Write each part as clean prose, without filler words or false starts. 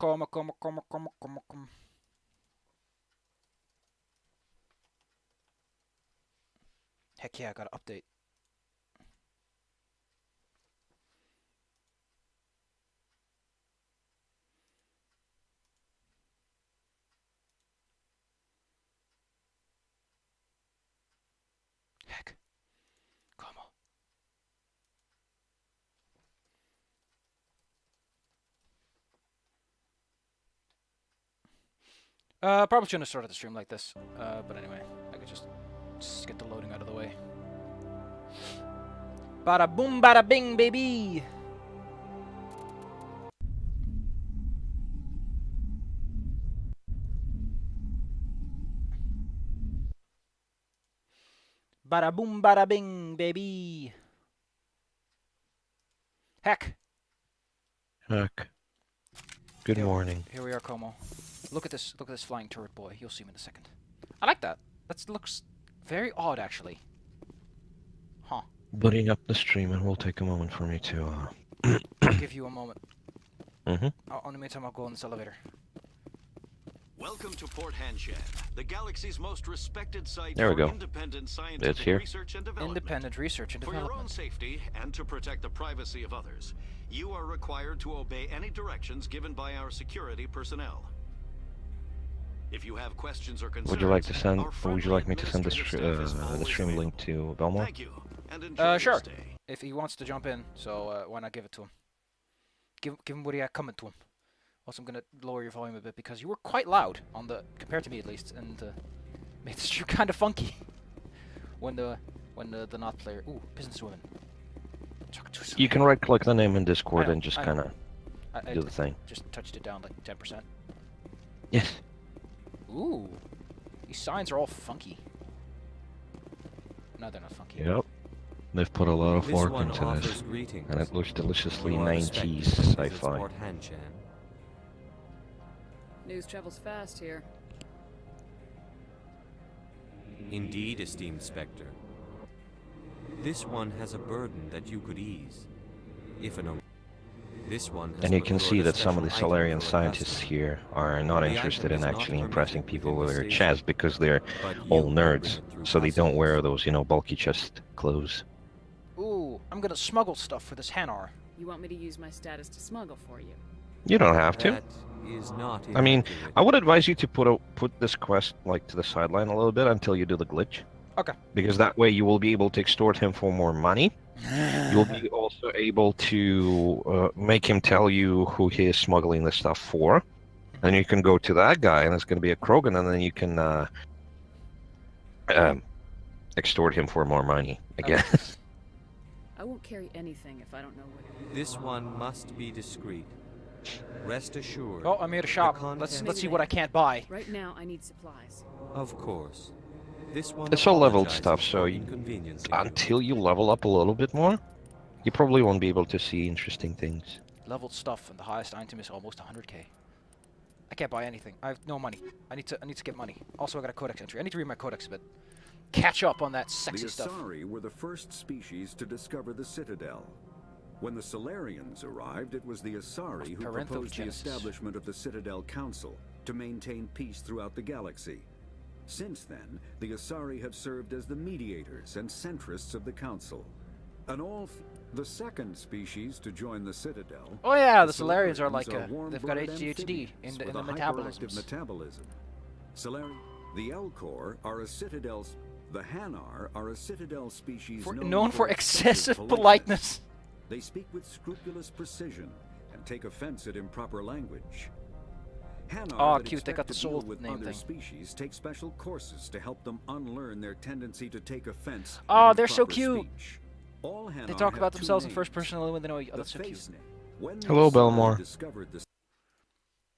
Komo. Heck yeah, I gotta update. Heck. Komo. Probably shouldn't have started the stream like this. But anyway, I could just get the loading out of the way. Bada boom, bada bing, baby! Bada boom, bada bing, baby! Heck! Heck. Good morning. Here we are, Komo. Look at this flying turret boy. You'll see him in a second. I like that. That looks very odd, actually. Huh. Butting up the stream, and will take a moment for me to, I'll give you a moment. Mm-hmm. In the meantime, I'll go on this elevator. Welcome to Port Hanshan, the galaxy's most respected site There we for go. independent scientific here. research and development. Independent research and For your own development. safety and to protect the privacy of others, you are required to obey any directions given by our security personnel. If you have questions or concerns, Would you like to send? our Or would you like me to send the, administrative staff is the always stream link available. to Belmore? Thank you, and enjoy your Sure. stay. If he wants to jump in, so why not give it to him? Give him what he had coming to him. Also, I'm gonna lower your volume a bit because you were quite loud on the compared to me at least, and made the stream kind of funky when the not player. Ooh, business woman. You can right-click the name in Discord know, and just I kind of I do the thing. just touched it down like 10%. Yes. Ooh, these signs are all funky. No, they're not funky. Yep. They've put a lot of This work one into offers this, greetings. and it looks deliciously You are respected 90s visits sci-fi. Port Hanshan. News travels fast here. Indeed, esteemed Spectre. This one has a burden that you could ease. If an This one has And you can procured see a that some of the special item Solarian for a scientists customer. here are not The interested item in is not actually permitted impressing people within with the their station, chests because they're but you all can bring nerds, it through so they don't wear customs. those, you know, bulky chest clothes. Ooh, I'm gonna smuggle stuff for this Hanar. You want me to use my status to smuggle for you? You don't have to. That is not I mean, inaccurate. I would advise you to put this quest like to the sideline a little bit until you do the glitch. Okay. Because that way you will be able to extort him for more money. You'll be also able to make him tell you who he is smuggling the stuff for. And you can go to that guy, and it's going to be a Krogan, and then you can extort him for more money, I guess. I won't carry anything if I don't know what it This one must be discreet. Rest assured. Oh, I'm here to shop. The Let's contents- see what I can't buy. is. Right now, I need supplies. Of course. This one It's all leveled apologizes stuff, so for you, inconveniencing you. until you level up a little bit more, you probably won't be able to see interesting things. Leveled stuff, and the highest item is almost 100k. I can't buy anything. I have no money. I need to get money. Also, I got a codex entry. I need to read my codex a bit. Catch up on that sexy The stuff. Asari were the first species to discover the Citadel. When the Solarians arrived, it was the Asari who proposed the Parenthogenesis. establishment of the Citadel Council to maintain peace throughout the galaxy. Since then, the Asari have served as the mediators and centrists of the Council. The second species to join the Citadel. Oh yeah, the the Solarians are like Solarians they've got warm-blooded ADHD in amphibians the with a metabolisms. hyperactive metabolism. The Elcor are a Citadel's. The Hanar are a Citadel species Known for excessive politeness. They speak with scrupulous precision and take offense at improper language. Hanar Aw, that cute, they got expect the to deal soul with name other thing. species take special courses to help them unlearn their tendency to take offense. Aw, at they're so improper cute. speech. All They Hanar talk have about two themselves in names. first person only when they know. Oh, The that's so cute. face name. When the Hello, Asari Belmore. discovered the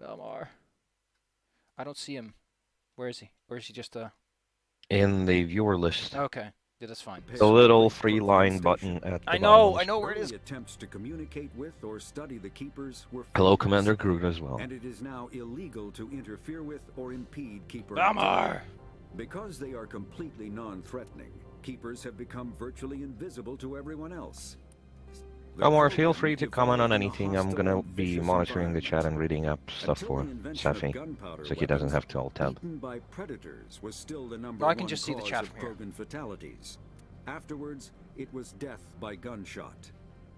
Belmar. I don't see him. Where is he? Or is he just In the viewer list, Okay, yeah, that's fine. the little 3-line button at the I bottom. know where it is. Early attempts to communicate with or study the keepers were Hello, failures, Commander Groot as well. and it is now illegal to interfere with or impede keeper Belmar. activity. Because they are completely non-threatening, keepers have become virtually invisible to everyone else. The Komor, feel Krogan free to comment on evolved in a anything. I'm hostile gonna and be vicious monitoring the chat and environment. reading up stuff Until for the invention of Safi, gunpowder so he doesn't weapons, have to alt-tab. eaten by predators was still the number No, I can one just see the cause chat of from here. Krogan fatalities. Afterwards, it was death by gunshot.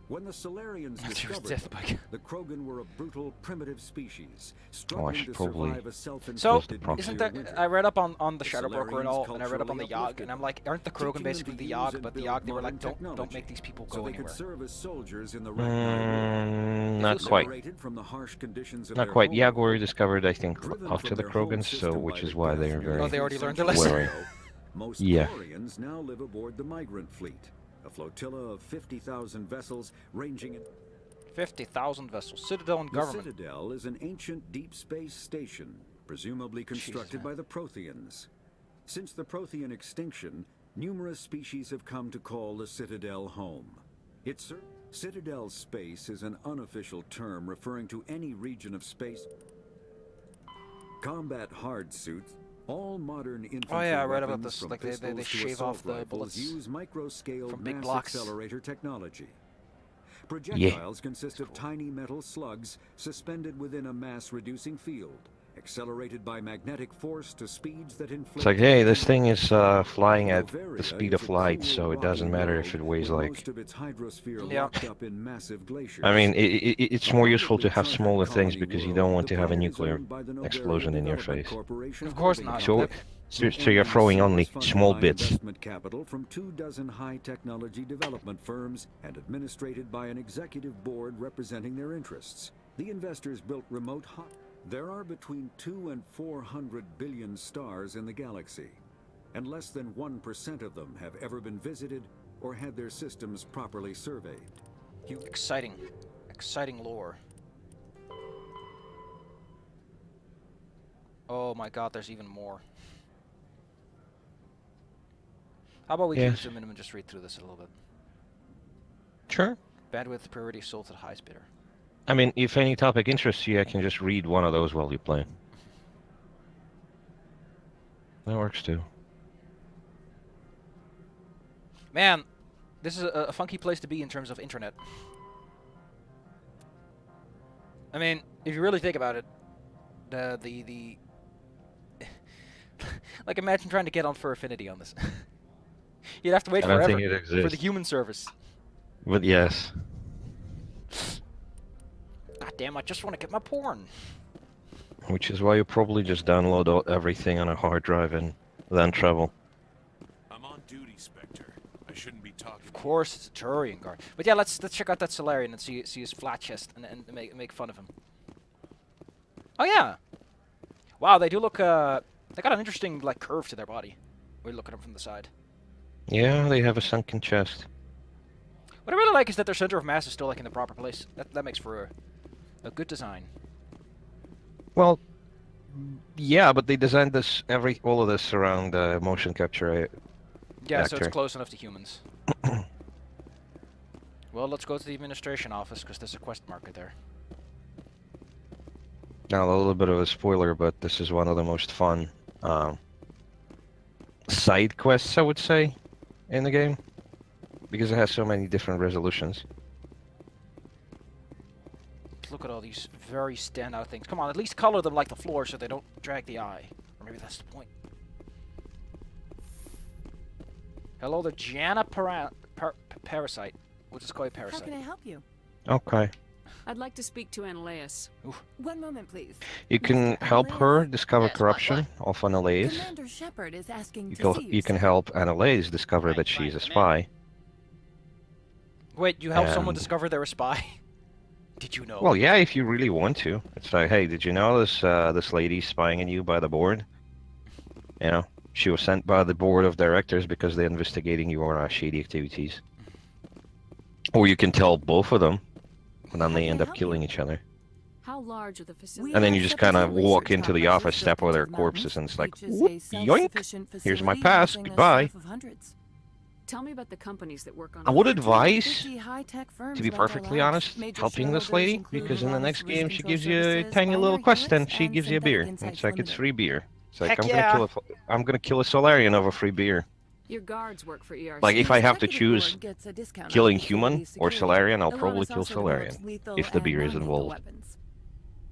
When the Solarians discovered death them, by the Krogan were a brutal, primitive species, Oh, I struggling should to probably survive a So, self-inflicted proxy. isn't nuclear there... winter. I read up on the The Shadow Broker and Solarians all, and I read up on the culturally Yogg, and I'm uplifted like, aren't the teaching Krogan them basically to the use Yogg? and But the build Yogg, they were like, modern don't technology make these people so go they anywhere. could serve as soldiers in the Ragnar War. Not If quite. Liberated from the harsh conditions of Not their quite. home Yagg were world, discovered, I think, driven after from the their home Krogans, so system which by is the why death they're nearly very Oh, they already 3 learned their centuries lesson. ago, most Yeah. Quarians now live aboard the migrant fleet, a flotilla of 50,000 vessels ranging in... 50,000 vessels. Citadel and The government. Citadel is an ancient deep space station, presumably constructed man. by the Protheans. Since the Prothean extinction, numerous species have come to call the Citadel home. Citadel space is an unofficial term referring to any region of space. Combat hard suits. All modern infantry Oh, yeah, I read about weapons, this, from like, they pistols to shave assault off the rifles, bullets use micro-scale from big mass blocks. accelerator technology. Projectiles consist of tiny metal slugs suspended within a mass-reducing field, accelerated by magnetic force to speeds that inflate... It's like, hey, this thing is flying at the Novaria speed is of a light, cool, so it doesn't rocky matter world if it weighs with like... most of its hydrosphere Yeah. locked up in massive glaciers. I mean, it's more useful to have Probably smaller chartered things colony because you world, don't want the to have a planet is nuclear owned by the Novaria explosion in your Development face. Corporation Of course Holding not. So, Company. so you're throwing NBC only was funded small by bits. investment capital from 24 high technology development firms and administrated by an executive board representing their interests. The investors built remote hot. There are between 2 and 400 billion stars in the galaxy, and less than 1% of them have ever been visited or had their systems properly surveyed. Exciting. Exciting lore. Oh my god, there's even more. How about we keep it to a minimum and just read through this a little bit? Sure. Bandwidth priority sold to the highest bidder. I mean, if any topic interests you, I can just read one of those while you play. That works too. Man, this is a funky place to be in terms of internet. I mean, if you really think about it, the like imagine trying to get on for Affinity on this. You'd have to wait I don't forever think it for the exists. human service. But yes. God damn, I just want to get my porn. Which is why you probably just download everything on a hard drive and then travel. I'm on duty, Spectre. I shouldn't be talking. Of course, it's a Turian guard. But yeah, let's check out that Solarian and see his flat chest and make fun of him. Oh yeah. Wow, they do look they got an interesting like curve to their body. We're looking at them from the side. Yeah, they have a sunken chest. What I really like is that their center of mass is still like in the proper place. That makes for a good design. Well, yeah, but they designed this all of this around motion capture. Yeah, so it's Actor. close enough to humans. Well, let's go to the administration office because there's a quest marker there. Now, a little bit of a spoiler, but this is one of the most fun side quests, I would say, in the game, because it has so many different resolutions. Look at all these very standout things. Come on, at least color them like the floor so they don't drag the eye. Or maybe that's the point. Hello, the Jana Parasite. We'll just call you How Parasite. can I help you? Okay. I'd like to speak to Analeus. One moment, please. You can Mr. help Analyst? her discover corruption of Analyse. Commander Shepard is asking You to can, see you can sir. help Analyse discover that she's a spy. Wait, you help someone And- discover they're a spy? Did you know? Well, yeah, if you really want to. It's like, hey, did you know this lady's spying on you by the board? You know, she was sent by the board of directors because they're investigating your shady activities. Or you can tell both of them, and then How they can I end up help killing you? each other. How large are the facilities? And then have you just separate kind of research walk into the complexes office, step built over their into corpses, mountains, and it's like, which is a whoop, yoink! self-sufficient Here's my facility pass, housing a goodbye. staff of hundreds. Tell me about the companies that work on. I would 40 to advise, 50 high-tech firms to be like our perfectly labs. honest, Major helping this shareholders lady, include because in the Rollins next Risk game she Control gives you a Services, tiny little Binary quest and Helix, she and gives you a beer. Synthetic It's Insights like it's Limited. free beer. It's like Heck I'm yeah. gonna kill a solarian over free beer. Your guards work for ERC. Like, if I have to Executive choose board gets a discount on killing facility human or security. Solarian, I'll Alonus probably kill also develops Solarian, lethal if the and beer is non-lethal involved. weapons.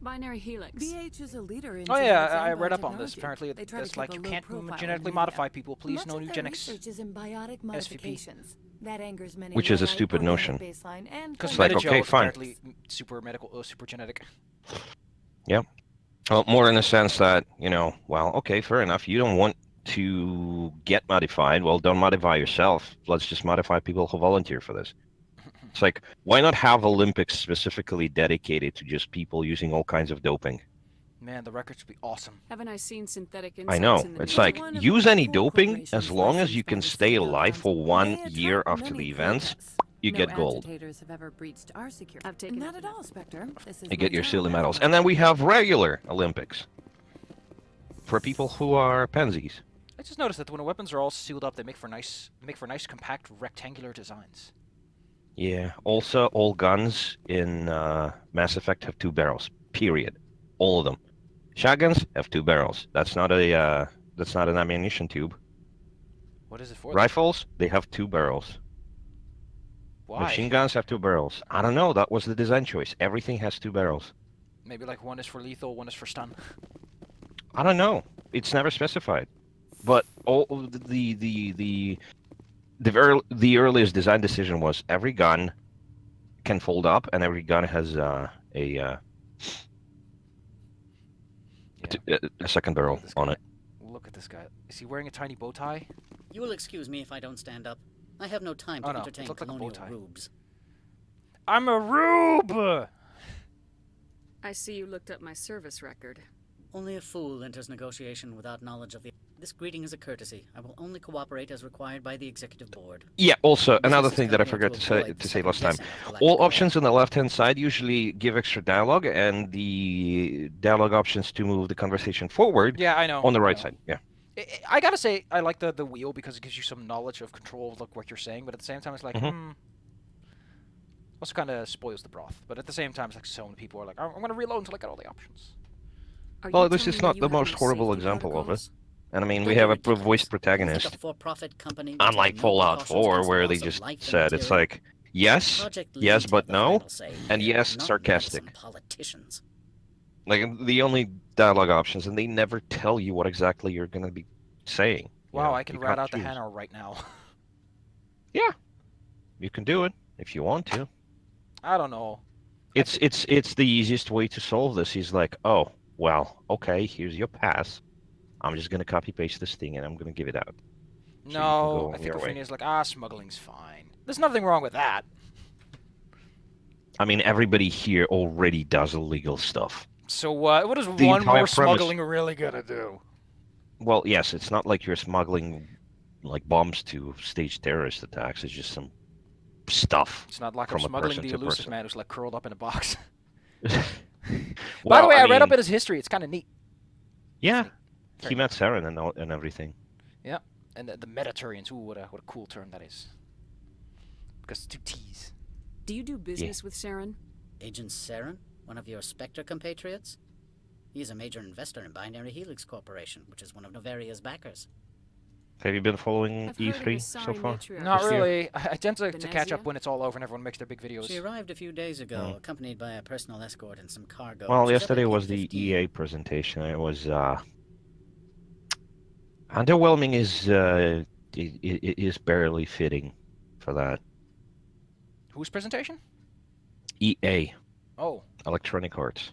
Binary Helix. VH is a leader in Oh yeah, genetics I and read up on this. biotechnology. Apparently, They try to it's like keep you a low can't profile in genetically media. modify people. Please, Much no of new their genetics. research is in biotic modifications. That angers many Which is a low-light stupid organic notion. baseline and Because It's like, fungal okay, Metagel is fine. apparently super medical, super genetic. Well, more in the sense that, well, okay, fair enough. You don't want to get modified. Well, don't modify yourself. Let's just modify people who volunteer for this. It's like, why not have Olympics specifically dedicated to just people using all kinds of doping? Man, the records would be awesome. Haven't I seen synthetic I insects know. in the It's media? like, One of use the any four doping as corporations long as licensed you by can the stay City alive Council. for 1 They year attract after the many events. protests. You No get gold. agitators have ever breached our security. I've taken Not it. at all, Spectre. This is You get my your job. silly medals. And then we have regular Olympics for people who are pansies. I just noticed that when the weapons are all sealed up, they make for nice, compact, rectangular designs. Yeah. Also, all guns in Mass Effect have 2 barrels. Period. All of them. Shotguns have 2 barrels. That's not an ammunition tube. What is it for? Rifles, they have 2 barrels. Why? Machine guns have 2 barrels. I don't know. That was the design choice. Everything has 2 barrels. Maybe like one is for lethal, one is for stun. I don't know. It's never specified. But all of the earliest design decision was every gun can fold up, and every gun has a second barrel This on guy. it. Look at this guy. Is he wearing a tiny bow tie? You will excuse me if I don't stand up. I have no time to Oh, no. entertain It looked like a bow colonial tie. rubes. I'm a rube! I see you looked up my service record. Only a fool enters negotiation without knowledge of the... This greeting is a courtesy. I will only cooperate as required by the executive board. Yeah, also, Business another is thing that I coming forgot to to say avoid to the say last time. second guessing of All galactic options on the left-hand side usually give extra dialogue, and the dialogue options to move the conversation forward Yeah, I know. on the I right know. side. Yeah. I gotta say, I like the wheel because it gives you some knowledge of control of like, what you're saying, but at the same time, it's like, also kind of spoils the broth. But at the same time, it's like so many people are like, I'm gonna reload until I get all the options. Are Well, you this telling is me not you the have no most horrible safety example of it. protocols? And I mean, Don't we be have a ridiculous. voiced You think protagonist, a for-profit company which unlike has no Fallout precautions 4, against where the they loss of just life and said it's material? like, yes, Project yes, Lead but have the no, final say and here, yes, not sarcastic. meddlesome politicians. Like, the only dialogue options, and they never tell you what exactly you're going to be saying. Wow, I can you rat can't out the choose. Hannah right now. Yeah, you can do it if you want to. I don't know. It's the easiest way to solve this. He's like, oh, well, okay, here's your pass. I'm just gonna copy paste this thing and I'm gonna give it out. you can No, go I on think your way. Ophrenia's like, smuggling's fine. There's nothing wrong with that. I mean, everybody here already does illegal stuff. So what is The one entire more premise- smuggling really gonna do? Well, yes, it's not like you're smuggling like bombs to stage terrorist attacks. It's just some stuff. It's not like I'm from a smuggling person the to elusive person. man who's like curled up in a box. Well, By the way, I read mean, up in his history. It's kind of neat. Yeah, Very he met Saren and everything. And the Mediterraneans. Ooh, what a cool term that is. Because it's two T's. Do you do business with Saren? Agent Saren, one of your Spectre compatriots? He is a major investor in Binary Helix Corporation, which is one of Novaria's backers. Have you been following I've heard of E3 a so sorry far? matriarch. Not This year? really. I tend to catch up Venezia? when it's all over and everyone makes their big videos. She arrived a few days ago, Hmm. accompanied by a personal escort and some cargo. Well, She's up at yesterday Gate was the 15. EA presentation. It was underwhelming. Is barely fitting for that. Whose presentation? EA, Oh, Electronic Arts.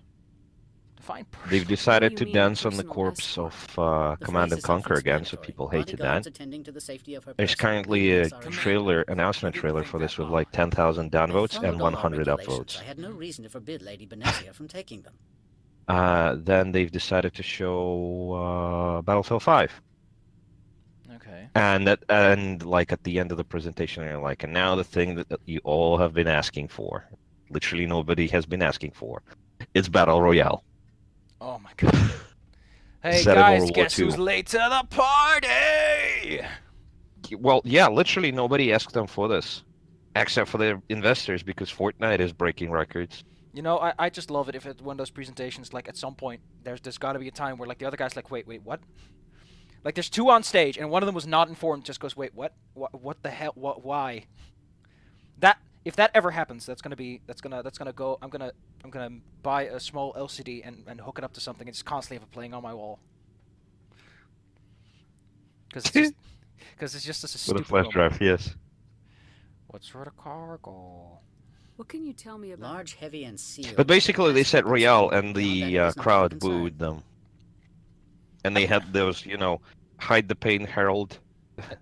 define person. They've decided you to mean dance on the personal corpse escort? of The Command phrase and is Conquer again, so self-explanatory. people hated Bodyguards that. attending to the safety of her There's person, currently a including trailer announcement trailer for this with like 10,000 I downvotes followed and all our 100 regulations. upvotes. I had no reason to forbid Lady Benezia from taking them. Then they've decided to show Battlefield 5. Okay. And like at the end of the presentation, they're like, and now the thing that you all have been asking for, literally nobody has been asking for, it's Battle Royale. Oh my god. Hey Set in guys, World War guess who's II. late to the party? Well, yeah, literally nobody asked them for this, except for the investors, because Fortnite is breaking records. You know, I just love it if one of those presentations, like at some point, there's got to be a time where like the other guy's like, wait, what? Like, there's two on stage, and one of them was not informed. Just goes, wait, what? What the hell? What? Why? That if that ever happens, that's gonna go. I'm gonna buy a small LCD and hook it up to something and just constantly have it playing on my wall. Because it's just a stupid With a flash moment. drive, yes. What sort of cargo? What can you tell me about? Large, heavy, and sealed. But basically, they said Royale, and Beyond that, it the is not crowd of concern. booed them. And they had those, hide the pain herald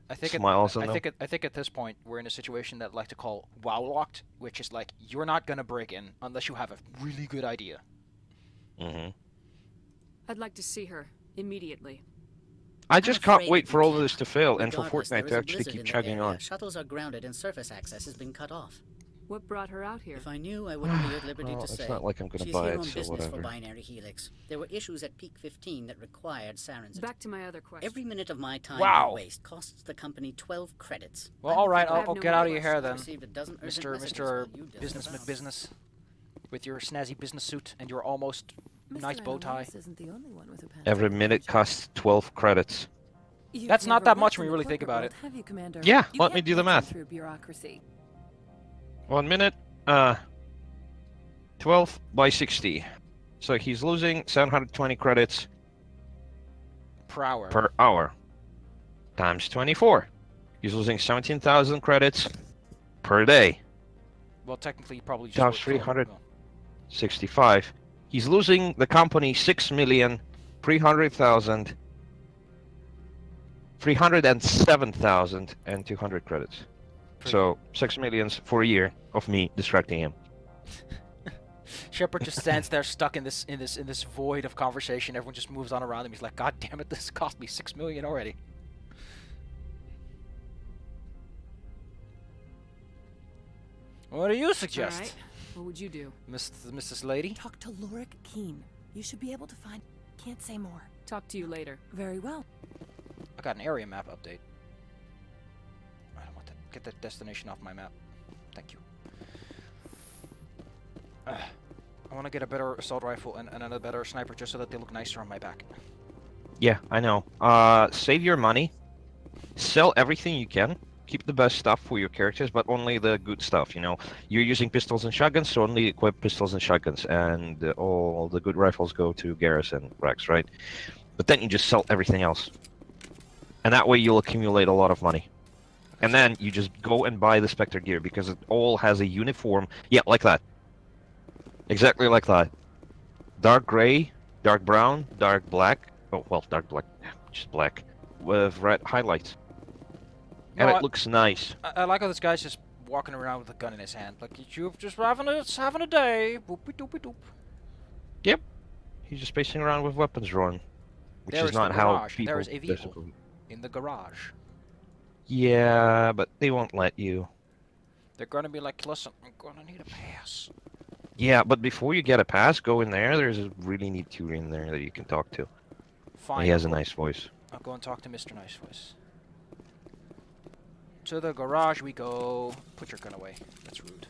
I think smiles on them. I think at this point we're in a situation that I like to call WoW locked, which is like you're not gonna break in unless you have a really good idea. Mm-hmm. I'd like to see her immediately. I just can't afraid wait we for all of can't. this to fail, and for Regardless, there Fortnite is to a actually blizzard keep in the chugging area. on. Shuttles are grounded and surface access has been cut off. What brought her out here? If I knew, I wouldn't be at liberty Well, to it's say. not like I'm gonna She's buy here it, on so business whatever. for Binary Helix. There were issues at Peak 15 that required Saren's Back to my other question. Every minute of my time Wow. you waste costs the company 12 credits. Well, I all don't right, think I I'll have I'll no get out of more your hair questions. then, Received a dozen urgent Mr. messages Mr. while you Business disavow. McBusiness, with your snazzy business suit and your almost Mr. nice bow tie. Analysis isn't the only one with a Every panic minute attack. costs 12 credits. You've That's not never that much worked when in you the really think corporate about it. world, have you, Commander? Yeah, You let me can't do the punch math. through bureaucracy. 1 minute, 12 by 60. So he's losing 720 credits Per hour. per hour. Times 24. He's losing 17,000 credits per day. Well, technically, you probably just Times worked 300. well, 65. He's losing the company 6,300,000, 307,200 credits. Pretty So 6 millions for a year of me distracting him. Shepard just stands there stuck in this void of conversation. Everyone just moves on around him. He's like, God damn it, this cost me 6 million already. What do you suggest, All right. What would you do? Mrs. Lady? Talk to Lorik Keen. You should be able to find. Can't say more. Talk to you later. Very well. I got an area map update. I don't want to get that destination off my map. Thank you. I want to get a better assault rifle and a better sniper just so that they look nicer on my back. Yeah, I know. Save your money. Sell everything you can. Keep the best stuff for your characters, but only the good stuff, You're using pistols and shotguns, so only equip pistols and shotguns, and all the good rifles go to Garrus and Rex, right? But then you just sell everything else. And that way you'll accumulate a lot of money. And then you just go and buy the Spectre gear, because it all has a uniform... Yeah, like that. Exactly like that. Dark gray, dark brown, dark black. Oh, well, dark black. Just black. With red highlights. And No, it looks nice. I like how this guy's just walking around with a gun in his hand. Like, you're just having a day. Boopy doopy doop. Yep. He's just pacing around with weapons drawn. Which There is is not the how garage. people... There is a vehicle. basically- In the garage. Yeah, but they won't let you. They're gonna be like, listen, I'm gonna need a pass. Yeah, but before you get a pass, go in there. There's a really neat tutor in there that you can talk to. Fine. He has a I'll go- nice voice. I'll go and talk to Mr. Nice Voice. To the garage we go. Put your gun away. That's rude.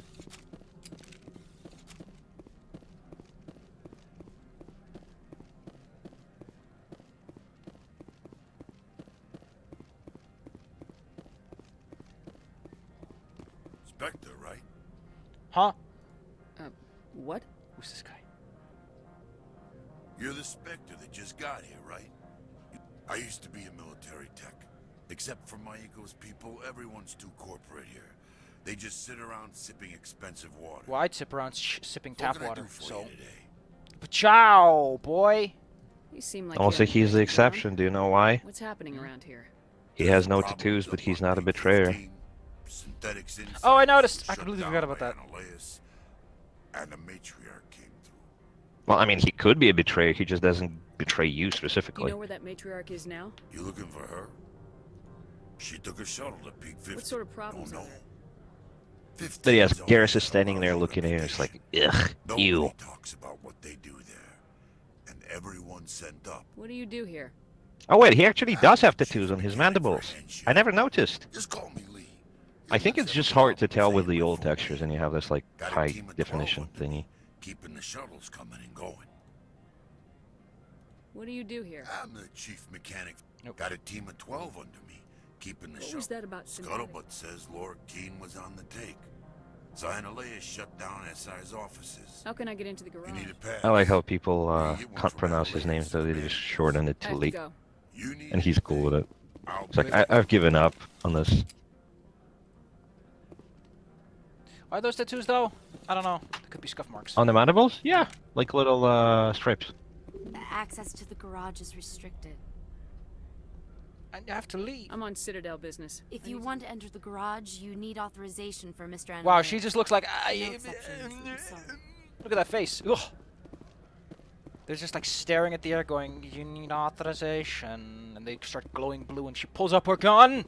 Spectre, right? Huh? What? Who's this guy? You're the Spectre that just got here, right? I used to be a military tech. Except for my Eco's people, everyone's too corporate here. They just sit around sipping expensive water. Well, I'd sip around sipping What tap can I water, do for so... you today? Ciao, boy! You seem like Also, you have he's the around. exception. Do you know why? What's happening around here? He has no Problems tattoos, of but he's what, not a Peak betrayer. 15, synthetics Oh, I insides, noticed. I shut completely down forgot about by that. Analyus, and the matriarch came through. Well, I mean, he could be a betrayer. He just doesn't betray you Do you specifically. know where that matriarch is now? You looking for her? She took a shuttle to Peak 15. What sort of problems Don't are know. there? But yes, 15's Garrus always is standing about there looking at him. It's like, unification. ugh, Nobody you. talks about what they do there, and everyone sent up. What do you do here? Oh wait, he actually does have tattoos on his mandibles. I never noticed. Just call me Lee. I think it's just hard to tell with the old textures, and you have this like Got a high team of 12 definition of them, thingy. keeping the shuttles coming and going. What do you do here? I'm the chief mechanic. Nope. Got a team of 12 under me, keeping the What show. was that about synthetic? Scuttlebutt says Lord Keene was on the take. Sinalea shut down SI's offices. How can I get into the garage? You need a pass. I like how people You get one can't from pronounce his LA, name, so they man. just shorten it I to have to Lee. go. You need And he's cool with it. I'll It's like, bet. I've given up on this. Are those tattoos though? I don't know. They could be scuff marks. On the mandibles? Yeah, like little stripes. Access to the garage is restricted. I have to leave. I'm on Citadel business. If I you need to- want to enter the garage, you need authorization for Mr. Anderson. Wow, she just looks like. No exceptions. I'm sorry. Look at that face. Ugh. They're just like staring at the air, going, "You need authorization," and they start glowing blue, and she pulls up her gun.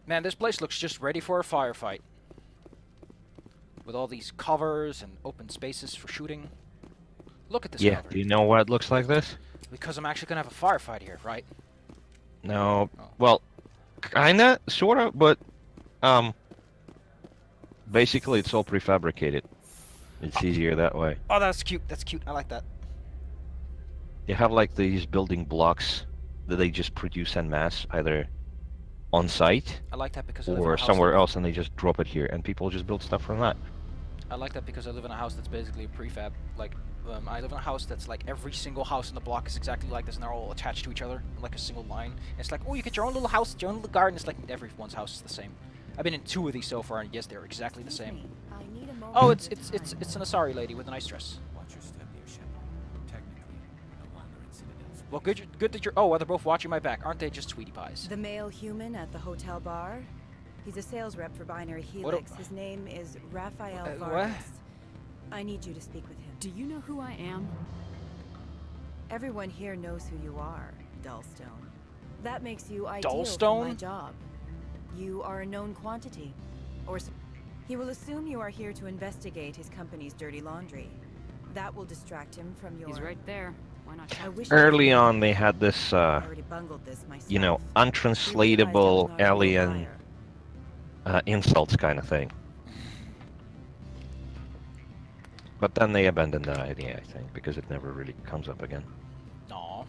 Man, this place looks just ready for a firefight. With all these covers and open spaces for shooting. Look at this Yeah, cover. do you know why it looks like this? Because I'm actually gonna have a firefight here, right? No, Oh. well, kinda, sorta, but, basically it's all prefabricated. It's easier that way. Oh, that's cute. That's cute. I like that. They have like these building blocks that they just produce en masse, either on site I like that because I live in or a house somewhere that- else, and they just drop it here, and people just build stuff from that. I like that because I live in a house that's basically a prefab. Like, I live in a house that's like every single house in the block is exactly like this, and they're all attached to each other in like a single line. And it's like, oh, you get your own little house, your own little garden. It's like everyone's house is the same. I've been in 2 of these so far, and yes, they're exactly the Excuse same. me, I need a moment Oh, of it's your an Asari lady with a nice dress. Watch your step here, Shepard. Technically, we're no longer in Citadel's. Well, good that you're. Oh, well, they're both watching my back, aren't they? Just sweetie pies. The male human at the hotel bar? He's a sales rep for Binary What a- Helix. His name is Raphael what? Vargas. I need you to speak with him. Do you know who I am? Everyone here knows who you are, Dullstone. That makes you ideal for my Dullstone? job. You are a known quantity. Or so. He will assume you are here to investigate his company's dirty laundry. That will distract him from your... He's right there. Why not? I wish Early on, they had this, I already bungled this myself. you know, He realized I was untranslatable not a real alien liar. insults kind of thing. But then they abandoned that idea, I think, because it never really comes up again. Aw.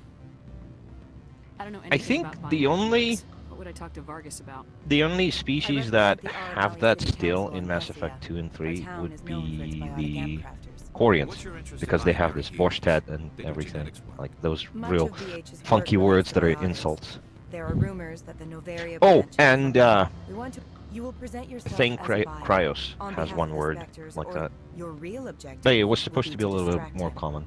I don't know I anything think about the binary only helix. What would I talk to Vargas about? the only species that represent the have Argyle that City still Council in in Mass Hessia. Effect 2 and Our 3 town would is known for its be biotic the amp crafters. Koreans, What's your interest because in they have binary this helix? Borstat and They do everything, genetics work. like those Much real of BH's funky work words that are relates to biotics. insults. There are rumors that the Novaria Oh, branch is and from- we want to. You will present yourself thing as a buyer. Cryos On has behalf one of the word Spectres, like or that. Your real objective. But it was will supposed to be a little bit distract more him. common.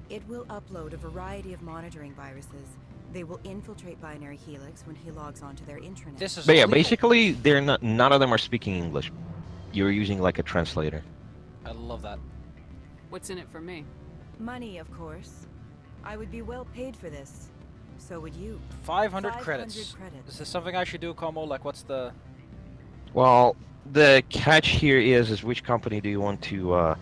It will upload a variety of monitoring viruses. They will infiltrate Binary Helix when he logs onto their intranet. This is But yeah, illegal. basically, they're not. None of them are speaking English. You're using like a translator. I love that. What's in it for me? Money, of course. I would be well paid for this. So would you. 500 500 credits. credits. Is this something I should do, Komo? Like, what's the... Well, the catch here is which company do you want to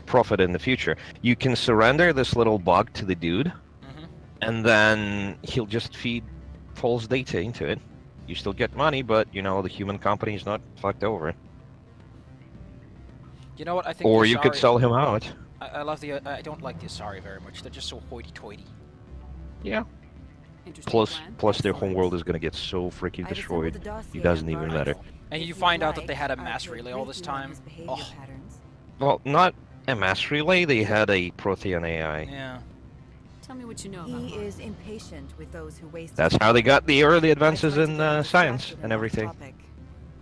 profit in the future? You can surrender this little bug to the dude, Mhm. and then he'll just feed false data into it. You still get money, but you know the human company is not fucked over. You know what? I think Or the you could Asari- sell him out. I love the... I don't like the Asari very much. They're just so hoity-toity. Yeah. Interesting Plus, plan. plus their Excellent. homeworld is gonna get so freaking I've destroyed. assembled a dossier It doesn't on even Vargas. matter. And If you you'd find out that like, they had a I mass could relay all brief this you on time. his behavior Oh. patterns. Well, not a mass relay. They had a Prothean AI. Yeah. Tell me what you know about He Vargas. is impatient with those who waste. That's his how they time. got the early I advances tried to in get him science distracted and off everything. topic.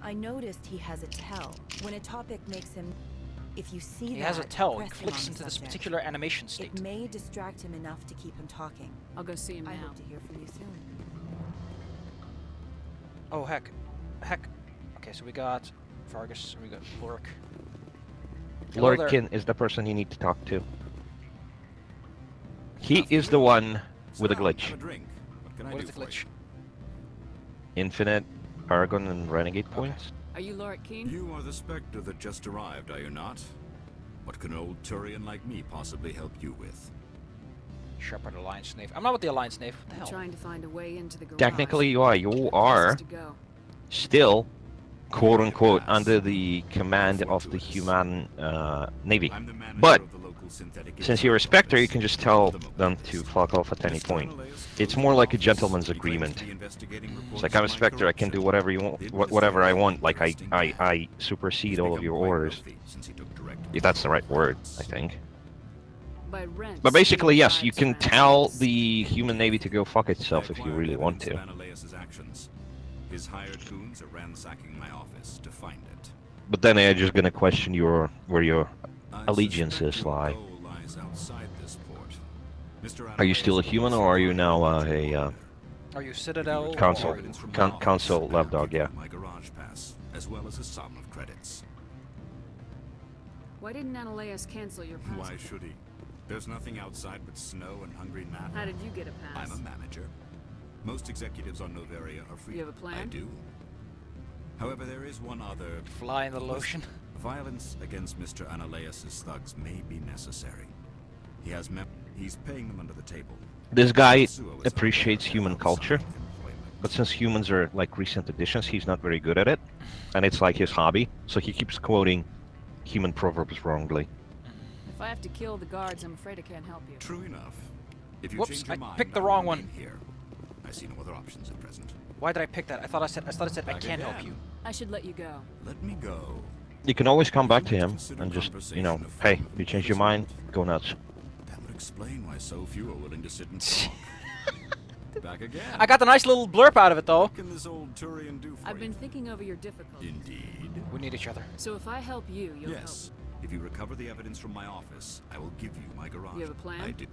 I noticed he has a tell. When a topic makes him... If you see He that, has a tell and press him clicks on the into this subject. particular animation state. It may distract him enough to keep him talking. I'll go see him I now. hope to hear from you soon. Oh, heck. Heck. Okay, so we got Vargas, we got Lork. Hello there. Lurkin is the person you need to talk to. He is the one with a Sit down, glitch. have a drink. What can I What do is the for you? glitch? Infinite Paragon and Renegade points. Are you Lorik Keene? You are the Spectre that just arrived, are you not? What can old Turian like me possibly help you with? Shepherd Alliance Knave. I'm not with the Alliance Knave. What the I'm hell? trying to find a way into the garage. Technically, you are. You Good are places to go. still quote unquote under the command of the human navy. I'm the manager But of the local synthetic since you're a insight Spectre, you office. can just tell The mobile them base. to fuck off at any Mr. point. Analyus It's closed more the like a office. gentleman's He claims to agreement. be investigating It's reports like I'm a of my Spectre, I can do corruption. whatever whatever I want. Like Interesting I man. supersede He's all of become your quite orders. wealthy since he took direct If that's the right word, I think. By rent. But basically, yes, you bribes, can rent, tell rents. the human navy to go fuck itself I if you acquired really want evidence to. of Analyus's actions. His hired goons are ransacking my office to find it. But then they're just gonna question where your I allegiances suspect your lie. goal lies outside this port. Mr. Are you still a Analyus human, will or are you supply now what you a order. Are you If you Citadel? return Council. evidence from my Con- office, council I will lapdog, give you yeah. My garage pass, as well as a sum of credits. Why didn't Analyus cancel your pass? Why should he? There's nothing outside but snow and hungry How madmen. did you get a pass? I'm a manager. Most executives on Noveria are free. You have a plan? I do. However, there is one other. Fly in the lotion. Violence against Mr. Analyus's thugs may be necessary. He's paying them under the table. This guy Matsuo is appreciates unaware of human their culture, outside employment. but since humans are like recent additions, he's not very good at it, and it's like his hobby. So he keeps quoting human proverbs wrongly. If I have to kill the guards, I'm afraid I can't help you. True enough. If you Whoops, change your I mind, picked the will wrong remain one. Here. I see no other options at present. Why did I pick that? I thought it said I Back can't help again. you. I should let you go. Let me go. You can always come back If to you him consider and just, conversation you know, a form hey, of you changed your mind, imprisonment, go nuts. That would explain why so few are willing to sit and talk. Back again. I got the nice little blurb out of it though. What can this old Turian do for I've been you? thinking over your difficulties. Indeed. We need each other. So if I help you, you'll Yes. If you recover the evidence from my office, I will give you my garage. You have a plan? I do.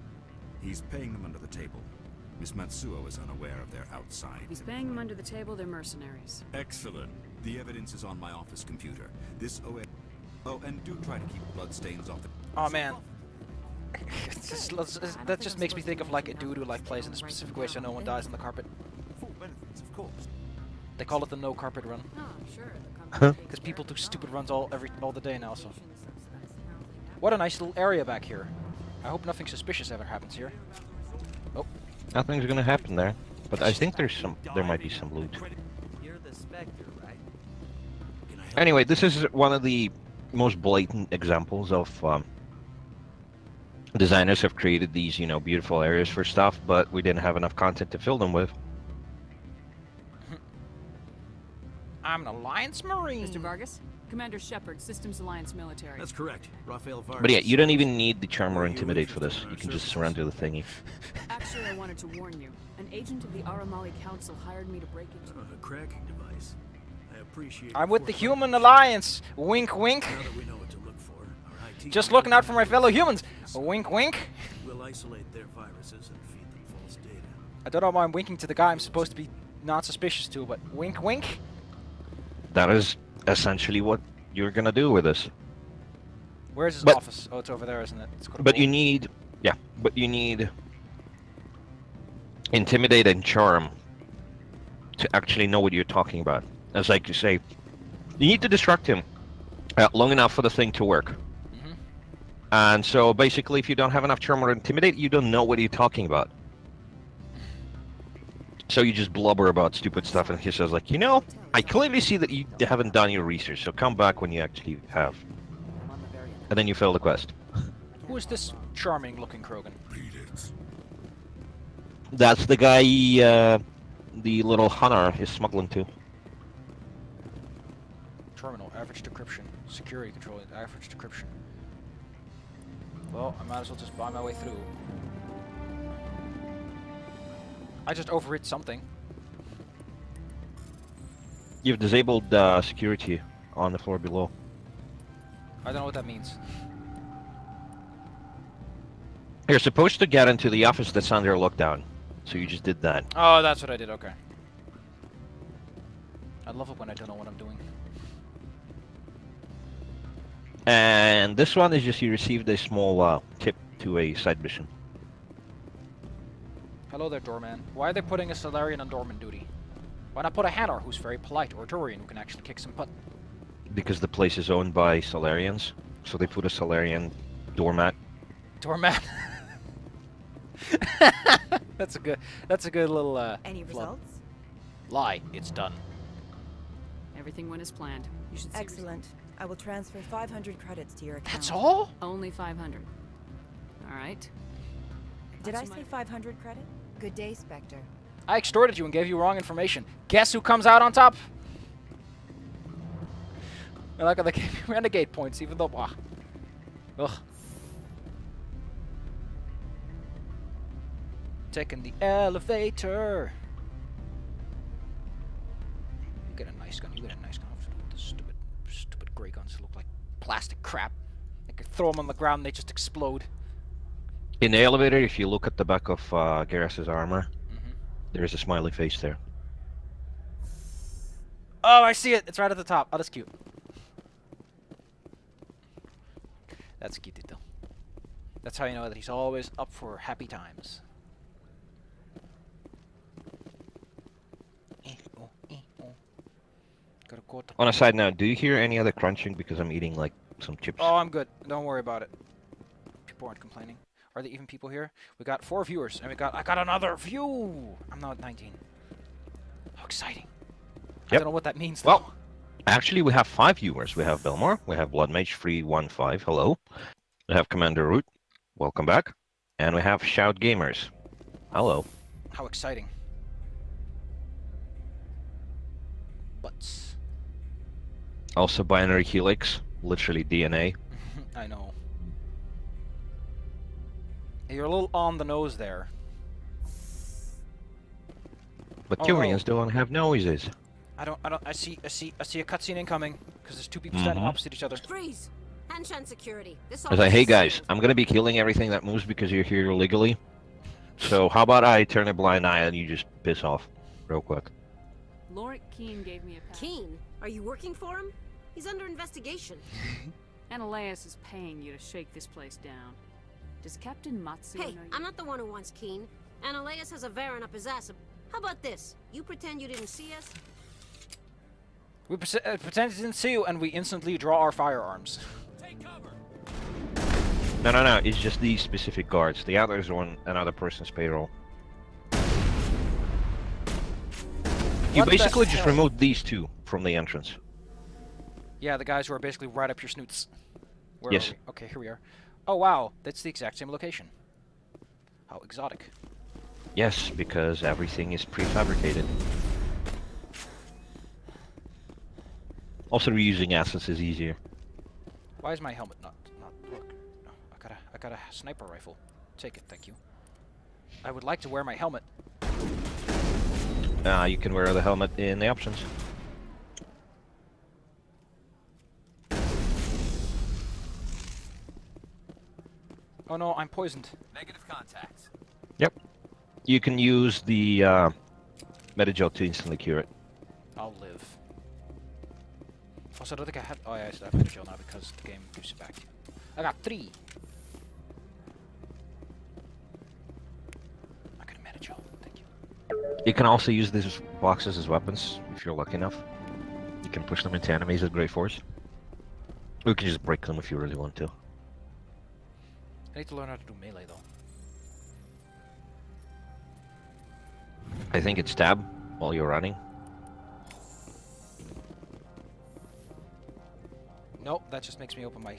He's paying them under the table. Miss Matsuo is unaware of their outside. help. He's paying them under the table, they're mercenaries. Excellent. The evidence is on my office computer. This OA. Oh, and do try to keep bloodstains off the. Oh man. That just makes me think of like a dude who like plays in a specific way so no one dies on the carpet. Full benefits, of course. They call it the no carpet run. Oh, sure. Because people do stupid runs all the day now, so. What a nice little area back here. I hope nothing suspicious ever happens here. Oh, Nothing's gonna happen there, but I think there might be some loot. You're the Spectre, right? Anyway, this is one of the most blatant examples of designers have created these, you know, beautiful areas for stuff, but we didn't have enough content to fill them with. I'm an Alliance Marine. Mr. Vargas? Commander Shepard, Systems Alliance Military. That's correct. Raphael Vargas. But yeah, you don't even need the charm or intimidate for this. You can just surrender the thingy. Actually, I wanted to warn you. An agent of the Aramali Council hired me to break into... A cracking device. I appreciate. I'm your with the forethought. Human Alliance. Wink, wink. Now that we know what to look for, our IT Just looking out for my fellow humans. Wink, wink. We'll isolate their viruses and feed them false data. I don't know why I'm winking to the guy I'm supposed to be not suspicious to, but wink, wink. That is essentially what you're gonna do with this. Where's his But- office? Oh, it's over there, isn't it? It's got a But ball. you need, yeah, but you need intimidate and charm to actually know what you're talking about. As like you say, you need to distract him long enough for the thing to work. Mhm. And so basically, if you don't have enough charm or intimidate, you don't know what you're talking about. So you just blubber about stupid stuff, and he says like, you know, I clearly see that you haven't done your research, so come back when you actually have. And then you fail the quest. Who is this charming-looking Krogan? Beat it. That's the guy the little hunter is smuggling to. Terminal, average decryption. Security control, average decryption. Well, I might as well just buy my way through. I just overhit something. You've disabled security on the floor below. I don't know what that means. You're supposed to get into the office that's under lockdown, so you just did that. Oh, that's what I did, okay. I love it when I don't know what I'm doing. And this one is just you received a small tip to a side mission. Hello there, doorman. Why are they putting a Solarian on doorman duty? Why not put a Hanar who's very polite, or a Turian who can actually kick some butt? Because the place is owned by Solarians, so they put a Solarian doormat. Doorman. That's a good little Any flub. results? Lie. It's done. Everything went as planned. You should see Excellent. I will transfer 500 credits to your account. That's all? Only 500. All right. Did I say 500 credit? Good day, Spectre. I extorted you and gave you wrong information. Guess who comes out on top? I like how they gave me renegade points, even though... Ah. Ugh. Taking the elevator. You get a nice gun. You get a nice gun. The stupid gray guns look like plastic crap. I could throw them on the ground and they just explode. In the elevator, if you look at the back of Garrus's armor, there's a smiley face there. Oh, I see it. It's right at the top. Oh, that's cute. That's cute detail. That's how you know that he's always up for happy times. On a side note, do you hear any other crunching? Because I'm eating like some chips. Oh, I'm good. Don't worry about it. People aren't complaining. Are there even people here? We got 4 viewers, and I got another view. I'm now at 19. How exciting! I don't know what that means. Though. Well, actually, we have 5 viewers. We have Belmar. We have Bloodmage315. Hello. We have Commander Root. Welcome back. And we have Shout Gamers. Hello. How exciting! Butts. Also, Binary Helix. Literally DNA. I know. You're a little on the nose there. But Turians don't have noises. I see a cutscene incoming because there's 2 people standing opposite each other. Freeze! Anshan security. This I was like, hey guys, I'm gonna be killing everything that moves because you're here illegally. So how about I turn a blind eye and you just piss off real quick? Lorik Keene gave me a pass. Keene? Are you working for him? He's under investigation. Ananias is paying you to shake this place down. Does Captain Matsu know Hey, you? I'm not the one who wants Keene. Ananias has a Varen up his ass. How about this? You pretend you didn't see us? We pretend we didn't see you, and we instantly draw our firearms. Take cover. No. It's just these specific guards. The others are on another person's payroll. You What basically the just hell? removed these 2 from the entrance. Yeah, the guys who are basically right up your snoots. Where Yes. are we? Okay, here we are. Oh wow, that's the exact same location. How exotic. Yes, because everything is prefabricated. Also, reusing assets is easier. Why is my helmet not work? No, I got a sniper rifle. Take it, thank you. I would like to wear my helmet. You can wear the helmet in the options. Oh no, I'm poisoned. Negative contacts. Yep. You can use the Metagel to instantly cure it. I'll live. Also, I don't think I had... Oh yeah, I still have Metagel now because the game gives it back. I got 3. I got a Metagel, thank you. You can also use these boxes as weapons, if you're lucky enough. You can push them into enemies at great force. Or you can just break them if you really want to. I need to learn how to do melee though. I think it's tab while you're running. Nope, that just makes me open my...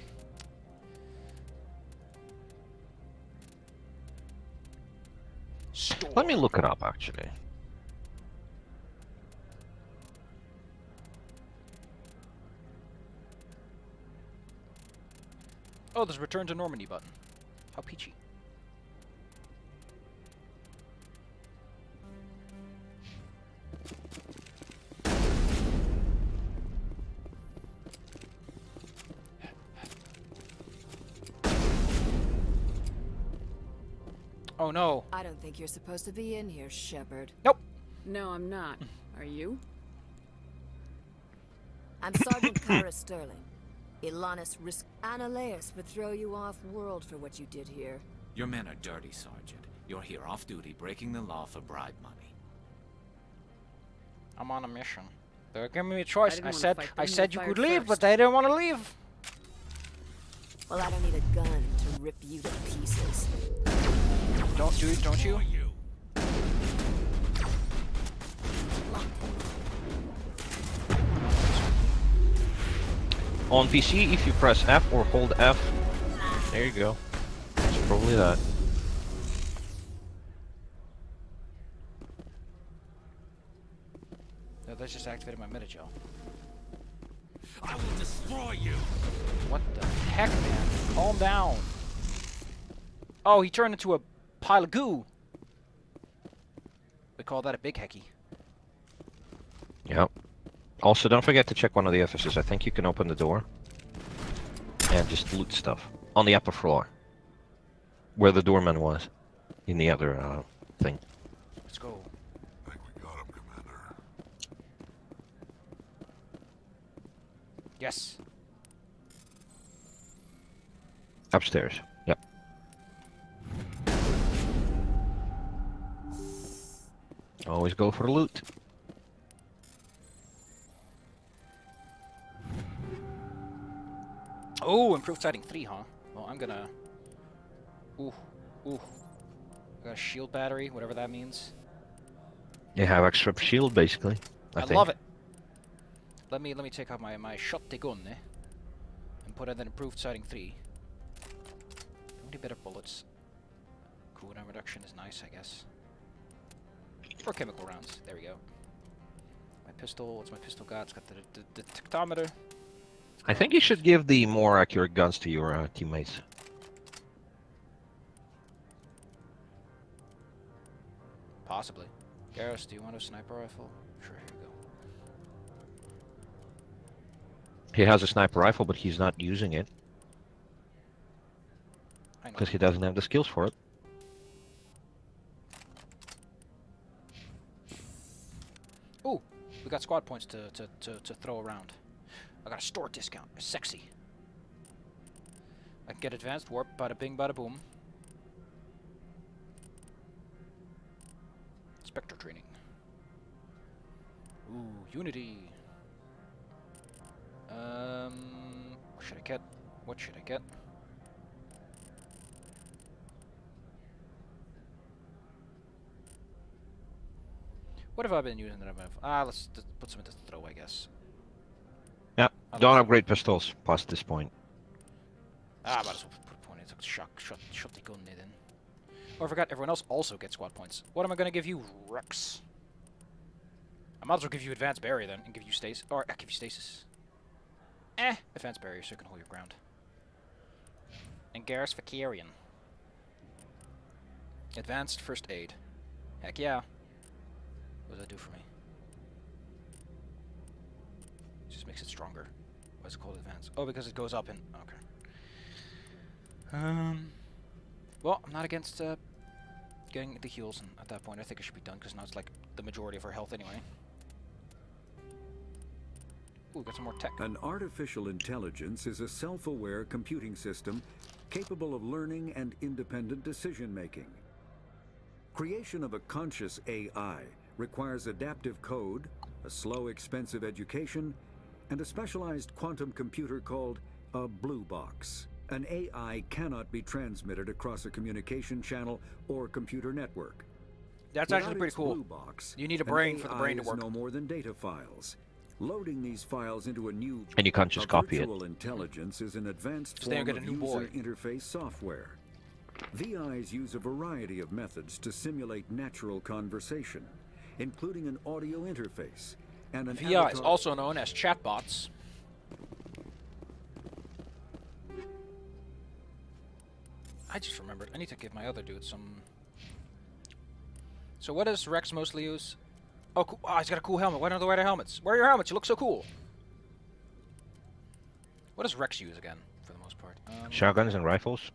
store. Let me look it up, actually. Oh, there's a return to Normandy button. How peachy. Oh no. I don't think you're supposed to be in here, Shepard. Nope. No, I'm not. Are you? I'm Sergeant Kara Sterling. Ilanis Analeus would throw you off-world for what you did here. Your men are dirty, Sergeant. You're here off-duty, breaking the law for bribe money. I'm on a mission. They're giving me a choice. didn't I wanna said fight I them, said you you fired could leave, first. but they didn't want to leave. Well, I don't need a gun to rip you to pieces. Don't do it, don't you? On PC, if you press F or hold F, there you go. It's probably that. No, that's just activated my metagel. I will destroy you! What the heck, man? Calm down. Oh, he turned into a pile of goo. We call that a big hecky. Yep. Also, don't forget to check one of the offices. I think you can open the door and just loot stuff on the upper floor, where the doorman was, in the other thing. Let's go. I think we got him, Commander. Yes. Upstairs. Yep. Always go for loot. Oh, improved sighting 3, huh? Well, I'm gonna... Ooh. I got a shield battery, whatever that means. You have extra shield, basically. I think. love it. Let me take out my shotgun, and put in an improved sighting 3. Only better bullets. Cooldown reduction is nice, I guess. Or chemical rounds. There we go. My pistol. What's my pistol got? It's got the detectometer. I think you should give the more accurate guns to your teammates. Possibly. Garrus, do you want a sniper rifle? Sure, here you go. He has a sniper rifle, but he's not using it. Because he doesn't have the skills for it. Ooh, we got squad points to throw around. I got a store discount. Sexy. I can get advanced warp, bada bing, bada boom. Spectre training. Ooh, Unity. What should I get? What should I get? What have I been using that I've been... let's put some into throw, I guess. Yeah, don't upgrade pistols past this point. Might as well put a point in. Shot the gun then. Oh, I forgot, everyone else also gets squad points. What am I gonna give you, Rex? I might as well give you advanced barrier then, and give you stasis. Or, I'll give you stasis. Advanced barrier so you can hold your ground. And Garrus Vakarian. Advanced first aid. Heck yeah. What does that do for me? Just makes it stronger. Why is it called advanced? Oh, because it goes up in... Okay. Well, I'm not against getting the heals, and at that point I think it should be done, because now it's like the majority of our health anyway. Ooh, got some more tech. An artificial intelligence is a self-aware computing system capable of learning and independent decision-making. Creation of a conscious AI requires adaptive code, a slow, expensive education, and a specialized quantum computer called a blue box. An AI cannot be transmitted across a communication channel or computer network. That's Without actually pretty its cool. blue box, You need a an brain for the AI brain to is work. no more than data files. Loading these files into a new And you can't just copy it. virtual intelligence is an advanced So then form you of get a new user boy. interface software. VIs use a variety of methods to simulate natural conversation, including an audio interface and an VIs, avatar. also known as chatbots. I just remembered. I need to give my other dude some... So what does Rex mostly use? Oh, cool. Oh, he's got a cool helmet. Why don't they wear their helmets? Wear your helmets. You look so cool. What does Rex use again, for the most part? Shotguns and rifles.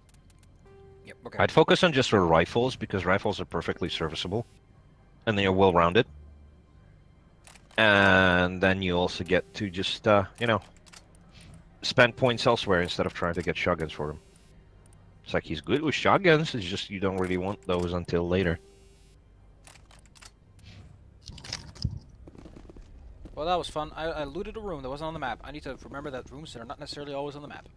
Yep, okay. I'd focus on just the rifles, because rifles are perfectly serviceable. And they are well-rounded. And then you also get to just, you know, spend points elsewhere instead of trying to get shotguns for them. It's like he's good with shotguns, it's just you don't really want those until later. Well, that was fun. I looted a room that wasn't on the map. I need to remember that rooms that are not necessarily always on the map.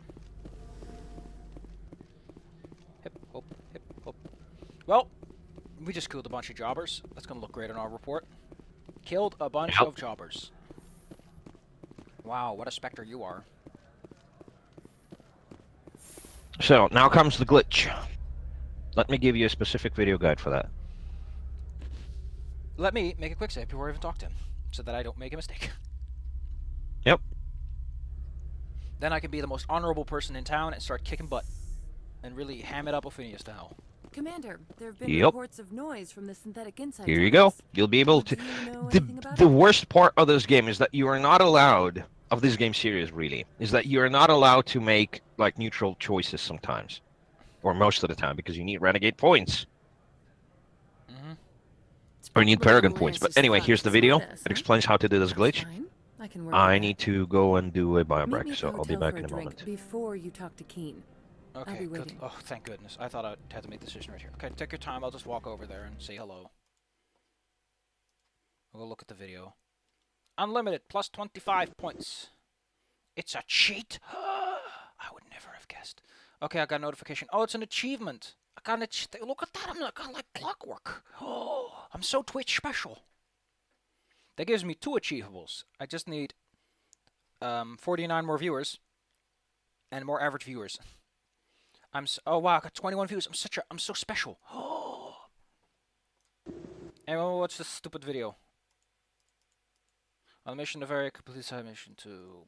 Hip, hop, hip, hop. Well, we just killed a bunch of jobbers. That's gonna look great on our report. Killed a bunch of jobbers. Wow, what a specter you are. So now comes the glitch. Let me give you a specific video guide for that. Let me make a quick save before I even talk to him, so that I don't make a mistake. Yep. Then I can be the most honorable person in town and start kicking butt. And really ham it up Ophinia style. Commander, there have been Yep. reports of noise from the synthetic insights. Here you go. You'll be able to... The worst part of this game is that you are not allowed, of this game series really, is that you are not allowed to make, like, neutral choices sometimes. Or most of the time, because you need renegade points. Mm-hmm. Or you need paragon points. But anyway, here's the video. It explains how to do this glitch. I need to go and do a bio break, so I'll be back in a moment. Before you talk to Keen. Okay, good. Oh, thank goodness. I thought I had to make the decision right here. Okay, take your time. I'll just walk over there and say hello. We'll go look at the video. Unlimited, plus 25 points. It's a cheat? I would never have guessed. Okay, I got a notification. Oh, it's an achievement. I got an achievement. Look at that. I'm like clockwork. Oh, I'm so Twitch special. That gives me 2 achievables. I just need 49 more viewers and more average viewers. Oh wow, I got 21 views. I'm so special. Oh. Anyone watch this stupid video? On a mission to vary complete side mission to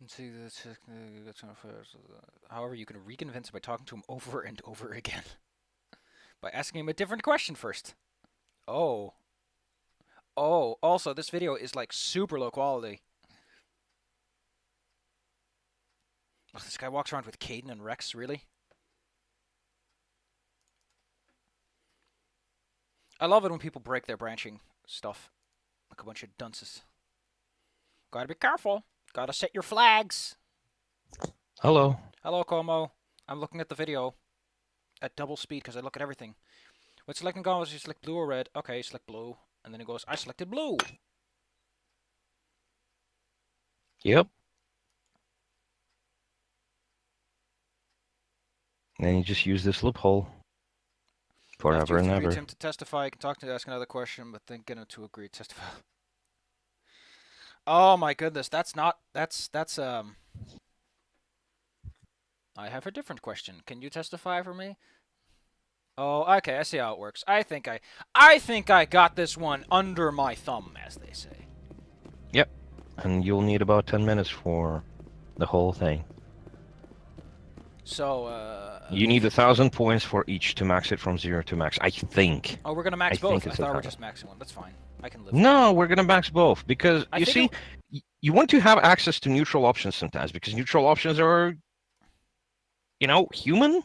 see this. However, you can reconvince by talking to him over and over again. By asking him a different question first. Oh. Oh, also, this video is like super low quality. Oh, this guy walks around with Caden and Rex, really? I love it when people break their branching stuff. Like a bunch of dunces. Gotta be careful. Gotta set your flags. Hello. Hello, Komo. I'm looking at the video at double speed because I look at everything. When selecting goals, you select blue or red. Okay, select blue. And then it goes, I selected blue. Yep. And you just use this loophole. Forever and ever. Agree him to testify. You can talk to ask another question, but then get him to agree to testify. Oh my goodness, that's I have a different question. Can you testify for me? Oh, okay, I see how it works. I think I got this one under my thumb, as they say. Yep. And you'll need about 10 minutes for the whole thing. So, you need 1,000 points for each to max it from 0 to max, I think. Oh, we're gonna max both. I thought we were just maxing one. That's fine. I can live. No, we're gonna max both because you see, you want to have access to neutral options sometimes because neutral options are, you know, human.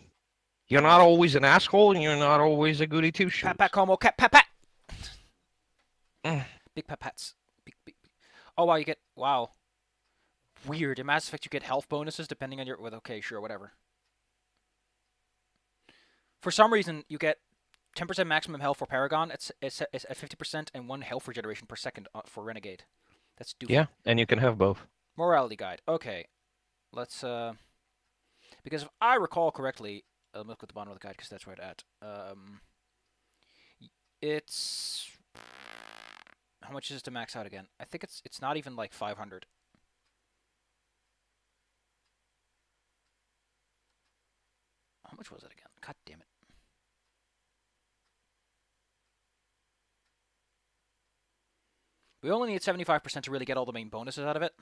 You're not always an asshole, and you're not always a goody two shoes. Pat pat Komo cat pat pat. Big pat pats. Big. Oh wow, you get weird. In Mass Effect, you get health bonuses depending on your. Well, okay, sure, whatever. For some reason, you get 10% maximum health for Paragon. It's at 50% and 1 health regeneration per second for Renegade. That's stupid. Yeah, and you can have both. Morality guide. Okay, let's because if I recall correctly, I'll look at the bottom of the guide because that's where it's at. It's how much is it to max out again? I think it's not even like 500. How much was it again? God damn it. We only need 75% to really get all the main bonuses out of it.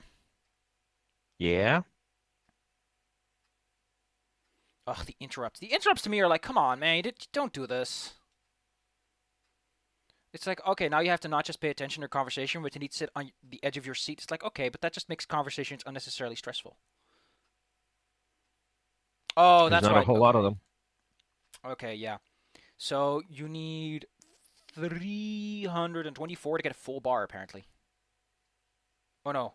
Yeah. Ugh, the interrupts. The interrupts to me are like, come on, man, don't do this. It's like, okay, now you have to not just pay attention to conversation, but you need to sit on the edge of your seat. It's like, okay, but that just makes conversations unnecessarily stressful. Oh, that's right. There's not a whole lot of them. Okay, yeah. So you need 324 to get a full bar, apparently. Oh no,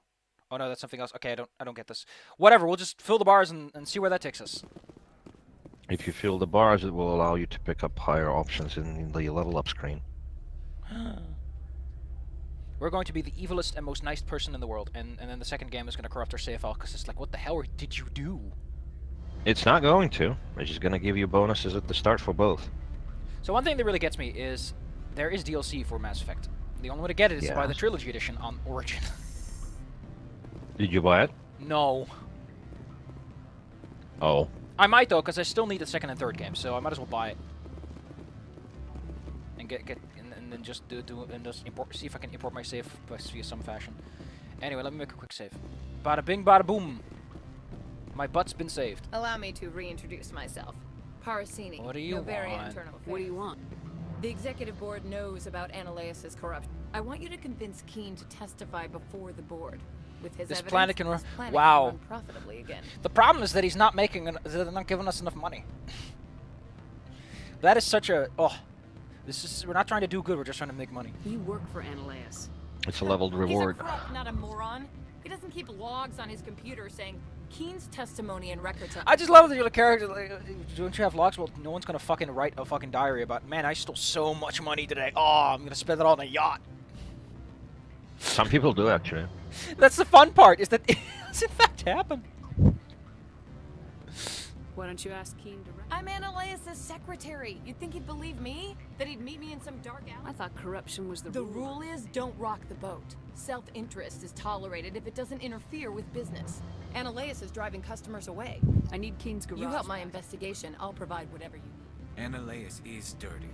that's something else. Okay, I don't get this. Whatever, we'll just fill the bars and see where that takes us. If you fill the bars, it will allow you to pick up higher options in the level up screen. We're going to be the evilest and most nice person in the world, and then the second game is going to corrupt our save file because it's like, what the hell did you do? It's not going to. It's just going to give you bonuses at the start for both. So one thing that really gets me is there is DLC for Mass Effect. The only way to get it is to buy the Yes. Trilogy Edition on Origin. Did you buy it? No. Oh. I might though, because I still need the second and third game, so I might as well buy it. And and then just see if I can import my save via some fashion. Anyway, let me make a quick save. Bada bing, bada boom. My butt's been saved. Allow me to reintroduce myself. Parasini. What do you Novaria want? Internal Affairs. What do you want? The executive board knows about Analaeus' corruption. I want you to convince Keen to testify before the board. With his This evidence, planet can this run. planet Wow. can run profitably again. The problem is that he's not they're not giving us enough money. That is such a we're not trying to do good. We're just trying to make money. You work for Analaeus. It's a leveled reward. He's a crook, not a moron. He doesn't keep logs on his computer saying Keen's testimony and records. I just love that your character. Like, don't you have logs? Well, no one's gonna fucking write a fucking diary about. Man, I stole so much money today. Oh, I'm gonna spend it all on a yacht. Some people do, actually. That's the fun part. Is that it does in fact happen. Why don't you ask Keen direct? I'm Analaeus' secretary. You'd think he'd believe me? That he'd meet me in some dark alley? I thought corruption was the The rule. rule is don't rock the boat. Self-interest is tolerated if it doesn't interfere with business. Analaeus is driving customers away. I need Keen's garage. You help my back. investigation, I'll provide whatever you need. Analaeus is dirty.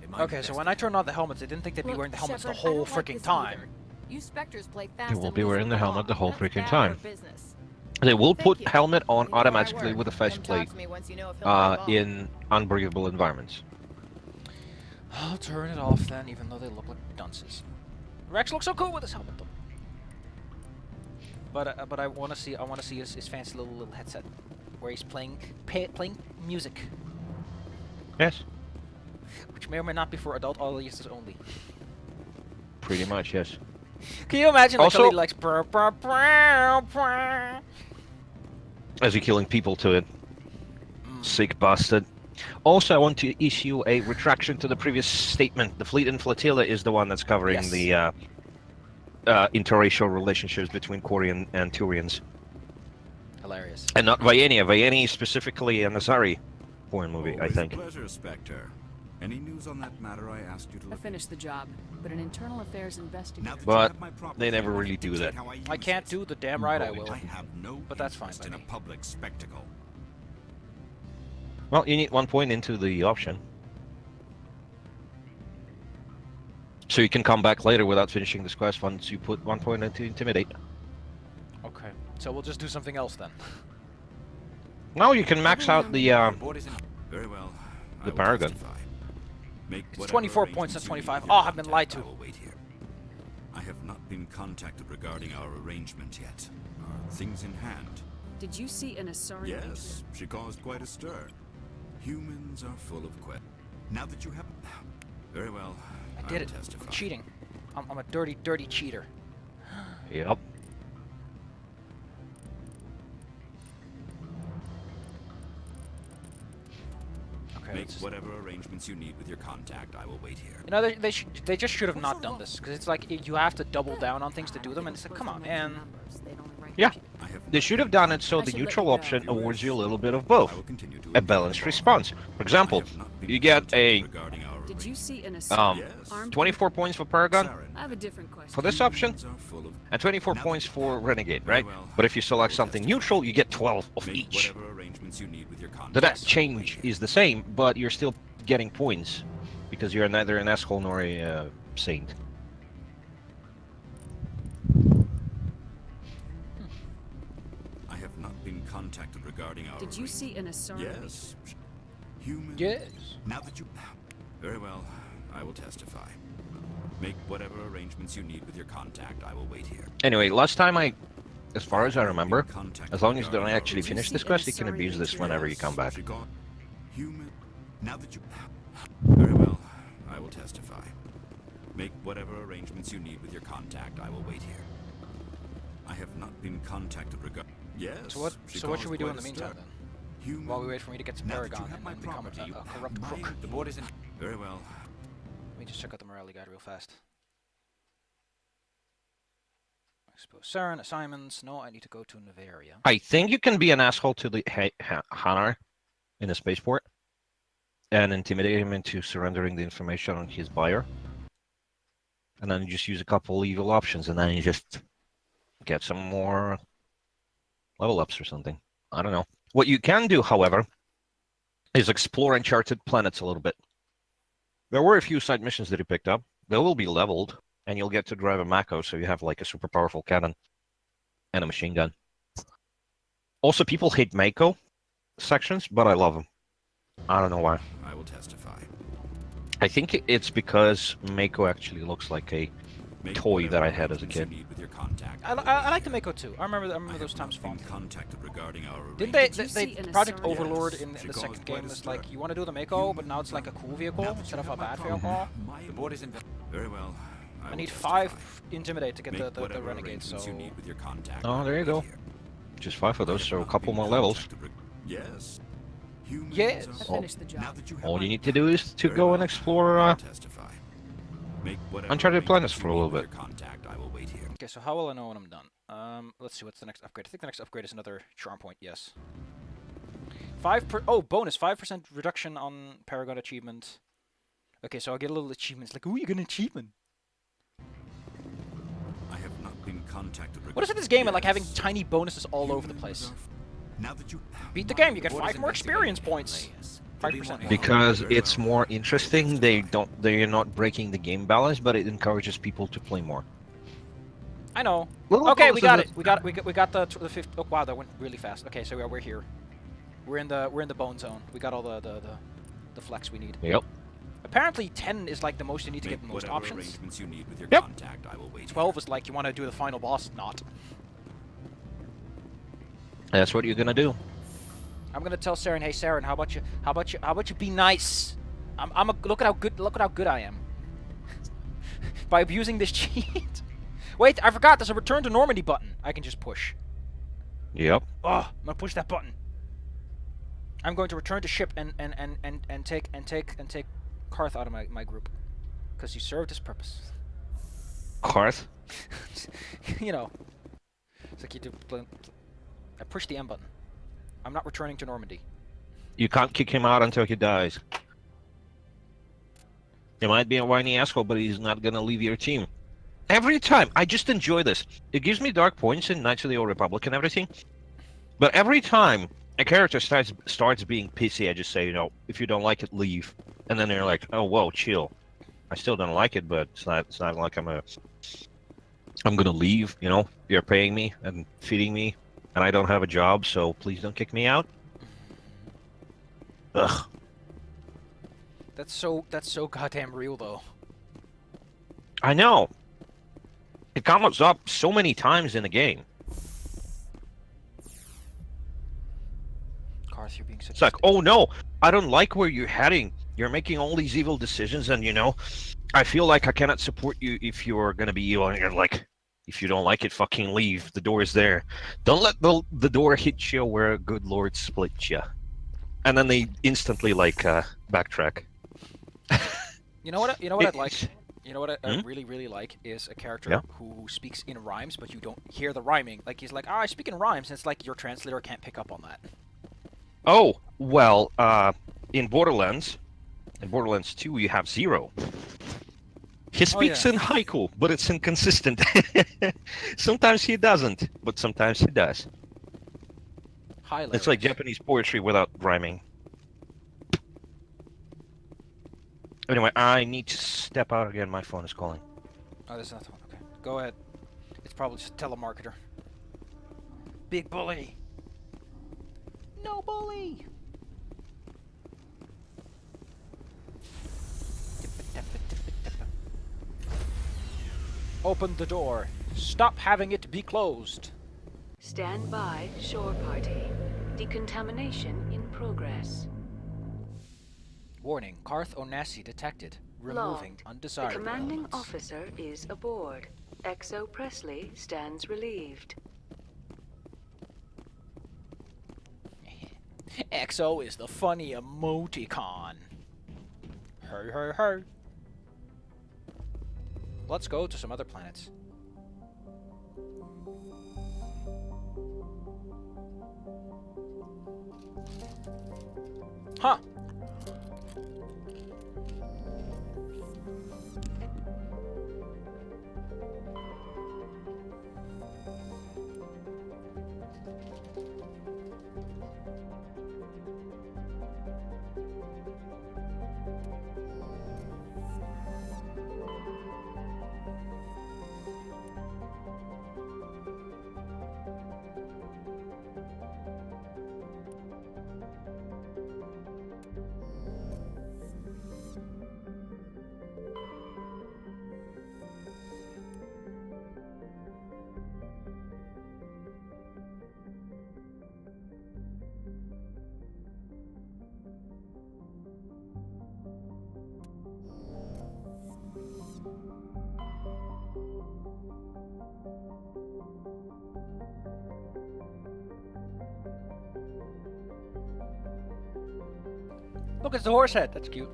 It might Okay, be so best when to I turned on the helmets, I didn't think they'd be Look, wearing the helmets Shepard, the I whole don't like freaking this time. either. You Spectres play fast They will and be loose wearing with the law. helmet the whole That's freaking bad time. for business. They will Thank put you. helmet on You know where I automatically work. with a Come faceplate talk to me once you know if he'll buy ball. in unbreathable environments. I'll turn it off then, even though they look like dunces. Rex looks so cool with his helmet though. But I want to see his fancy little headset where he's playing music, Yes. which may or may not be for adult audiences only. Pretty much, yes. Can you imagine like Also- a lady likes brr, brr, brr, brr. As you're killing people to it. Sick bastard. Also, I want to issue a retraction to the previous statement. The Fleet and Flotilla is the one that's covering Yes. the interracial relationships between Quarian and Turians. Hilarious. And not Vienia. Vienia is specifically a Nazari porn movie, I Always think. a pleasure, Spectre. Any news on that matter I asked you to I look finished the job, but an internal affairs investigator. Now that you But have my property, they never I want really to do dictate that. how I use can't it. do the damn right I will. I have no But that's fine interest by in a me. public spectacle. Well, you need 1 point into the option. So you can come back later without finishing this quest once you put 1 point into Intimidate. Okay, so we'll just do something else then. Now you can max out the Very well. I the will Paragon. testify. Make It's whatever 24 points, arrangements not you need 25. with your Oh, I've been lied contact. to. I will wait here. I have not been contacted regarding our arrangement yet. Are things in hand? Did you see an Asari? Yes, she caused quite a stir. Humans are full of questions. Now that you have... Very well. I did will it. testify. I'm cheating. I'm a dirty, dirty cheater. Yep. Okay. Make let's just- whatever arrangements you need with your contact. I will wait here. You know, they just should have not done this because it's like you have to double down on things to do them, and it's like, come on, man. Yeah. I have They should have done it so I the should let neutral you go. option awards you a little bit of I both. will continue to A balanced response. For example, you get a Did you see an Asari? Yes. Armed 24 points for Paragon I have a different question. for this option, Humans are full of... and 24 points for Renegade, right? Very well. But if you select something neutral, you get 12 of Make each. whatever arrangements you need with your contact. The net I will wait change here. is the same, but you're still getting points because you're neither an asshole nor a saint. I have not been contacted regarding our... Did you see an Asari? Yes. Humans... Yes. Now that you... Very well. I will testify. Make whatever arrangements you need with your contact. I will wait here. Anyway, last time as far as I remember, Contacted as long as you don't regarding our actually Did you finish see this an quest, you can Asari abuse this material? whenever you come back. She got human. Now that you... Very well. I will testify. Make whatever arrangements you need with your contact. I will wait here. I have not been contacted regarding... Yes. So what? she So what should caused we do in quite the a meantime stir. then? while we wait for me to get to Now that you Paragon have my and become property, a corrupt crook. the board isn't very well. Let me just check out the morality guide real fast. Expose Saren, assignments. No, I need to go to Nevaria. I think you can be an asshole to the Hanar in the spaceport and intimidate him into surrendering the information on his buyer. And then you just use a couple evil options, and then you just get some more level ups or something. I don't know. What you can do, however, is explore uncharted planets a little bit. There were a few side missions that you picked up. They will be leveled, and you'll get to drive a Mako, so you have like a super powerful cannon and a machine gun. Also, people hate Mako sections, but I love them. I don't know why. I will testify. I think it's because Mako actually looks like a toy that I had as a kid. I like the Mako too. I remember those times fondly. Contacted regarding our Didn't they Project Overlord in the second game was like, you want to do the Mako, but now it's like a cool vehicle instead of a bad vehicle? The board is very well. I need 5 Intimidate to get the Renegade, so... Oh, there you go. Just 5 of those, so a couple more levels. Yes. Yes. All you need to do is to go and explore uncharted planets for a little bit. Okay, so how will I know when I'm done? Let's see, what's the next upgrade? I think the next upgrade is another charm point, yes. Bonus, 5% reduction on Paragon achievement. Okay, so I get a little achievements, like, ooh, you get an achievement. I have not been contacted. What is it this game and like having tiny bonuses all over the place? Now that you beat the game, you get 5 more experience points. 5%. Because it's more interesting. They're not breaking the game balance, but it encourages people to play more. I know. Little Okay, we got bonuses. it. We got the fifth. Oh wow, that went really fast. Okay, so we're here. We're in the bone zone. We got all the flex we need. Yep. Apparently 10 is like the most you need to get the most options. You need with your Yep. contact, I will wait 12 is like you want to do the final boss, not. That's what you're gonna do. I'm gonna tell Saren, hey Saren, how about you be nice? Look at how good I am. By abusing this cheat. Wait, I forgot. There's a return to Normandy button. I can just push. Yep. Oh, I'm gonna push that button. I'm going to return to ship and take Karth out of my group, because he served his purpose. Karth? You know, it's like you do. I push the M button. I'm not returning to Normandy. You can't kick him out until he dies. He might be a whiny asshole, but he's not gonna leave your team. Every time, I just enjoy this. It gives me dark points in Knights of the Old Republic and everything. But every time a character starts being pissy, I just say, you know, if you don't like it, leave. And then they're like, oh, whoa, chill. I still don't like it, but it's not like I'm gonna leave, you know? You're paying me and feeding me, and I don't have a job, so please don't kick me out. Ugh. That's so goddamn real, though. I know. It comes up so many times in the game. Karth, you're being such It's like, oh no, I don't like where you're heading. You're making all these evil decisions, and you know, I feel like I cannot support you if you're gonna be evil. And you're like, if you don't like it, fucking leave. The door is there. Don't let the door hit you where a good lord split you. And then they instantly like backtrack. You know what I'd like? You know what I really like is a character Yeah. who speaks in rhymes, but you don't hear the rhyming. Like he's like, I speak in rhymes, and it's like your translator can't pick up on that. Oh, well, in Borderlands 2, you have Zero. He speaks in haiku, but it's inconsistent. Sometimes he doesn't, but sometimes he does. It's like Japanese poetry without rhyming. Anyway, I need to step out again. My phone is calling. Oh, there's another one. Okay, go ahead. It's probably just a telemarketer. Big bully. No bully. Open the door. Stop having it be closed. Stand by, shore party. Decontamination in progress. Warning, Karth Onasi detected. Removing Logged. undesirable The commanding elements. officer is aboard. Exo Presley stands relieved. XO is the funny emoticon. Hey, hey, hey. Let's go to some other planets. Huh. Look, it's the horse head. That's cute.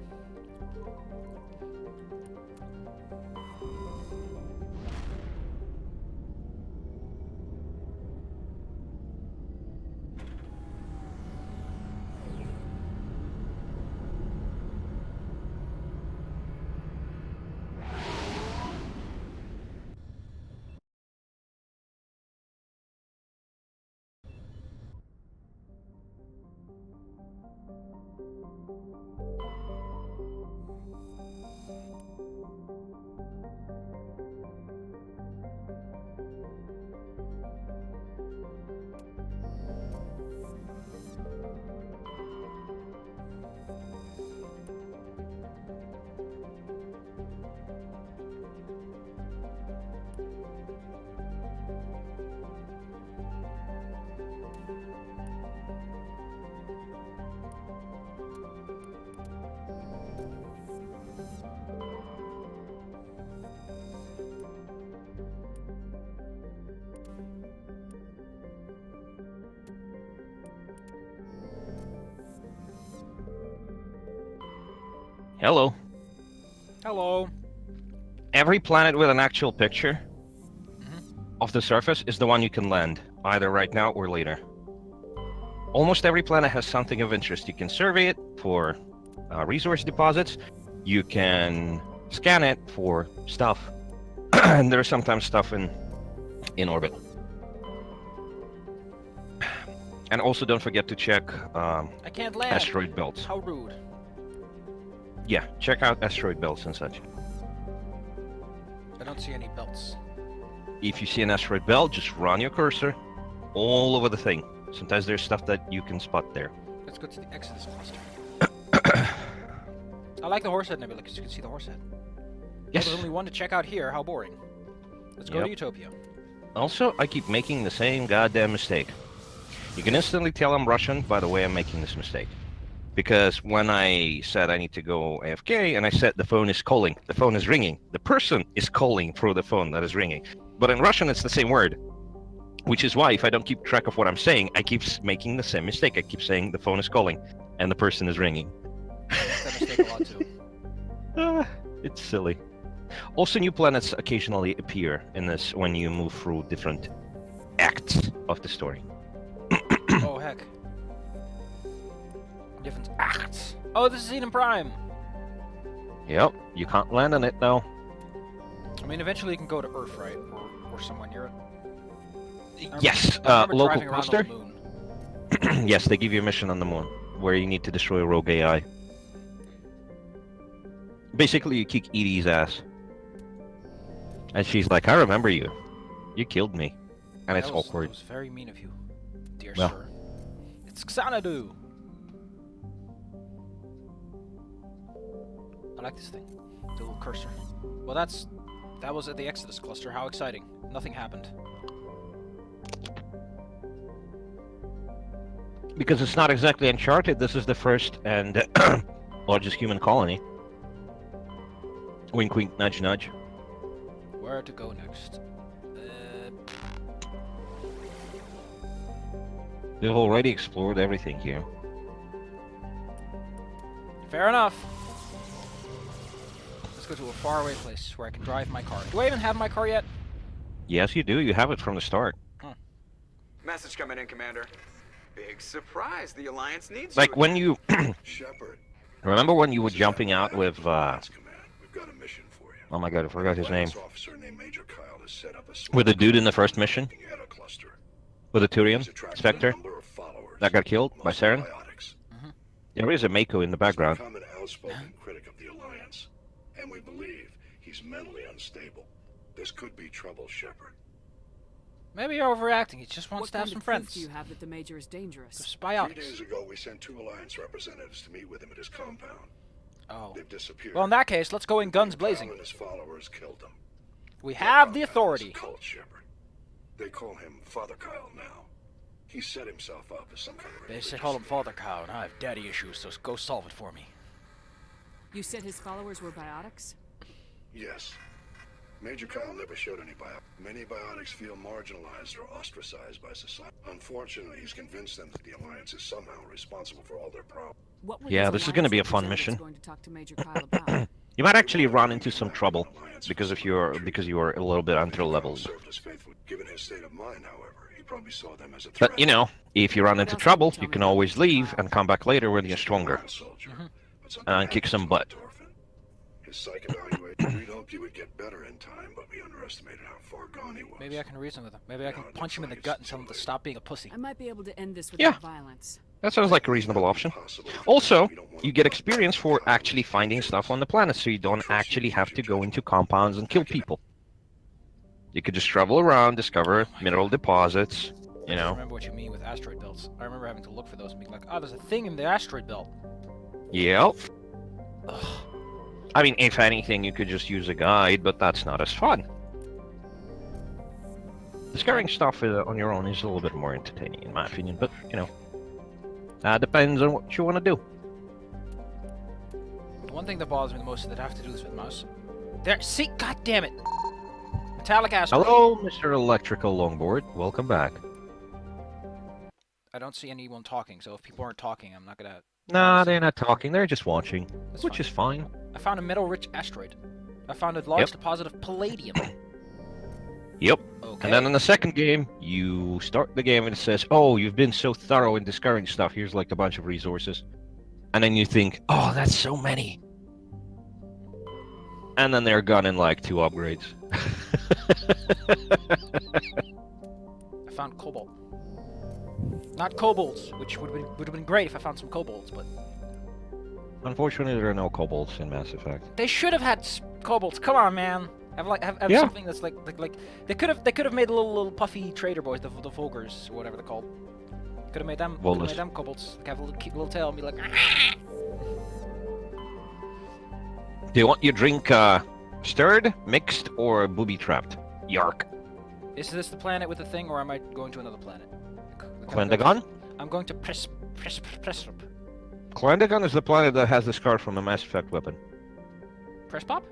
Hello. Hello. Every planet with an actual picture of the surface is the one you can land, either right now or later. Almost every planet has something of interest. You can survey it for resource deposits. You can scan it for stuff. And there's sometimes stuff in orbit. And also don't forget to check I can't land. asteroid belts. How rude. Yeah, check out asteroid belts and such. I don't see any belts. If you see an asteroid belt, just run your cursor all over the thing. Sometimes there's stuff that you can spot there. Let's go to the Exodus cluster. I like the horse head nebula because you can see the horse head. Yes. There's only one to check out here. How boring. Let's go to Utopia. Also, I keep making the same goddamn mistake. You can instantly tell I'm Russian by the way I'm making this mistake. Because when I said I need to go AFK, and I said the phone is calling, the phone is ringing, the person is calling through the phone that is ringing. But in Russian, it's the same word. Which is why, if I don't keep track of what I'm saying, I keep making the same mistake. I keep saying the phone is calling, and the person is ringing. That mistake a lot too. It's silly. Also, new planets occasionally appear in this when you move through different acts of the story. Oh, heck. Different acts. Oh, this is Eden Prime. Yep, you can't land on it though. I mean, eventually you can go to Earth, right? Or somewhere near it. Yes, local cluster. Yes, they give you a mission on the moon where you need to destroy a rogue AI. Basically, you kick Edie's ass. And she's like, I remember you. You killed me. And it's awkward. That was very mean of you, dear Well. sir. It's Xanadu. I like this thing. The little cursor. Well, that was at the Exodus cluster. How exciting. Nothing happened. Because it's not exactly Uncharted, this is the first and largest human colony. Wink wink, nudge nudge. Where to go next? They've already explored everything here. Fair enough. Let's go to a faraway place where I can drive my car. Do I even have my car yet? Yes, you do. You have it from the start. Message coming in, Commander. Big surprise. The Alliance needs Like you. when you... Shepard. Remember when you were jumping out with... We've got a mission for you. Oh my god, I forgot his name. Officer named Major Kyle has set up a With the dude in the first mission? cluster. With the Turian Spectre? That got killed by Saren? There is a Mako in the background. Become an outspoken critic of the Alliance, and we believe he's mentally unstable. This could be trouble, Shepard. Maybe you're overreacting. He just wants What to have kind some of proof friends. do you have that the Major is dangerous? Some 3 spiotics. days ago, we sent 2 Alliance representatives to meet with him at his compound. Oh. They've disappeared. Well, in that case, let's go in guns Kyle blazing. and his followers killed them. We have the authority. Cult Shepard. They call him Father Kyle now. He set himself up as some kind of... They say call him Father Kyle, and I have daddy issues, so go solve it for me. You said his followers were biotics? Yes. Major Kyle never showed any biotics. Many biotics feel marginalized or ostracized by society. Unfortunately, he's convinced them that the Alliance is somehow responsible for all their problems. What were Yeah, his this is going to be a Alliance fun mission. representatives going to talk to Major Kyle about? You might actually run into some trouble because you are a little bit under-leveled. Served us faithfully. Given his state of mind, however, he probably saw them as a threat. But, you know, if you run into trouble, you can always leave and come back later when you're stronger. And kick some butt. His psych evaluation, we'd hoped he would get better in time, but we underestimated how far gone he was. Maybe I can reason with him. Maybe I can punch him in the gut and tell him to stop being a pussy. I might be able to end this Yeah. without violence. That sounds like a reasonable option. Also, you get experience for actually finding stuff on the planet, so you don't actually have to go into compounds and kill people. You could just travel around, discover mineral deposits, you I know. remember what you mean with asteroid belts. I remember having to look for those and being like, oh, there's a thing in the asteroid belt. Yep. Ugh. I mean, if anything, you could just use a guide, but that's not as fun. Discovering stuff on your own is a little bit more entertaining, in my opinion, but, you know, depends on what you want to do. The one thing that bothers me the most is that I have to do this with the mouse. There, see, god damn it! Metallic asteroid. Hello, Mr. Electrical Longboard. Welcome back. I don't see anyone talking, so if people aren't talking, I'm not gonna... Nah, they're not talking. They're just watching, which is fine. I found a metal-rich asteroid. I found a large deposit of palladium. Yep. Okay. And then in the second game, you start the game and it says, oh, you've been so thorough in discovering stuff. Here's like a bunch of resources. And then you think, oh, that's so many. And then they're gone in like 2 upgrades. I found cobalt. Not kobolds, which would have been great if I found some kobolds, but... Unfortunately, there are no kobolds in Mass Effect. They should have had kobolds. Come on, man. Have Yeah. something that's like they could have made little puffy trader boys, the Volgers or whatever they're called. Could have made them. Could have made them kobolds. Like have a little cute little tail and be like. Do you want your drink stirred, mixed, or booby-trapped? Yark. Is this the planet with the thing, or am I going to another planet? Clendagon? I'm going to press. Clendagon is the planet that has the scar from a Mass Effect weapon. Press pop?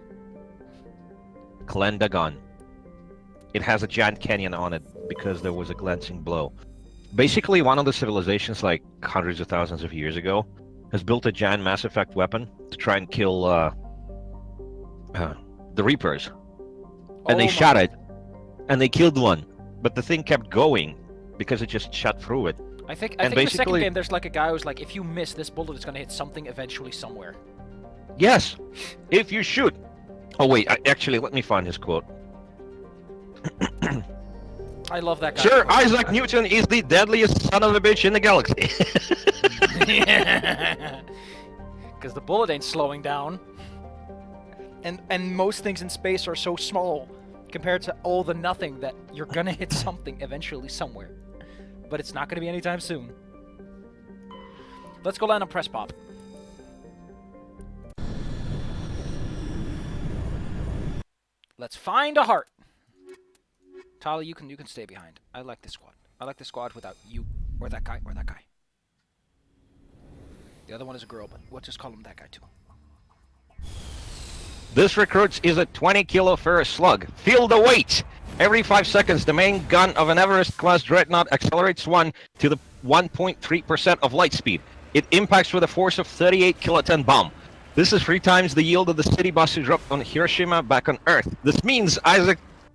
Clendagon. It has a giant canyon on it because there was a glancing blow. Basically, one of the civilizations, like hundreds of thousands of years ago, has built a giant Mass Effect weapon to try and kill the Reapers. And they shot it, and they killed one. But the thing kept going because it just shot through it. I think in the second game there's like a guy who's like, if you miss this bullet, it's gonna hit something eventually somewhere. Yes, if you shoot. Oh wait, actually, let me find his quote. I love that guy. Sir Isaac Newton is the deadliest son of a bitch in the galaxy. Because the bullet ain't slowing down. And most things in space are so small compared to all the nothing that you're gonna hit something eventually somewhere. But it's not gonna be anytime soon. Let's go land on press pop. Let's find a heart. Tali, you can stay behind. I like this squad. I like this squad without you or that guy or that guy. The other one is a girl, but we'll just call him that guy too. This recruits is a 20-kilo ferrous slug. Feel the weight! Every 5 seconds, the main gun of an Everest-class dreadnought accelerates 1 to the 1.3% of light speed. It impacts with a force of 38 kiloton bomb. This is 3 times the yield of the city bombs dropped on Hiroshima back on Earth. This means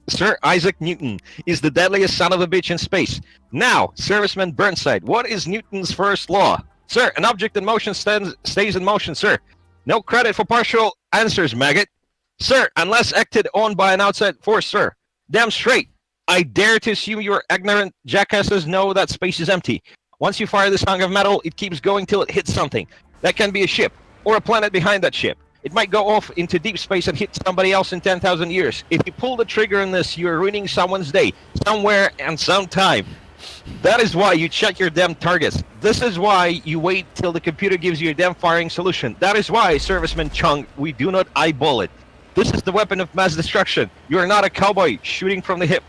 Sir Isaac Newton is the deadliest son of a bitch in space. Now, Serviceman Burnside, what is Newton's first law? Sir, an object in motion stays in motion, sir. No credit for partial answers, maggot. Sir, unless acted on by an outside force, sir. Damn straight. I dare to assume your ignorant jackasses know that space is empty. Once you fire this hunk of metal, it keeps going till it hits something. That can be a ship, or a planet behind that ship. It might go off into deep space and hit somebody else in 10,000 years. If you pull the trigger on this, you're ruining someone's day, somewhere and sometime. That is why you check your damn targets. This is why you wait till the computer gives you a damn firing solution. That is why, Serviceman Chung, we do not eyeball it. This is the weapon of mass destruction. You are not a cowboy shooting from the hip.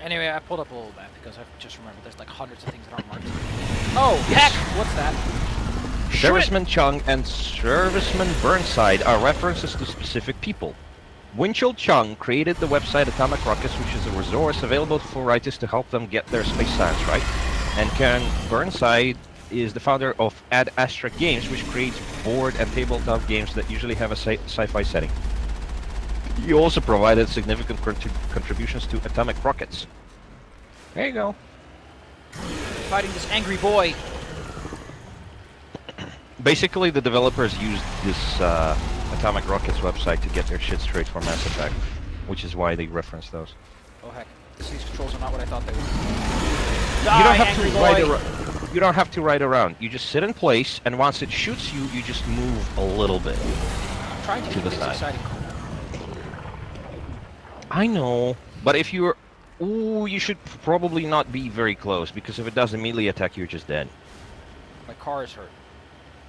Anyway, I pulled up a little map because I've just remembered there's like hundreds of things that aren't marked. Oh, heck! What's that? Serviceman Chung and Serviceman Burnside are references to specific people. Winchell Chung created the website Atomic Rockets, which is a resource available for writers to help them get their space science right. And Ken Burnside is the founder of Ad Astra Games, which creates board and tabletop games that usually have a sci-fi setting. He also provided significant contributions to Atomic Rockets. There you go. Fighting this angry boy. Basically, the developers used this Atomic Rockets website to get their shit straight for Mass Effect, which is why they reference those. Oh heck, these controls are not what I thought they were. You don't have to ride around. You just sit in place, and once it shoots you, you just move a little bit. I'm trying to keep the this side. exciting. I know, but if you're... Ooh, you should probably not be very close, because if it does immediately attack you, you're just dead. My car is hurt.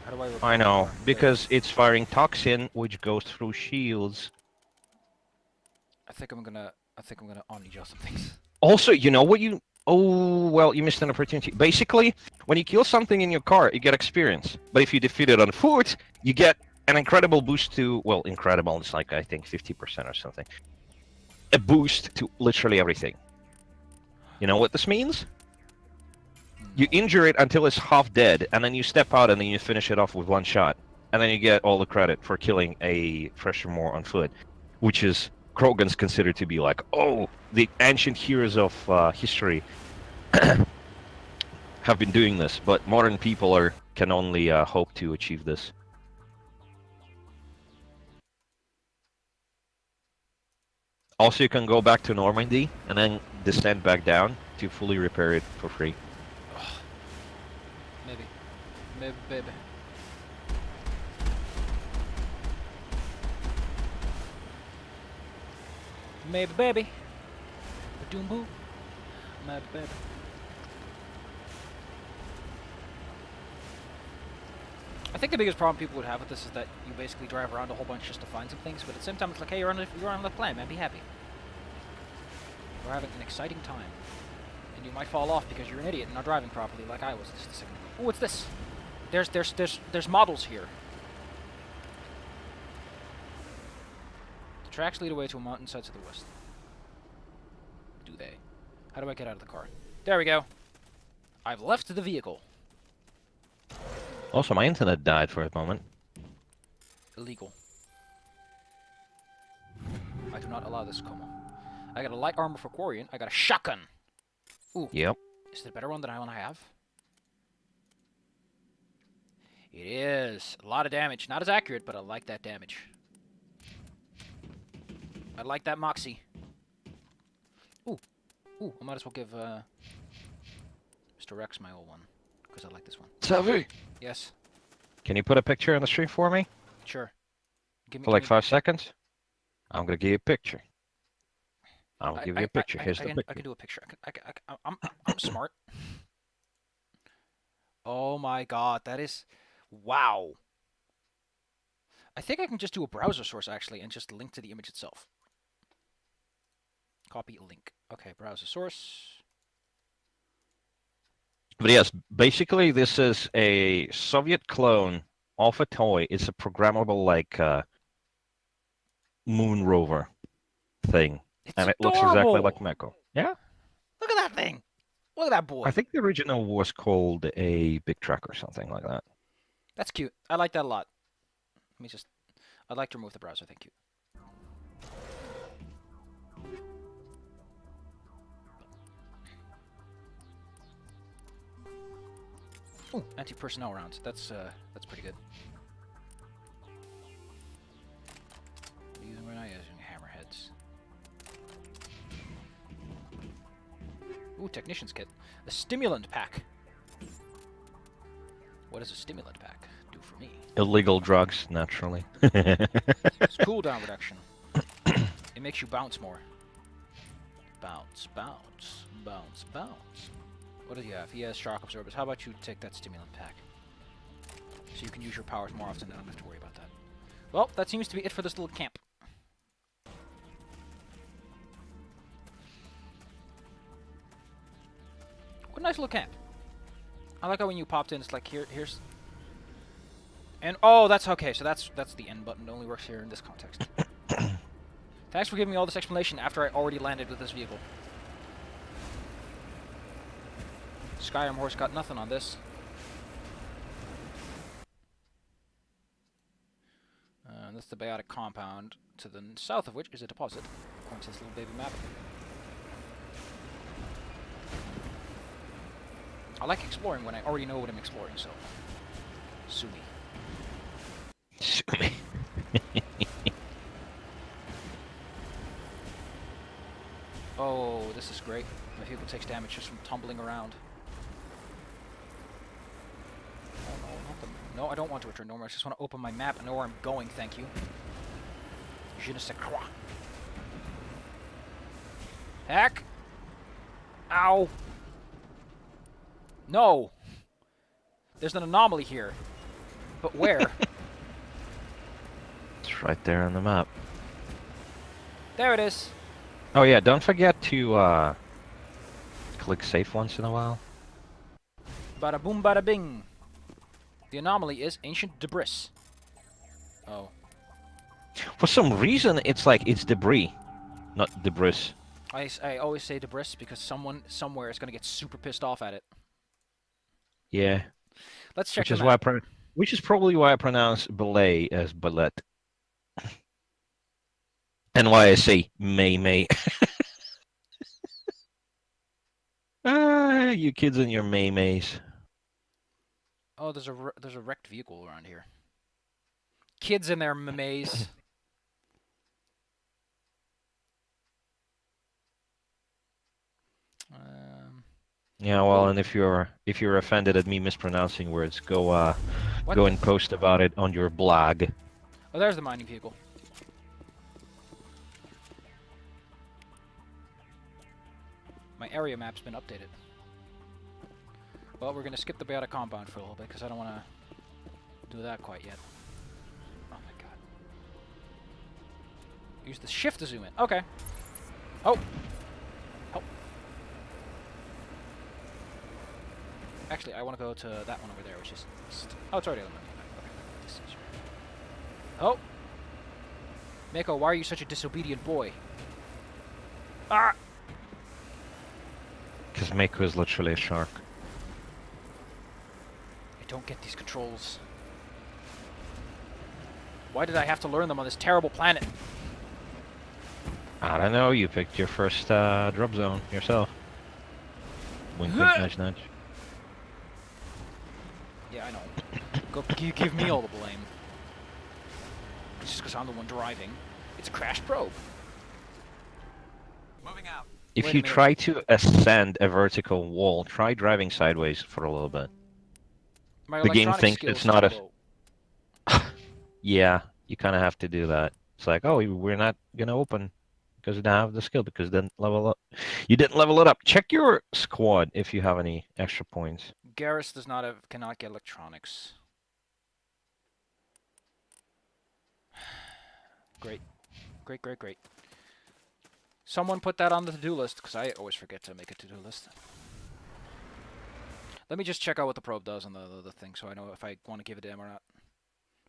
How do I repair I know, the car? because it's firing toxin, which goes through shields. I think I'm gonna omni-gel some things. Also, you know what you... Oh, well, you missed an opportunity. Basically, when you kill something in your car, you get experience. But if you defeat it on foot, you get an incredible boost to... Well, incredible, it's like, I think, 50% or something. A boost to literally everything. You know what this means? You injure it until it's half dead, and then you step out and then you finish it off with one shot. And then you get all the credit for killing a Freshermore on foot. Which is... Krogan's considered to be like, oh, the ancient heroes of history have been doing this, but modern people can only hope to achieve this. Also, you can go back to Normandy and then descend back down to fully repair it for free. Maybe. Maybe. Maybe, baby. Ba-doom boo. Maybe, baby. I think the biggest problem people would have with this is that you basically drive around a whole bunch just to find some things, but at the same time it's like, hey, you're on the planet, man, be happy. We're having an exciting time. And you might fall off because you're an idiot and not driving properly like I was just a second ago. Oh, what's this? There's models here. The tracks lead away to a mountainside to the west. Do they? How do I get out of the car? There we go. I've left the vehicle. Also, my internet died for a moment. Illegal. I do not allow this, Komo. I got a light armor for Quarian. I got a shotgun. Ooh. Yep. Is it a better one than I want to have? It is. A lot of damage. Not as accurate, but I like that damage. I like that Moxie. Ooh. Ooh, I might as well give Mr. Rex my old one. Because I like this one. Savvy! Yes. Can you put a picture on the stream for me? Sure. For like 5 seconds? I'm gonna give you a picture. I'll give you a picture. Here's the picture. I can do a picture. I'm smart. Oh my god, that is... Wow. I think I can just do a browser source, actually, and just link to the image itself. Copy a link. Okay, browser source. But yes, basically this is a Soviet clone of a toy. It's a programmable, like, moon rover thing. It's and it adorable. looks exactly like Meko. Yeah? Look at that thing! Look at that boy. I think the original was called a big truck or something like that. That's cute. I like that a lot. Let me just... I'd like to remove the browser, thank you. Ooh, anti-personnel rounds. That's pretty good. We're not using hammerheads. Ooh, technician's kit. A stimulant pack. What does a stimulant pack do for me? Illegal drugs, naturally. It's cooldown reduction. It makes you bounce more. Bounce, bounce, bounce, bounce. What does he have? He has shock absorbers. How about you take that stimulant pack? So you can use your powers more often and don't have to worry about that. Well, that seems to be it for this little camp. What a nice little camp. I like how when you popped in, it's like, here's... And, oh, that's okay, so that's the end button. It only works here in this context. Thanks for giving me all this explanation after I already landed with this vehicle. Skyrim Horse got nothing on this. That's the biotic compound, to the south of which is a deposit, according to this little baby map. I like exploring when I already know what I'm exploring, so... Sue me. Sue me. Oh, this is great. My vehicle takes damage just from tumbling around. Oh no, not the... No, I don't want to return normal. I just want to open my map and know where I'm going, thank you. Je ne sais quoi. Heck! Ow! No! There's an anomaly here. But where? It's right there on the map. There it is. Oh yeah, don't forget to click safe once in a while. Bada boom, bada bing. The anomaly is ancient debris. Oh. For some reason, it's like it's debris, not debris. I always say debris because someone somewhere is going to get super pissed off at it. Yeah. Let's check Which is probably why I pronounce ballet as ballet. And why I say may. You kids and your mays. Oh, there's a wrecked vehicle around here. Kids in their maze. Yeah, well, and if you're offended at me mispronouncing words, go and post about it on your blog. Oh, there's the mining vehicle. My area map's been updated. Well, we're gonna skip the biotic compound for a little bit because I don't want to do that quite yet. Oh my god! Use the shift to zoom in. Okay. Oh. Oh. Actually, I want to go to that one over there, which is... Oh, it's already on the map. Okay. This is... Oh! Mako, why are you such a disobedient boy? Ah! Because Mako is literally a shark. I don't get these controls. Why did I have to learn them on this terrible planet? I don't know, you picked your first drop zone yourself. Wink, wink, nudge, nudge. Yeah, I know. You give me all the blame. Just because I'm the one driving. It's a crashed probe. Moving out. If you try to ascend a vertical wall, try driving sideways for a little bit. The game thinks it's not a... Yeah, you kind of have to do that. It's like, oh, we're not going to open because you don't have the skill because you didn't level up. You didn't level it up. Check your squad if you have any extra points. Garrus cannot get electronics. Great. Great, great, great. Someone put that on the to-do list, because I always forget to make a to-do list. Let me just check out what the probe does on the thing, so I know if I want to give it to him or not.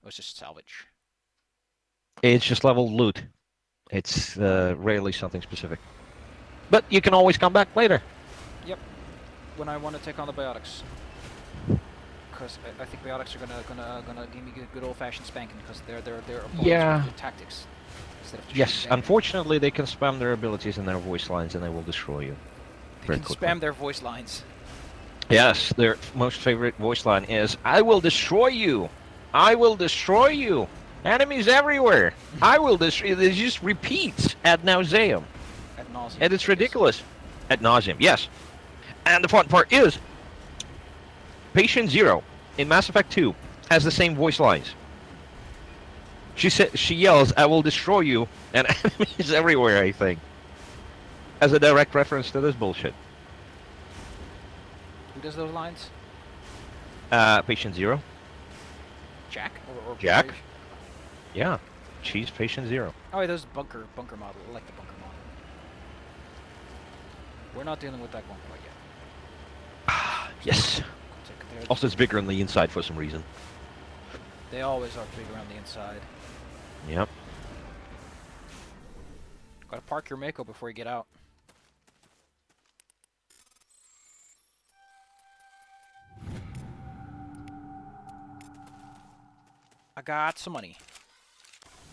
Oh, it's just salvage. It's just level loot. It's rarely something specific. But you can always come back later. Yep. when I want to take on the biotics. Because I think biotics are gonna give me good old-fashioned spanking because they're opponents Yeah. with good tactics. Instead of just Yes, shooting bang. unfortunately, they can spam their abilities and their voice lines, and they will destroy you. They very can quickly. spam their voice lines. Yes, their most favorite voice line is, "I will destroy you! I will destroy you! Enemies everywhere! I will destroy." They just repeats ad nauseum. Ad nauseum. And it's ridiculous. Ad nauseum, yes. And the fun part is, Patient Zero in Mass Effect 2 has the same voice lines. She yells, "I will destroy you," and enemies everywhere, I think. As a direct reference to this bullshit. Who does those lines? Patient Zero. Jack? Or Jack? British? Yeah. She's Patient Zero. Oh, yeah, there's bunker model. I like the bunker model. We're not dealing with that one quite yet. Yes. Also, it's bigger on the inside for some reason. They always are big around the inside. Yep. Gotta park your Mako before you get out. I got some money.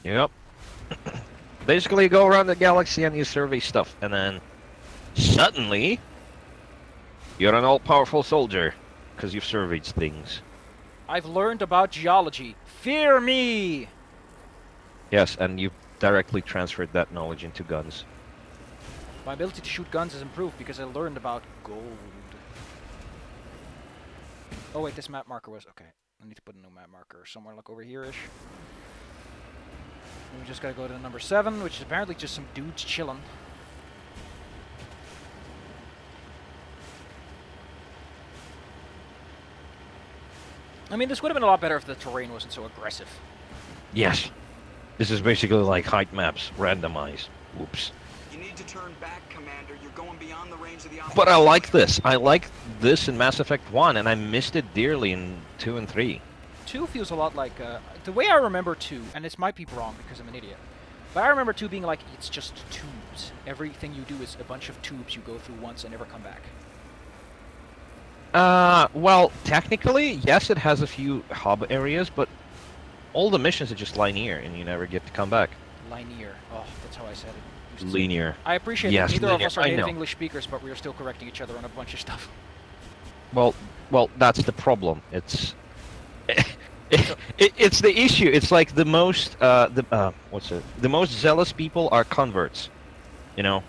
Yep. Basically, you go around the galaxy and you survey stuff, and then suddenly you're an all-powerful soldier because you've surveyed things. I've learned about geology. Fear me! Yes, and you've directly transferred that knowledge into guns. My ability to shoot guns has improved because I learned about gold. Oh wait, this map marker was... Okay, I need to put a new map marker somewhere like over here-ish. We just gotta go to number 7, which is apparently just some dudes chilling. I mean, this would have been a lot better if the terrain wasn't so aggressive. Yes. This is basically like height maps, randomized. Whoops. You need to turn back, Commander. You're going beyond the range of the But I like this. I like this in Mass Effect 1, and I missed it dearly in 2 and 3. 2 feels a lot like... the way I remember 2, and this might be wrong because I'm an idiot, but I remember 2 being like, it's just tubes. Everything you do is a bunch of tubes you go through once and never come back. Well, technically, yes, it has a few hub areas, but all the missions are just linear, and you never get to come back. Linear. Oh, that's how I said it. Linear. I appreciate yes, that neither linear. of us are I native know. English speakers, but we are still correcting each other on a bunch of stuff. Well, that's the problem. It's it's the issue. It's like the most the most zealous people are converts. You know,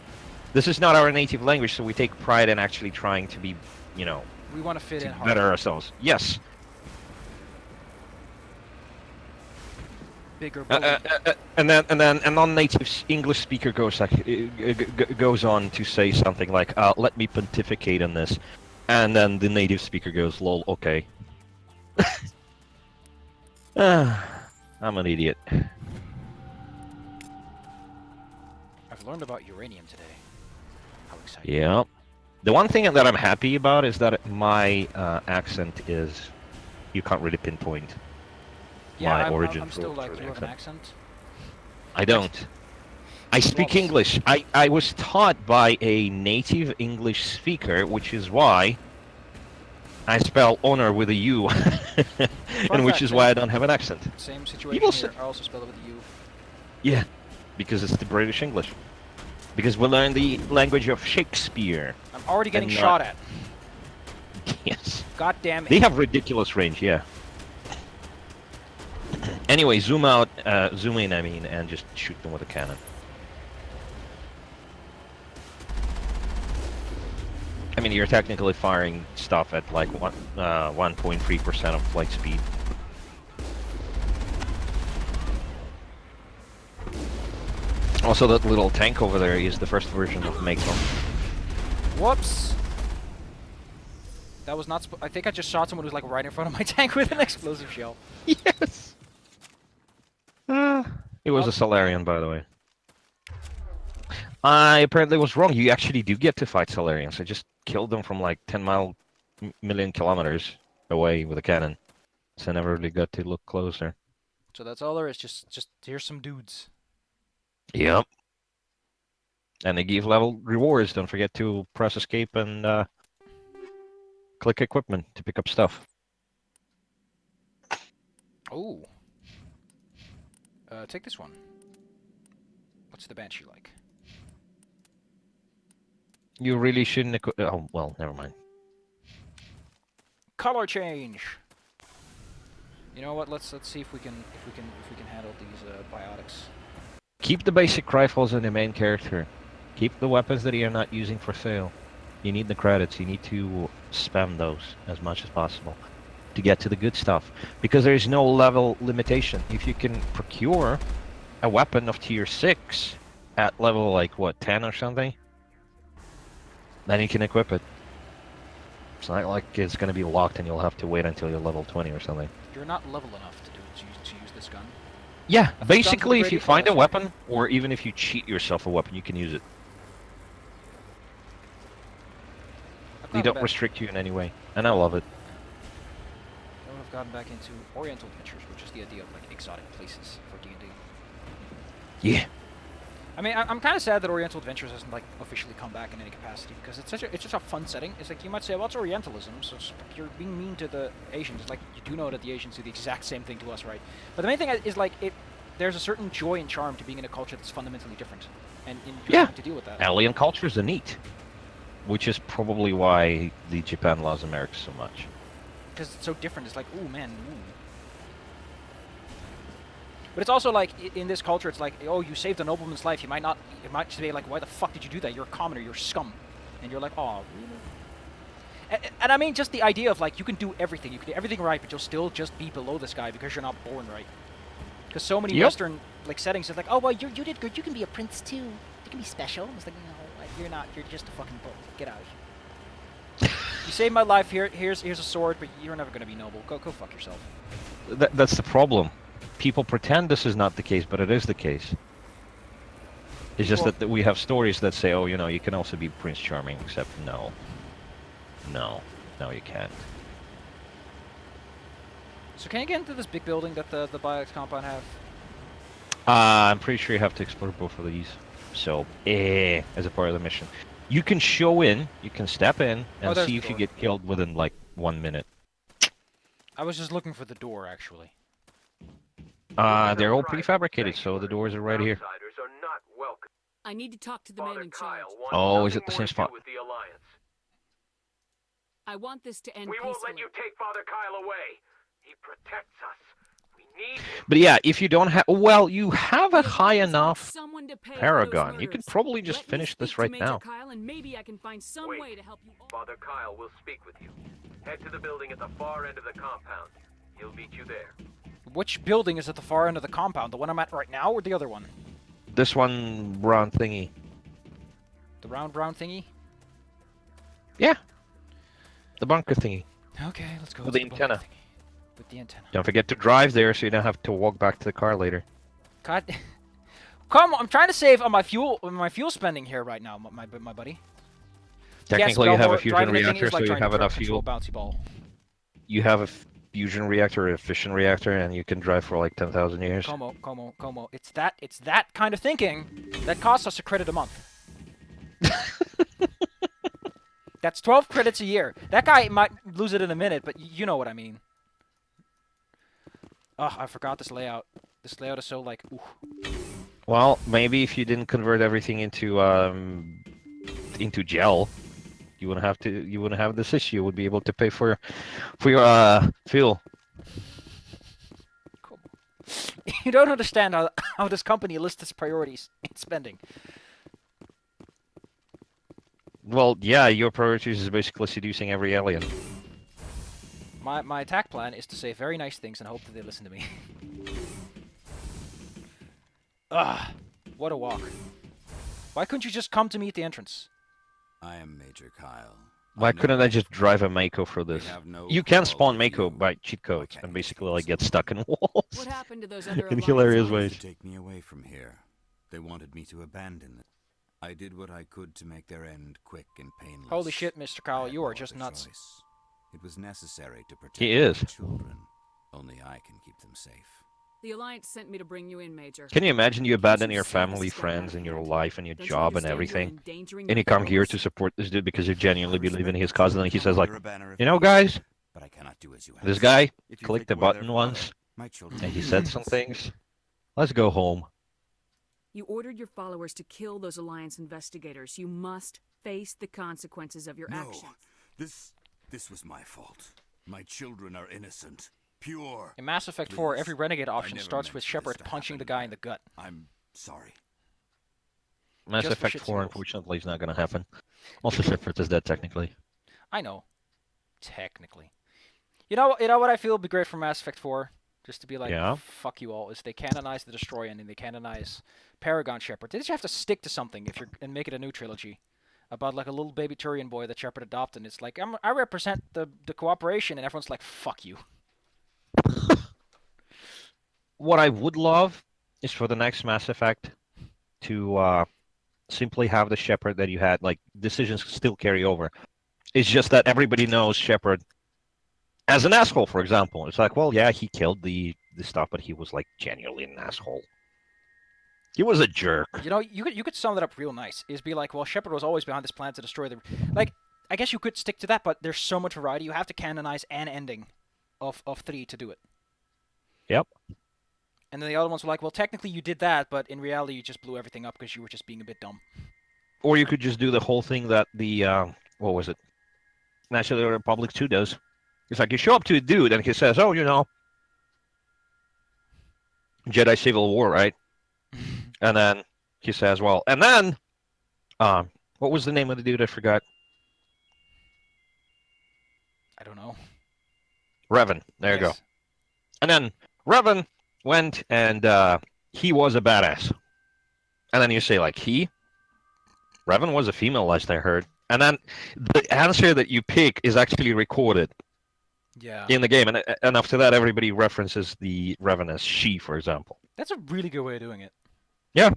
this is not our native language, so we take pride in actually trying to be, you know, we want to fit in hard. better ourselves. Yes. Bigger. And then a non-native English speaker goes on to say something like, "Let me pontificate on this," and then the native speaker goes, "Lol, okay." I'm an idiot. I've learned about uranium today. How exciting! Yeah. The one thing that I'm happy about is that my accent is, you can't really pinpoint my origin. I'm still like, you have an accent? I don't. I speak English. I was taught by a native English speaker, which is why I spell honor with a U, and which is why I don't have an accent. Same situation here. I also spell it with a U. Yeah, because it's the British English. Because we learn the language of Shakespeare. I'm already getting shot at. Yes. God damn it. They have ridiculous range, yeah. Anyway, zoom out, zoom in, I mean, and just shoot them with a cannon. I mean, you're technically firing stuff at like 1.3% of flight speed. Also, that little tank over there is the first version of Mako. Whoops! That was not. I think I just shot someone who was like right in front of my tank with an explosive shell. Yes. It was a Solarian, by the way. I apparently was wrong. You actually do get to fight Solarians. I just killed them from like 10 million kilometers away with a cannon. So I never really got to look closer. So that's all there is. Just here's some dudes. Yep. And they give level rewards. Don't forget to press escape and Click equipment to pick up stuff. Oh. Take this one. What's the Banshee like? You really shouldn't equip. Oh well, never mind. Color change. You know what? Let's see if we can handle these biotics. Keep the basic rifles in the main character. Keep the weapons that you're not using for sale. You need the credits. You need to spam those as much as possible to get to the good stuff. Because there is no level limitation. If you can procure a weapon of tier 6 at level, like, what, 10 or something, then you can equip it. It's not like it's going to be locked and you'll have to wait until you're level 20 or something. You're not level enough to use this gun. Yeah, I think basically guns if you with the find a radio weapon, or even if you cheat yourself a weapon, you can use it. They don't restrict you in any way, and I love it. I've gotten back into Oriental Adventures, which is the idea of like exotic places for D&D. Yeah. I mean, I'm kind of sad that Oriental Adventures hasn't like officially come back in any capacity because it's such a fun setting. It's like you might say, well, it's Orientalism, so you're being mean to the Asians. It's like you do know that the Asians do the exact same thing to us, right? But the main thing is like there's a certain joy and charm to being in a culture that's fundamentally different, and you have to deal with that. Alien cultures are neat, which is probably why the Japan loves America so much. Because it's so different. It's like, ooh, man, ooh. But it's also like, in this culture, it's like, oh, you saved a nobleman's life. You might say, like, why the fuck did you do that? You're a commoner. You're scum. And you're like, oh, really? And I mean, just the idea of, like, you can do everything. You can do everything right, but you'll still just be below this guy because you're not born right. Because so many Western, like, settings, it's like, oh, well, you did good. You can be a prince, too. You can be special. It's like, no, you're not. You're just a fucking bull. Get out of here. You saved my life. Here's a sword, but you're never going to be noble. Go fuck yourself. That's the problem. People pretend this is not the case, but it is the case. It's just that we have stories that say, oh, you know, you can also be Prince Charming, except no, you can't. So can you get into this big building that the Biox compound have? I'm pretty sure you have to explore both of these. So, as a part of the mission. You can show in, you can step in, and see if you get killed within, like, 1 minute. I was just looking for the door, actually. They're all prefabricated, so the doors are right here. I need to talk to the man in charge. Oh, is it the same spot? I want this to end peacefully. We won't let you take Father Kyle away. He protects us. We need him. But yeah, if you don't have... Well, you have a high enough Paragon. You could probably just finish this right now. Kyle, and maybe I can find some way to help you. Father Kyle will speak with you. Head to the building at the far end of the compound. He'll meet you there. Which building is at the far end of the compound? The one I'm at right now, or the other one? This one, round thingy. The round brown thingy? Yeah. The bunker thingy. Okay, let's go. With the antenna. With the antenna. Don't forget to drive there so you don't have to walk back to the car later. God. Come on, I'm trying to save on my fuel spending here right now, my buddy. Technically, yes, you have a fusion reactor, like so you have enough fuel. Bouncy ball. You have a fusion reactor, a fission reactor, and you can drive for like 10,000 years. Komo. It's that kind of thinking that costs us a credit a month. That's 12 credits a year. That guy might lose it in a minute, but you know what I mean. Oh, I forgot this layout. This layout is so like, ooh. Well, maybe if you didn't convert everything into gel, you wouldn't have this issue. You would be able to pay for your fuel. Cool. You don't understand how this company lists its priorities in spending. Well, yeah, your priorities is basically seducing every alien. My attack plan is to say very nice things and hope that they listen to me. Ugh, what a walk. Why couldn't you just come to me at the entrance? I am Major Kyle. Why couldn't I just drive a Mako for this? You can spawn Mako by cheat codes and basically like get stuck in walls. What happened to those other in hilarious ways? To take me away from here. They wanted me to abandon it. I did what I could to make their end quick and painless. Holy shit, Mr. Kyle, you are just nuts. It was necessary to protect my children. Only I can keep them safe. The Alliance sent me to bring you in, Major. Can you imagine you abandon your see this family, is getting friends, out of and your hand? life and your Don't you job and understand you're everything, endangering and your you come here followers? to support this dude because you genuinely believe in his cause, and then he Come says like, under a banner if you know, needed, guys, but I cannot do as you this ask. guy If you clicked take the away their button father, once, my children and he will said be some yours. things. Let's go home. You ordered your followers to kill those Alliance investigators. You must face the consequences of your No, actions. this was my fault. My children are innocent, pure. In Mass Effect 4, Please, every Renegade I option never starts meant with for this Shepard to punching the happen. guy in the gut. I'm sorry. Mass Just for Effect shits 4, and giggles. unfortunately, is not going to happen. Also, Shepard is dead, technically. I know. Technically. You know what I feel would be great for Mass Effect 4? Just to be like, Yeah. fuck you all, is they canonize the Destroy ending, they canonize Paragon Shepard. They just have to stick to something if you're and make it a new trilogy. About like a little baby Turian boy that Shepard adopted, and it's like, I represent the cooperation, and everyone's like, fuck you. What I would love is for the next Mass Effect to simply have the Shepard that you had, like, decisions still carry over. It's just that everybody knows Shepard as an asshole, for example. It's like, well, yeah, he killed the stuff, but he was, like, genuinely an asshole. He was a jerk. You know, you could sum that up real nice. Is be like, well, Shepard was always behind this plan to destroy the... Like, I guess you could stick to that, but there's so much variety. You have to canonize an ending of 3 to do it. Yep. And then the other ones were like, well, technically you did that, but in reality you just blew everything up because you were just being a bit dumb. Or you could just do the whole thing that the, what was it? National Republic 2 does. It's like, you show up to a dude and he says, oh, you know, Jedi Civil War, right? And then he says, well, and then, what was the name of the dude? I forgot. I don't know. Revan. There you go. And then Revan went and he was a badass. And then you say, like, Revan was a female, last I heard. And then the answer that you pick is actually recorded in the game. And after that, everybody references the Revan as she, for example. That's a really good way of doing it. Yeah.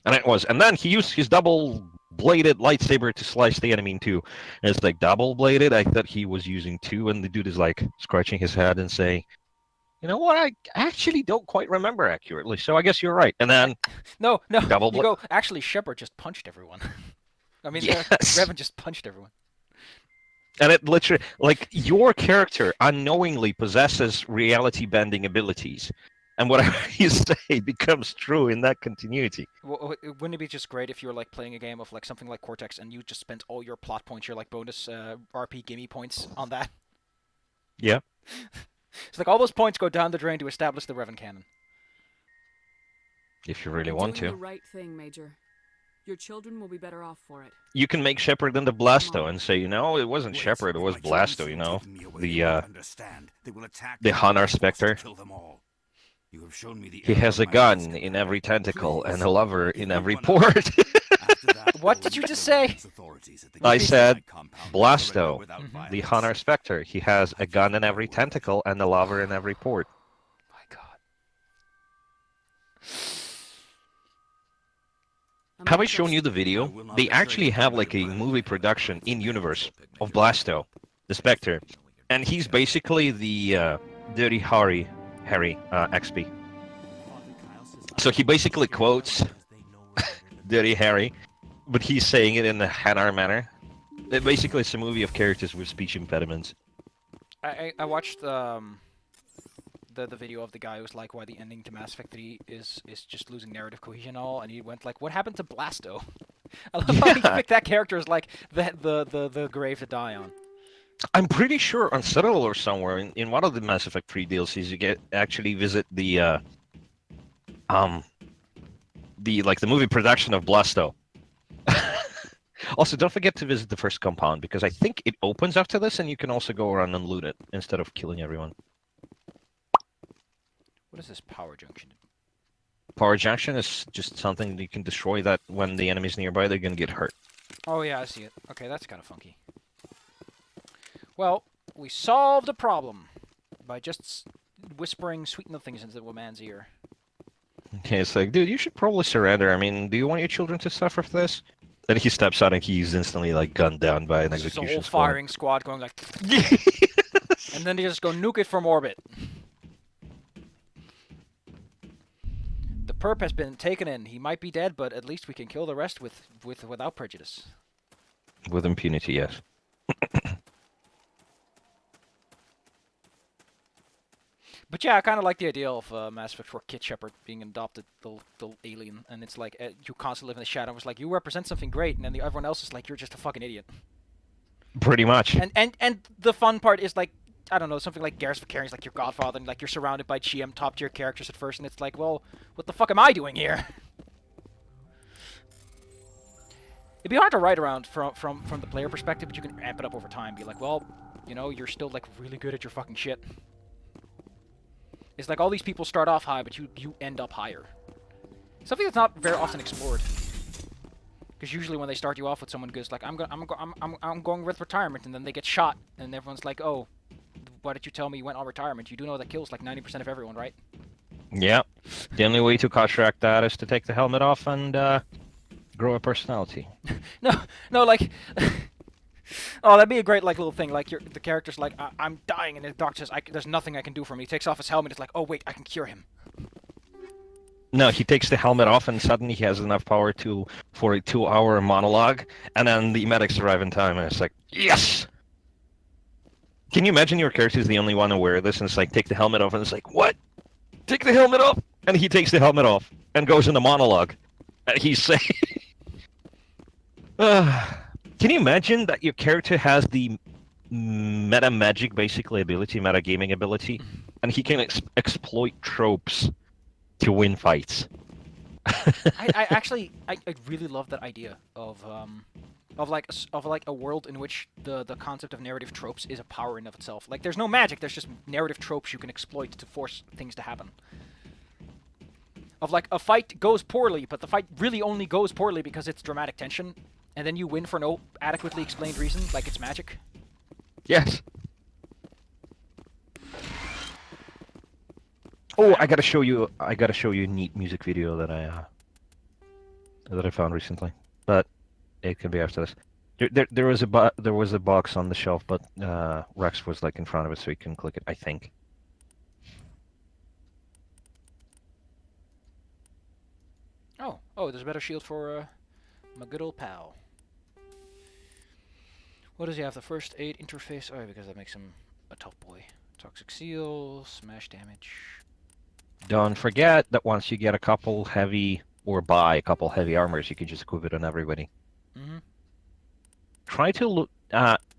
And it was. And then he used his double-bladed lightsaber to slice the enemy in two. And it's like, double-bladed? I thought he was using two. And the dude is like scratching his head and saying, you know what? I actually don't quite remember accurately. So I guess you're right. And then... No. You go, actually, Shepard just punched everyone. I mean, yes. Revan just punched everyone. And it literally... Like, your character unknowingly possesses reality-bending abilities. And whatever you say becomes true in that continuity. Well, wouldn't it be just great if you were like playing a game of like something like Cortex and you just spent all your plot points, your like bonus RP gimme points on that? Yeah. It's like all those points go down the drain to establish the Revan canon. If you really You're want doing to. the right thing, Major. Your children will be better off for it. You can make Shepard into Blasto and say, you know, it wasn't Shepard, it was Blasto, you know. The Hanar Spectre. You have shown me the He has a gun in every tentacle and a lover in every port. What did you just say? I said Blasto, the Hanar Spectre. He has a gun in every tentacle and a lover in every port. My God. Have I shown you the video? They actually have like a movie production in universe of Blasto, the Spectre, and he's basically the Dirty Harry XP. So he basically quotes Dirty Harry, but he's saying it in a Hanar manner. Basically, it's a movie of characters with speech impediments. I watched the video of the guy who's like, why the ending to Mass Effect 3 is just losing narrative cohesion and all, and he went like, what happened to Blasto? I love how he picked that character as like the grave to die on. I'm pretty sure on Citadel or somewhere in one of the Mass Effect 3 DLCs you actually visit the movie production of Blasto. Also, don't forget to visit the first compound because I think it opens after this, and you can also go around and loot it instead of killing everyone. What is this power junction? Power junction is just something that you can destroy that when the enemy's nearby, they're gonna get hurt. Oh yeah, I see it. Okay, that's kind of funky. Well, we solved a problem by just whispering sweet nothings into the man's ear. Okay, it's like, dude, you should probably surrender. I mean, do you want your children to suffer for this? Then he steps out and he's instantly like gunned down by an execution There's a whole squad. firing squad going like, and then they just go nuke it from orbit. perp has been taken in. He might be dead, but at least we can kill the rest without prejudice. With impunity, yes. But yeah, I kind of like the idea of Mass Effect 4 Kid Shepard being adopted, the alien, and it's like you constantly live in the shadow. It's like you represent something great, and then everyone else is like you're just a fucking idiot. Pretty much. And the fun part is like, I don't know, something like Garrus Vakarian's like your godfather, and like you're surrounded by GM top tier characters at first, and it's like, well, what the fuck am I doing here? It'd be hard to write around from the player perspective, but you can amp it up over time. Be like, well, you know, you're still like really good at your fucking shit. It's like all these people start off high, but you end up higher. Something that's not very often explored. Because usually when they start you off with someone goes like, I'm going with retirement, and then they get shot, and everyone's like, oh, why did you tell me you went on retirement? You do know that kills like 90% of everyone, right? Yeah. The only way to counteract that is to take the helmet off and grow a personality. No, like. Oh, that'd be a great like little thing. Like the character's like, I'm dying, and the doctor says, there's nothing I can do for him. He takes off his helmet. It's like, oh wait, I can cure him. No, he takes the helmet off, and suddenly he has enough power for a 2-hour monologue, and then the medics arrive in time, and it's like, yes! Can you imagine your character is the only one aware of this, and it's like, take the helmet off, and it's like, what? Take the helmet off! And he takes the helmet off, and goes into monologue. And he's saying... Can you imagine that your character has the meta magic, basically, ability, meta gaming ability, and he can exploit tropes to win fights? I really love that idea of like a world in which the concept of narrative tropes is a power in of itself. Like there's no magic, there's just narrative tropes you can exploit to force things to happen. Of like a fight goes poorly, but the fight really only goes poorly because it's dramatic tension. And then you win for no adequately explained reason, like it's magic? Yes. Oh, I gotta show you a neat music video that I found recently. But it can be after this. There was a box on the shelf, but Rex was like in front of it, so he couldn't click it, I think. Oh, there's a better shield for my good old pal. What does he have? The first aid interface? Oh, because that makes him a tough boy. Toxic seal, smash damage. Don't forget that once you get a couple heavy, or buy a couple heavy armors, you can just equip it on everybody. Mm-hmm. Try to look...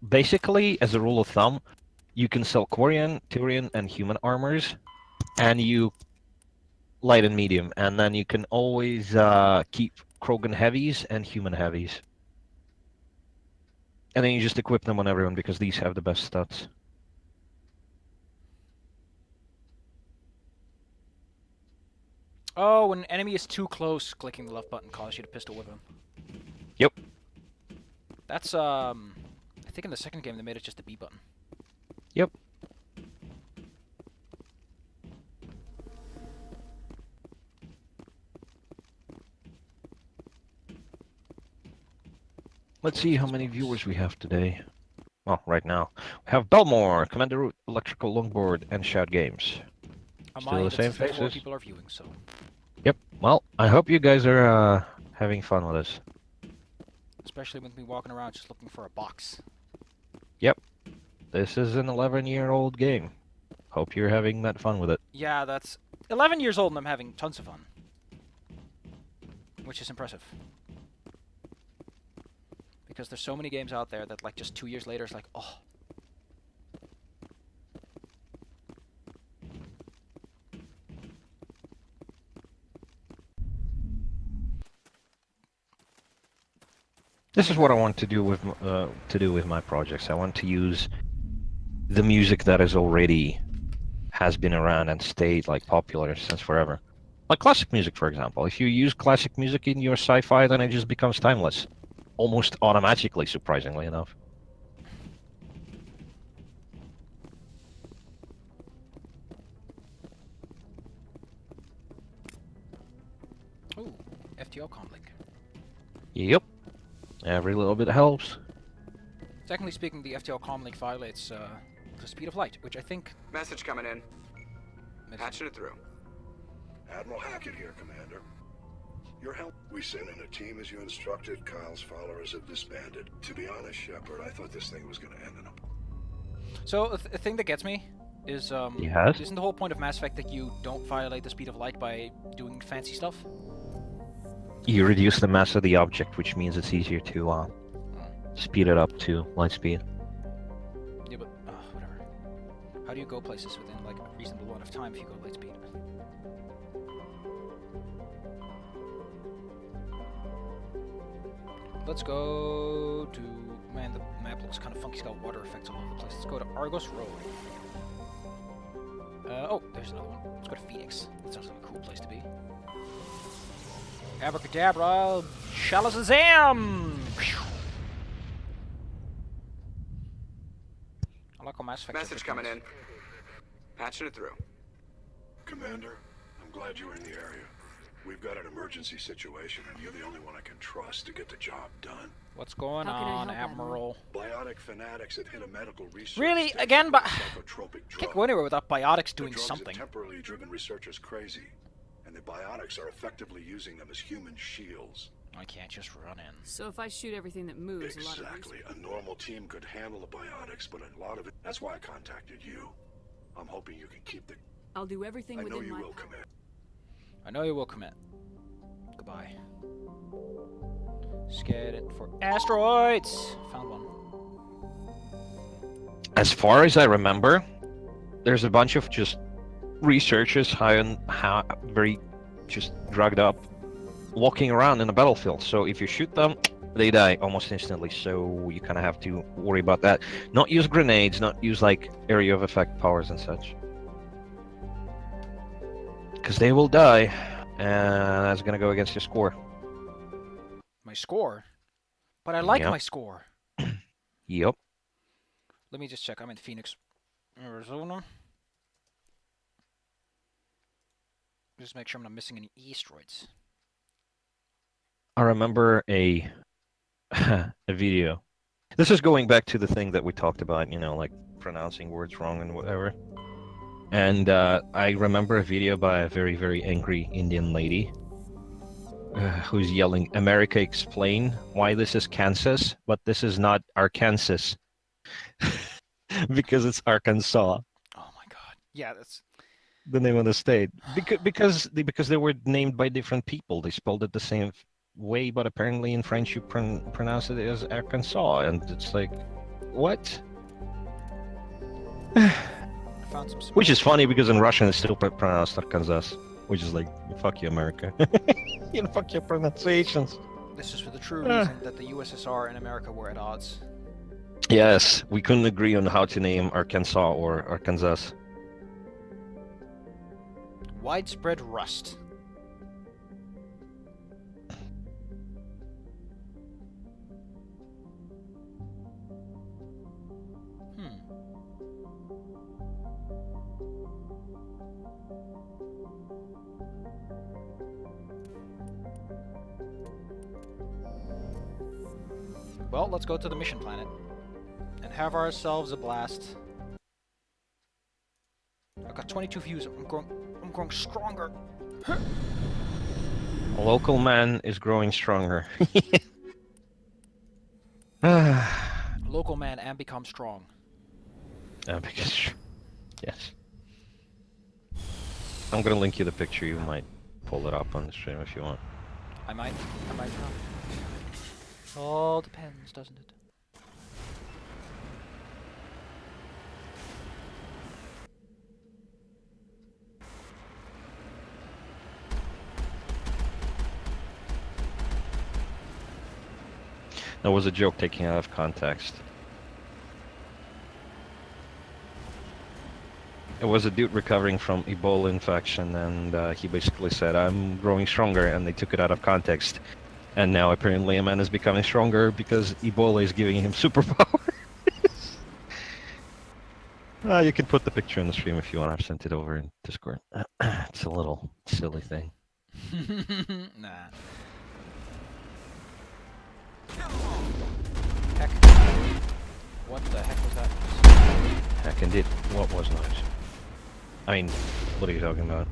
basically, as a rule of thumb, you can sell Quarian, Turian, and human armors, and you... light and medium, and then you can always keep Krogan heavies and human heavies. And then you just equip them on everyone, because these have the best stats. Oh, when an enemy is too close, clicking the left button causes you to pistol whip him. Yep. That's, I think in the second game they made it just a B button. Yep. Let's see how many viewers we have today. Well, right now. We have Belmore, Commander Root, Electrical Longboard, and Shout Games. Still the same faces. People are viewing, so. Yep. Well, I hope you guys are having fun with us. Especially with me walking around just looking for a box. Yep. This is an 11-year-old game. Hope you're having that fun with it. Yeah, that's 11 years old and I'm having tons of fun. Which is impressive. Because there's so many games out there that like just 2 years later it's like, oh. This is what I want to do with my projects. I want to use the music that is already has been around and stayed like popular since forever. Like classic music, for example. If you use classic music in your sci-fi, then it just becomes timeless. Almost automatically, surprisingly enough. Ooh, FTL comlink. Yep. Every little bit helps. Technically speaking, the FTL comlink violates the speed of light, which I think... Message coming in. Patching it through. Admiral Hackett here, Commander. Your help. We sent in a team as you instructed. Kyle's followers have disbanded. To be honest, Shepard, I thought this thing was going to end in a... So, the thing that gets me is, Yes? isn't the whole point of Mass Effect that you don't violate the speed of light by doing fancy stuff? You reduce the mass of the object, which means it's easier to speed it up to light speed. Yeah, but, whatever. How do you go places within, like, a reasonable amount of time if you go light speed? Let's go to... Man, the map looks kind of funky. It's got water effects all over the place. Let's go to Argos Road. Oh, there's another one. Let's go to Phoenix. That sounds like a cool place to be. Abracadabra! Shalazazam! I like how Mass Effect... Message coming in. Patching it through. Commander, I'm glad you're in the area. We've got an emergency situation, and you're the only one I can trust to get the job done. What's going on, Admiral? Biotic fanatics have hit a medical research Really? station Again? with But a psychotropic drug. can't go anywhere without biotics The doing drugs something. have temporarily driven researchers crazy, and the biotics are effectively using them as human shields. I can't just run in. So if I shoot everything that moves, Exactly. A normal team could handle the biotics, but a lot of it... That's why I contacted you. I'm hoping you can keep the... I'll do everything I know within you my will commit. I know you will commit. Goodbye. Scan it for asteroids! Found one. As far as I remember, there's a bunch of just researchers very just drugged up, walking around in the battlefield. So if you shoot them, they die almost instantly. So you kind of have to worry about that. Not use grenades, not use like area of effect powers and such, because they will die, and that's gonna go against your score. My score? But I like Yep. my score. Yep. Let me just check. I'm in Phoenix, Arizona. Just make sure I'm not missing any asteroids. I remember a video. This is going back to the thing that we talked about, you know, like pronouncing words wrong and whatever. And I remember a video by a very, very angry Indian lady who's yelling, "America, explain why this is Kansas, but this is not Arkansas." Because it's Arkansas. Oh my god. Yeah, that's... The name of the state. Because they were named by different people. They spelled it the same way, but apparently in French you pronounce it as Arkansas, and it's like, what? I found some... Which is funny because in Russian it's still pronounced Arkansas, which is like, fuck you, America. You know, fuck your pronunciations. This is for the true reason that the USSR and America were at odds. Yes, we couldn't agree on how to name Arkansas or Arkansas. Widespread rust. Well, let's go to the mission planet and have ourselves a blast. I've got 22 views. I'm growing stronger. A local man is growing stronger. Local man and become strong. Because, yes. I'm gonna link you the picture. You might pull it up on the stream if you want. I might not. All depends, doesn't it? That was a joke taken out of context. It was a dude recovering from Ebola infection, and he basically said, "I'm growing stronger," and they took it out of context. And now apparently a man is becoming stronger because Ebola is giving him superpowers. You can put the picture in the stream if you want. I've sent it over in Discord. It's a little silly thing. Nah. Heck. What the heck was that? Heck indeed. What was nice? I mean, what are you talking about?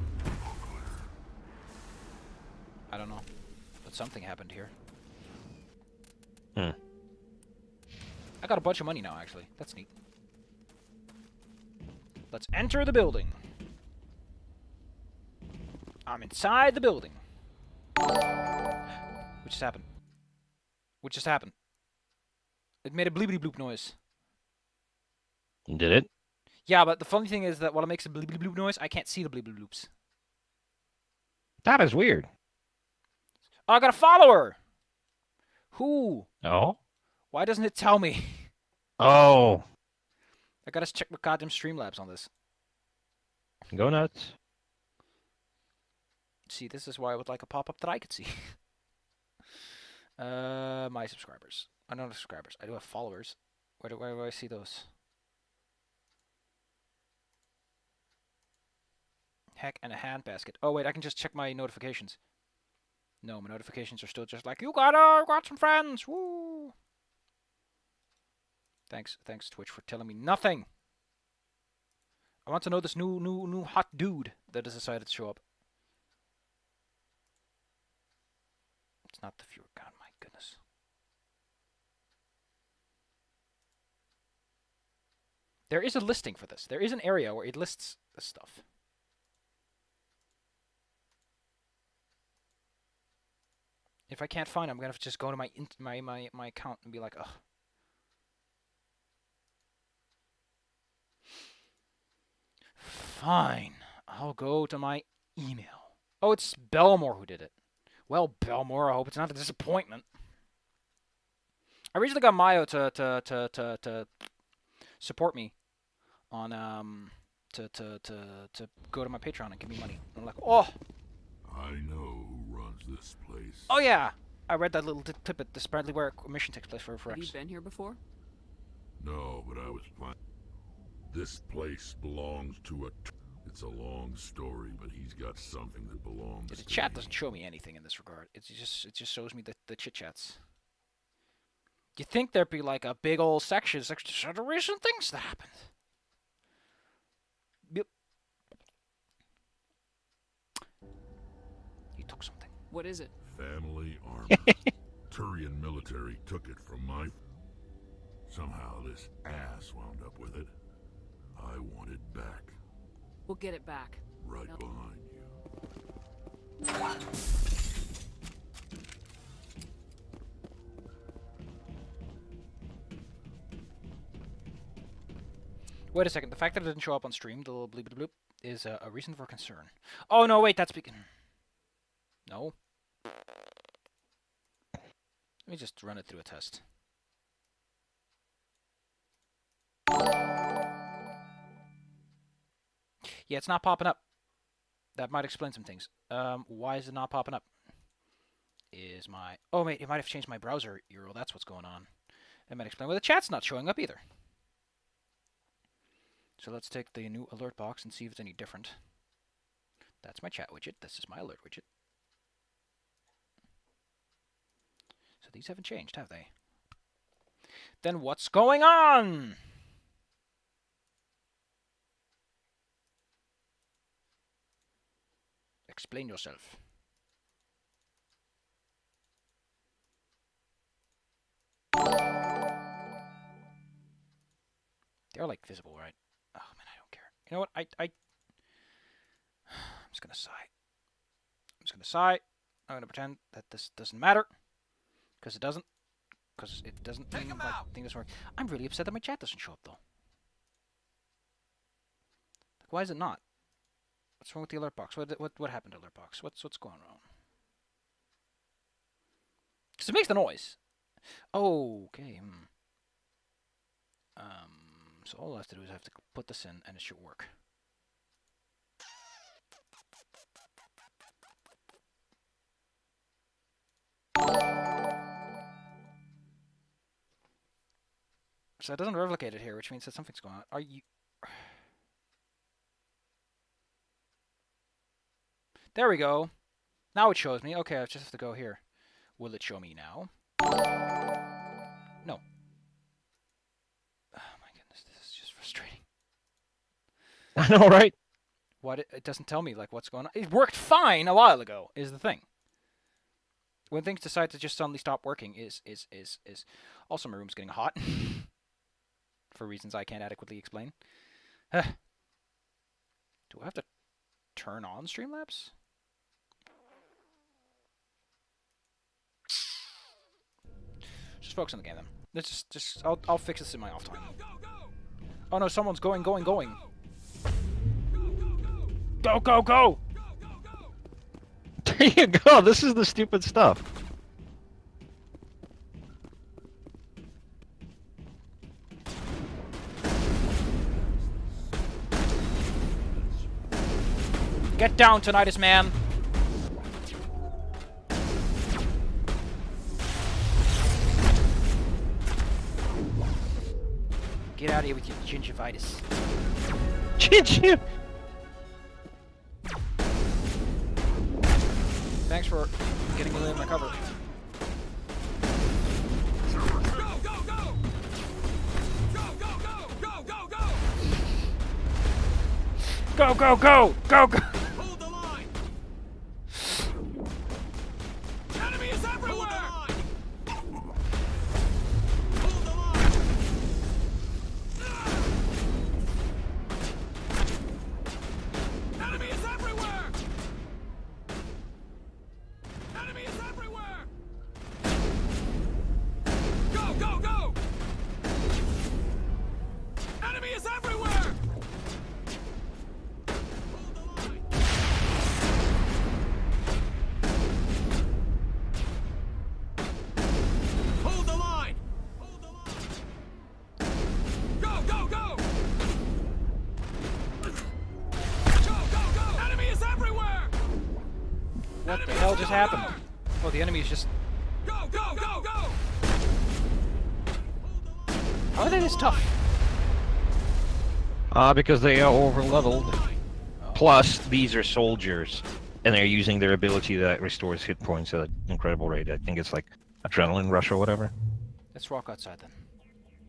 something happened here. Hmm. I got a bunch of money now, actually. That's neat. Let's enter the building. I'm inside the building. What just happened? What just happened? It made a bleepity bloop noise. Did it? Yeah, but the funny thing is that while it makes a bleepity bloop noise, I can't see the bleepity bloops. That is weird. Oh, I got a follower! Who? Oh? Why doesn't it tell me? Oh. I gotta check my goddamn Streamlabs on this. Go nuts. See, this is why I would like a pop-up that I could see. My subscribers. I don't have subscribers. I do have followers. Where do I see those? Heck, and a handbasket. Oh, wait, I can just check my notifications. No, my notifications are still just like, you got some friends! Woo! Thanks, Twitch, for telling me nothing! I want to know this new hot dude that has decided to show up. It's not the viewer count, my goodness. There is a listing for this. There is an area where it lists this stuff. If I can't find it, I'm gonna have to just go to my account and be like, ugh. Fine. I'll go to my email. Oh, it's Belmore who did it. Well, Belmore, I hope it's not a disappointment. I originally got Mayo to support me on to go to my Patreon and give me money. I'm like, oh. I know who runs this place. Oh yeah, I read that little tidbit. This is apparently where a mission takes place for X. Have you been here before? No, but I was planning. This place belongs to a. It's a long story, but he's got something that belongs. The chat doesn't show me anything in this regard. It just shows me the chit chats. You think there'd be like a big old section of the recent things that happened? Yep. You took something. What is it? Family armor. Turian military took it from my. Somehow this ass wound up with it. I want it back. We'll get it back. Right behind you. Wait a second. The fact that it didn't show up on stream, the little bleep bloop, is a reason for concern. Oh no! Wait, that's because. No. Let me just run it through a test. Yeah, it's not popping up. That might explain some things. Why is it not popping up? Is my... Oh, wait, it might have changed my browser URL. That's what's going on. That might explain why the chat's not showing up either. So let's take the new alert box and see if it's any different. That's my chat widget. This is my alert widget. So these haven't changed, have they? Then what's going on? Explain yourself. They're like visible, right? Oh man, I don't care. You know what? I'm just gonna sigh. I'm just gonna sigh. I'm gonna pretend that this doesn't matter. Because it doesn't. Because it doesn't. Take him out. Thing doesn't work. I'm really upset that my chat doesn't show up though. Like, why is it not? What's wrong with the alert box? What happened to alert box? What's going on? Because it makes the noise. Oh, okay. So all I have to do is I have to put this in, and it should work. So it doesn't replicate it here, which means that something's going on. Are you... There we go. Now it shows me. Okay, I just have to go here. Will it show me now? No. Oh my goodness, this is just frustrating. I know, right? What? It doesn't tell me like what's going on. It worked fine a while ago, is the thing. when things decide to just suddenly stop working is also my room's getting hot for reasons I can't adequately explain. Do I have to turn on Streamlabs? Just focus on the game then. Let's just I'll fix this in my off time. Oh no, someone's going. Go, go, go! There you go. This is the stupid stuff. Get down, Tinnitus Man! Get out of here with your gingivitis. Gingiv. Thanks for getting me in my cover. Go, go, go! Go, go! Hold the line! Enemy is everywhere! Hold the line! Enemy is everywhere! Enemy is everywhere! Go, go, go! Enemy is everywhere! Hold the line! Hold the line! Go, go, go! Go, go, go! Enemy is everywhere! What the hell just happened? Oh, the enemy's just... Go, go, go, go! How are they this tough? Because they are over-leveled. Plus, these are soldiers, and they're using their ability that restores hit points at an incredible rate. I think it's like adrenaline rush or whatever. Let's walk outside then.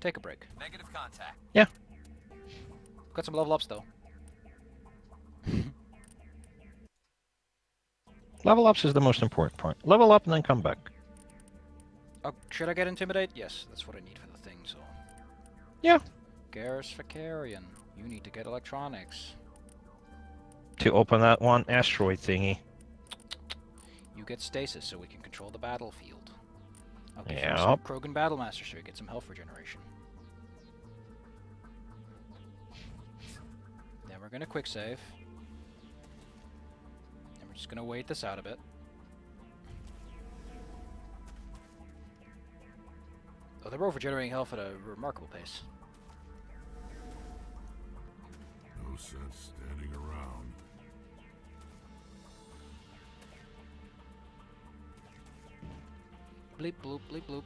Take a break. Negative contact. Yeah. Got some level ups though. Level ups is the most important part. Level up and then come back. Oh, should I get Intimidate? Yes, that's what I need for the thing, so... Yeah. Garrus Vakarian, you need to get electronics. To open that one asteroid thingy. You get stasis so we can control the battlefield. I'll give you Yep. some Krogan Battlemaster so you get some health regeneration. Then we're gonna quick save. And we're just gonna wait this out a bit. Oh, they're both regenerating health at a remarkable pace. No sense standing around. Bleep bloop, bleep bloop.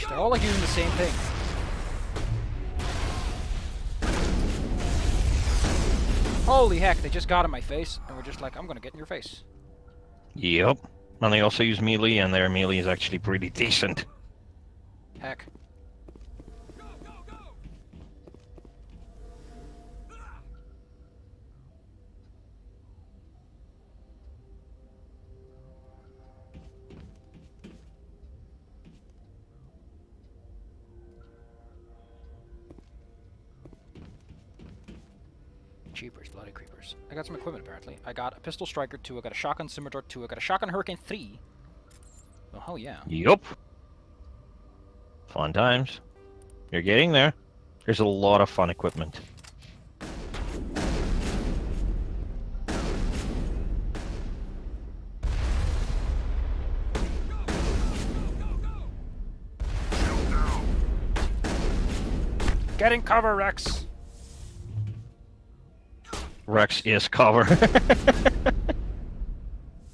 They're all like doing the same thing. Holy heck, they just got in my face, and we're just like, I'm gonna get in your face. Yep. And they also use melee, and their melee is actually pretty decent. Heck. Cheapers, bloody creepers. I got some equipment apparently. I got a pistol striker 2, I got a shotgun scimitar 2, I got a shotgun hurricane 3. Oh hell yeah. Yup. Fun times. You're getting there. There's a lot of fun equipment. Get in cover, Rex! Rex is cover.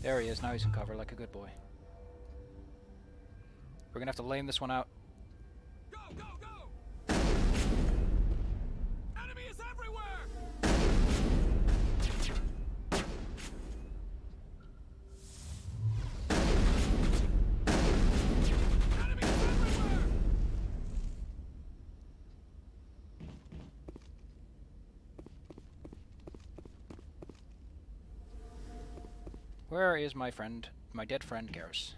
There he is, now he's in cover like a good boy. We're gonna have to lame this one out. Enemy is everywhere! Where is my friend, my dead friend Garrus?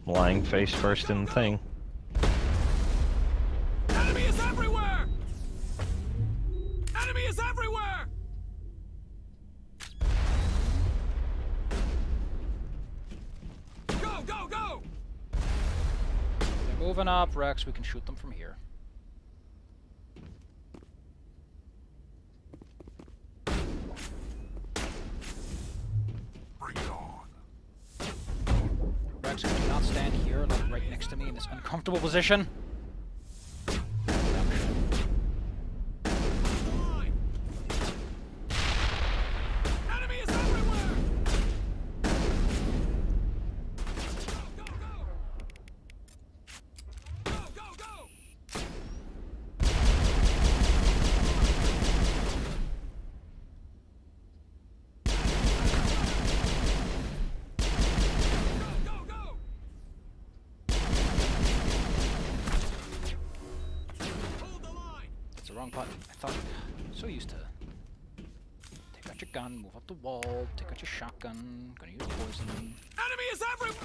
Lying face first in the thing. Enemy is everywhere! Enemy is everywhere! Go, go, go! They're moving up, Rex. We can shoot them from here. Bring it on. Rex, can you not stand here, like right next to me in this uncomfortable position? Enemy is everywhere! Go, go, go! That's the wrong button. I thought. So used to. Take out your gun, move up the wall, take out your shotgun. Gonna use poison. Enemy is everywhere!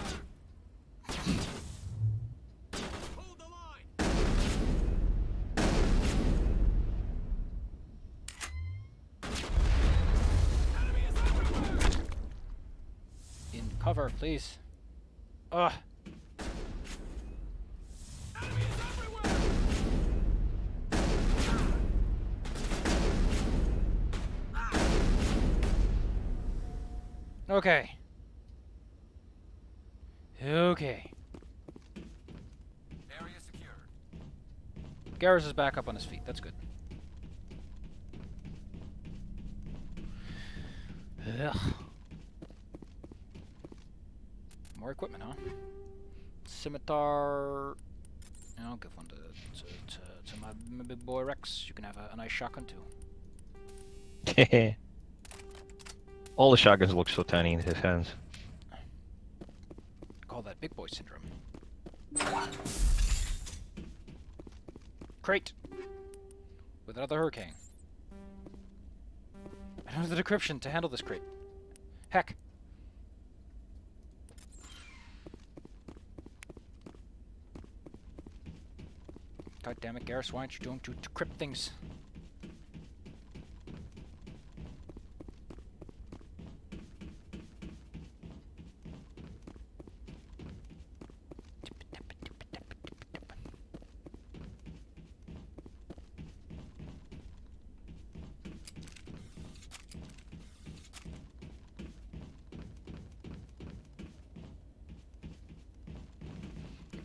Hold the line! Enemy is everywhere! In cover, please. Ugh. Enemy is everywhere! Okay. Okay. Area secured. Garrus is back up on his feet. That's good. Ugh. More equipment, huh? Scimitar. I'll give one to my big boy Rex. You can have a nice shotgun too. All the shotguns look so tiny in his hands. Call that big boy syndrome. Crate with another hurricane. I don't have the decryption to handle this crate. Heck. God damn it, Garrus, why aren't you doing to decrypt things?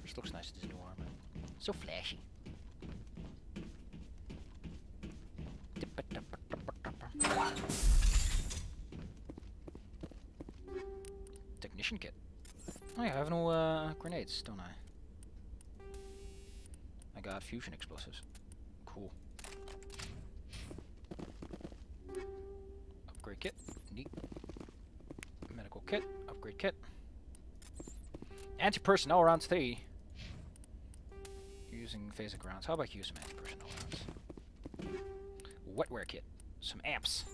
This looks nice with his new armor. So flashy. Technician kit. Oh yeah, I have no grenades, don't I? I got fusion explosives. Cool. Upgrade kit. Neat. Medical kit. Upgrade kit. Anti-personnel rounds 3. Using phasic rounds. How about you use some anti-personnel rounds? Wetware kit. Some amps.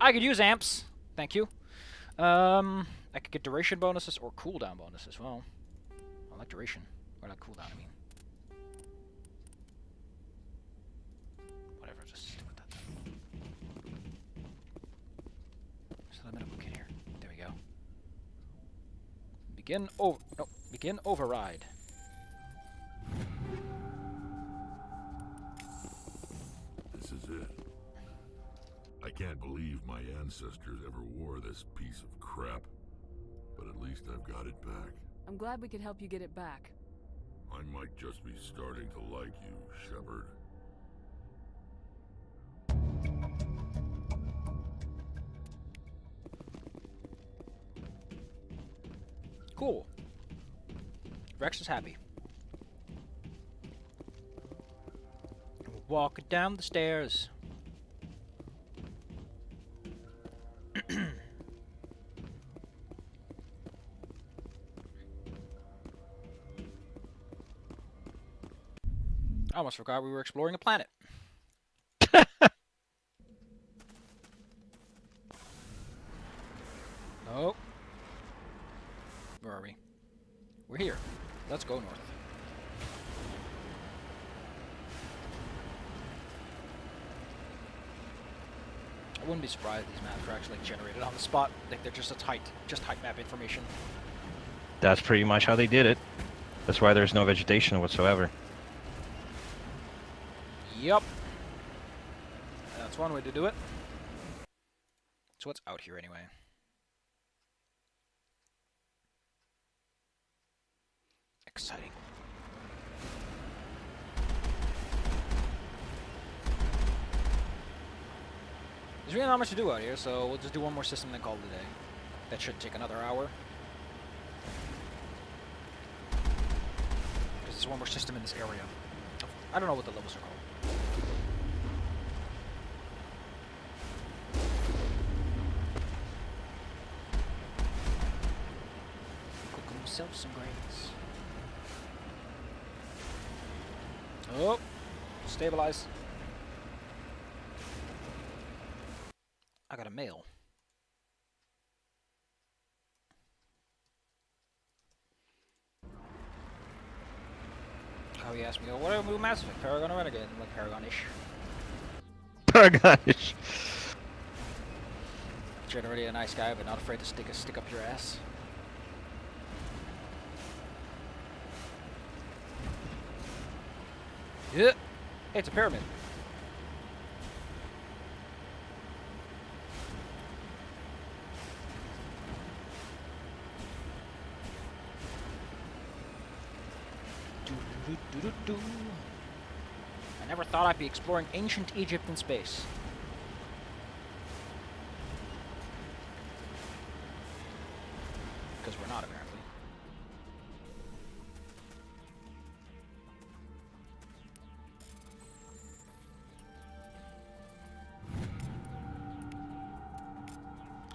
I could use amps. Thank you. I could get duration bonuses or cooldown bonuses as well. I like duration. Or like cooldown, I mean. Whatever, just stick with that then. There's another medical kit here. There we go. Begin override. This is it. I can't believe my ancestors ever wore this piece of crap. But at least I've got it back. I'm glad we could help you get it back. I might just be starting to like you, Shepard. Cool. Rex is happy. Walking down the stairs. I almost forgot we were exploring a planet. Let's go north. I wouldn't be surprised if these maps are actually generated on the spot. Like they're just height map information. That's pretty much how they did it. That's why there's no vegetation whatsoever. Yup. That's one way to do it. So what's out here anyway? Exciting. There's really not much to do out here, so we'll just do one more system and then call it a day. That should take another hour. Because there's one more system in this area. I don't know what the levels are called. Cook himself some grains. Oh! Stabilize. I got a mail. Oh, he asked me, what do I move Mass Effect? Paragon or Renegade? I'm like, Paragon-ish. Paragon-ish. Generally a nice guy, but not afraid to stick up your ass. Yeah. Hey, it's a pyramid. I never thought I'd be exploring ancient Egypt in space. Because we're not, apparently.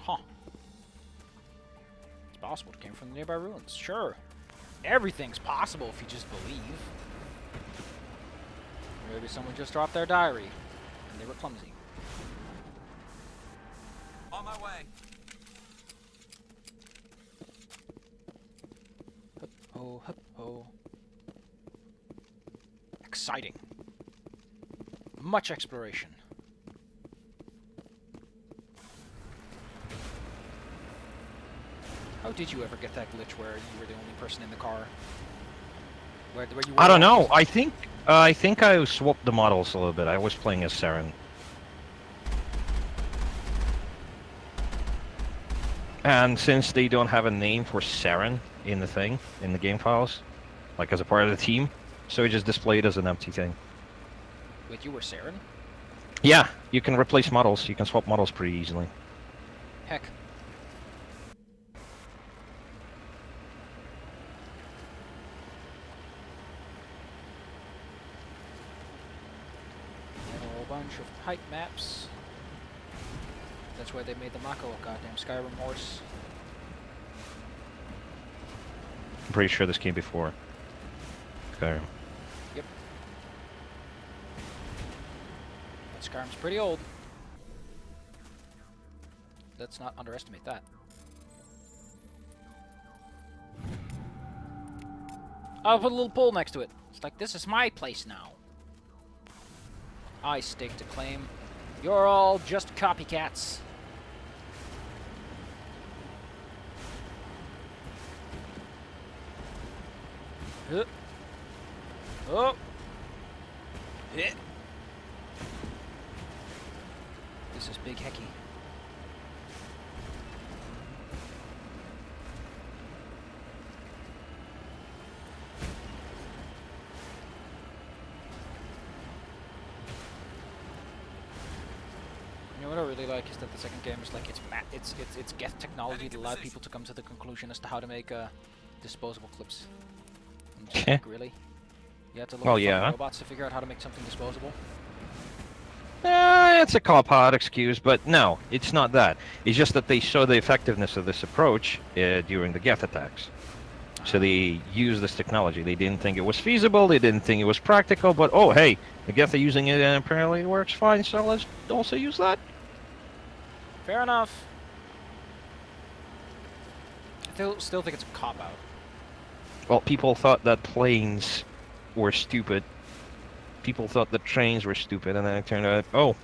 Huh. It's possible it came from the nearby ruins. Sure. Everything's possible if you just believe. Maybe someone just dropped their diary, and they were clumsy. On my way. Hup ho, hup ho. Exciting. Much exploration. How did you ever get that glitch where you were the only person in the car? Where you were I don't know. I think I swapped the models a little bit. I was playing as Saren. And since they don't have a name for Saren in the game files, like as a part of the team, so it just displayed as an empty thing. Wait, you were Saren? Yeah, you can replace models. You can swap models pretty easily. Heck. Bunch of height maps. That's why they made the Mako a goddamn Skyrim horse. I'm pretty sure this came before Skyrim. Yep. But Skyrim's pretty old. Let's not underestimate that. I'll put a little pole next to it. It's like, this is my place now. I stake to claim. You're all just copycats. Oh. This is Big Hecky. What I really like is that the second game is like it's Geth technology that allowed people to come to the conclusion as to how to make disposable clips. And just like, really? You had to look at robots to figure out how to make something disposable? It's a cop-out excuse, but no, it's not that. It's just that they show the effectiveness of this approach during the Geth attacks. So they used this technology. They didn't think it was feasible, they didn't think it was practical, but oh hey, the Geth are using it and apparently it works fine, so let's also use that. Fair enough. I still think it's a cop-out. Well, people thought that planes were stupid. People thought that trains were stupid, and then it turned out, oh,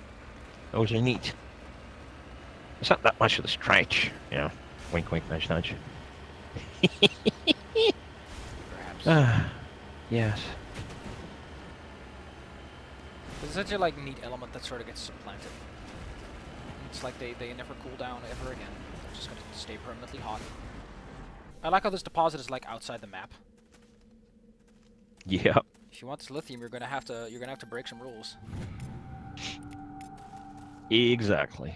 those are neat. It's not that much of a stretch, yeah. Wink, wink, nudge, nudge. Perhaps. Yes. There's such a like neat element that sort of gets supplanted. It's like they never cool down ever again. They're just gonna stay permanently hot. I like how this deposit is like outside the map. Yeah. If you want this lithium, you're gonna have to break some rules. Exactly.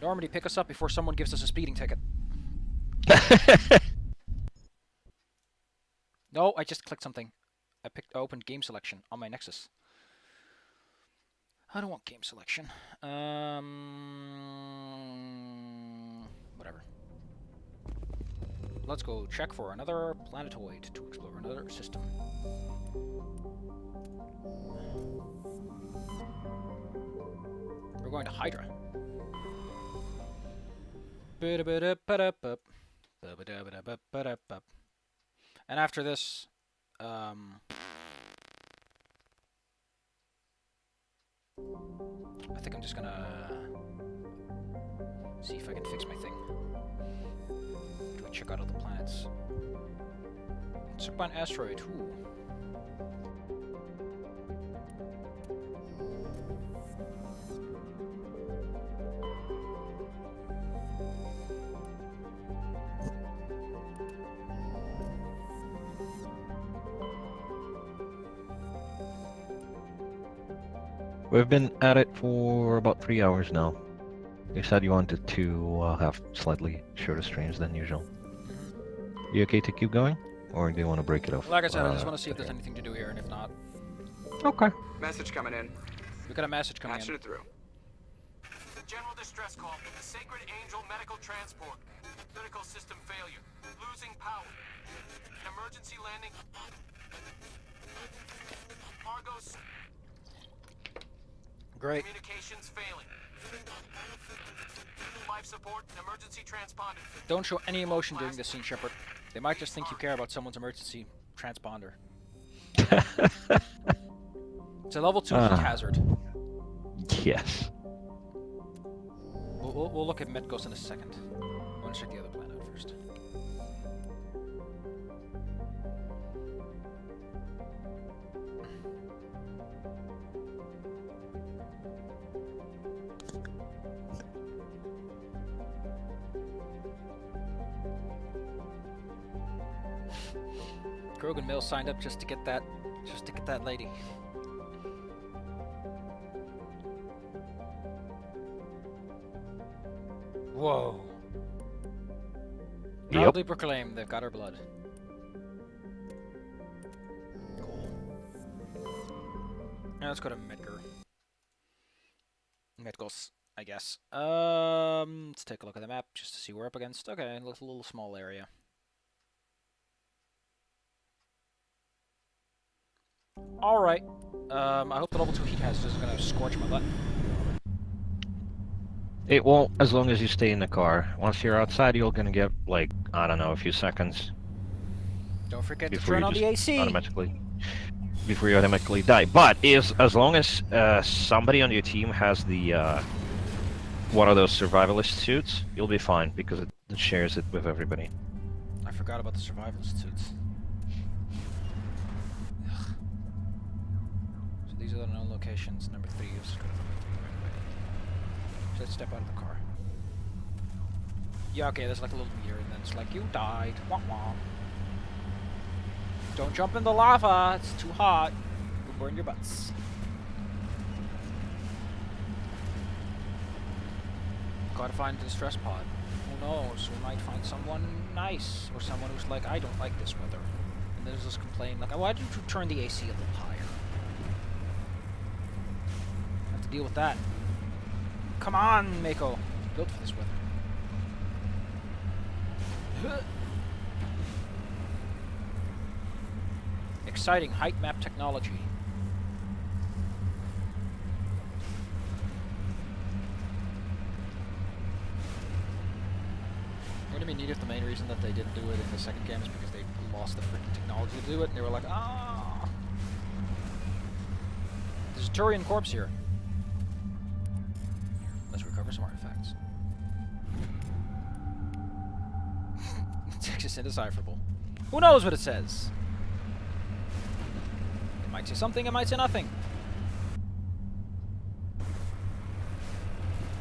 Normandy, pick us up before someone gives us a speeding ticket. No, I just clicked something. I opened game selection on my Nexus. I don't want game selection. Whatever. Let's go check for another planetoid to explore another system. We're going to Hydra. And after this, I think I'm just gonna see if I can fix my thing. Do I check out all the planets? Struck by an asteroid. Ooh. We've been at it for about 3 hours now. You said you wanted to have slightly shorter streams than usual. You okay to keep going? Or do you want to break it off? Like I said, I just want to see if there's anything to do here, and if not... Okay. Message coming in. We got a message coming Patching in. it through. General distress call. The Sacred Angel medical transport. Critical system failure. Losing power. An emergency landing. Argos. Great. Communications failing. Life support and emergency transponder. Don't show any emotion during this scene, Shepard. They might just think you care about someone's emergency transponder. It's a level 2 heat hazard. Yes. We'll look at Metgos in a second. I want to check the other planet out first. Krogan Mill signed up just to get that lady. Whoa. Yep. Proudly proclaim they've got our blood. Cool. Now let's go to Medgar. Medgos, I guess. Let's take a look at the map just to see what we're up against. Okay, a little small area. Alright. I hope the level 2 heat hazard isn't gonna scorch my butt. It won't, as long as you stay in the car. Once you're outside, you're gonna get, like, I don't know, a few seconds. Don't forget to before turn you on the just AC! Before you automatically die. But as long as somebody on your team has the one of those survivalist suits, you'll be fine, because it shares it with everybody. I forgot about the survivalist suits. Ugh. So these are the known locations. Number 3 is good. So let's step out of the car. Yeah, okay, there's like a little meter, and then it's like, you died. Wah wah. Don't jump in the lava, it's too hot. You'll burn your butts. Gotta find a distress pod. Who knows? We might find someone nice, or someone who's like, I don't like this weather. And there's this complaint like, why didn't you turn the AC a little higher? I have to deal with that. Come on, Mako. Built for this weather. Exciting height map technology. Would it be neat if the main reason that they didn't do it in the second game is because they lost the freaking technology to do it, and they were like, ah. There's a Turian corpse here. Let's recover some artifacts. Text is indecipherable. Who knows what it says? It might say something, it might say nothing.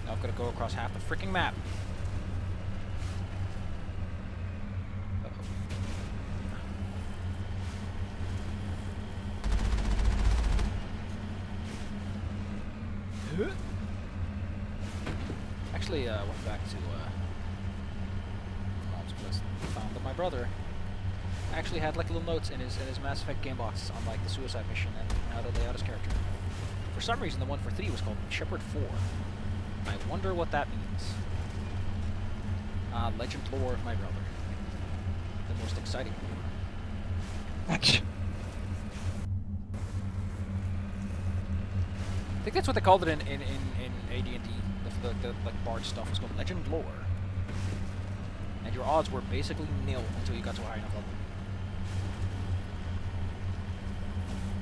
Now I've got to go across half the freaking map. Actually, went back to mom's place. Found that my brother actually had like little notes in his Mass Effect game box on like the suicide mission and how to lay out his character. For some reason, the one for 3 was called Shepherd 4. I wonder what that means. Legend lore of my brother. The most exciting lore. I think that's what they called it in AD&D. The like bard stuff was called Legend lore. And your odds were basically nil until you got to a high enough level.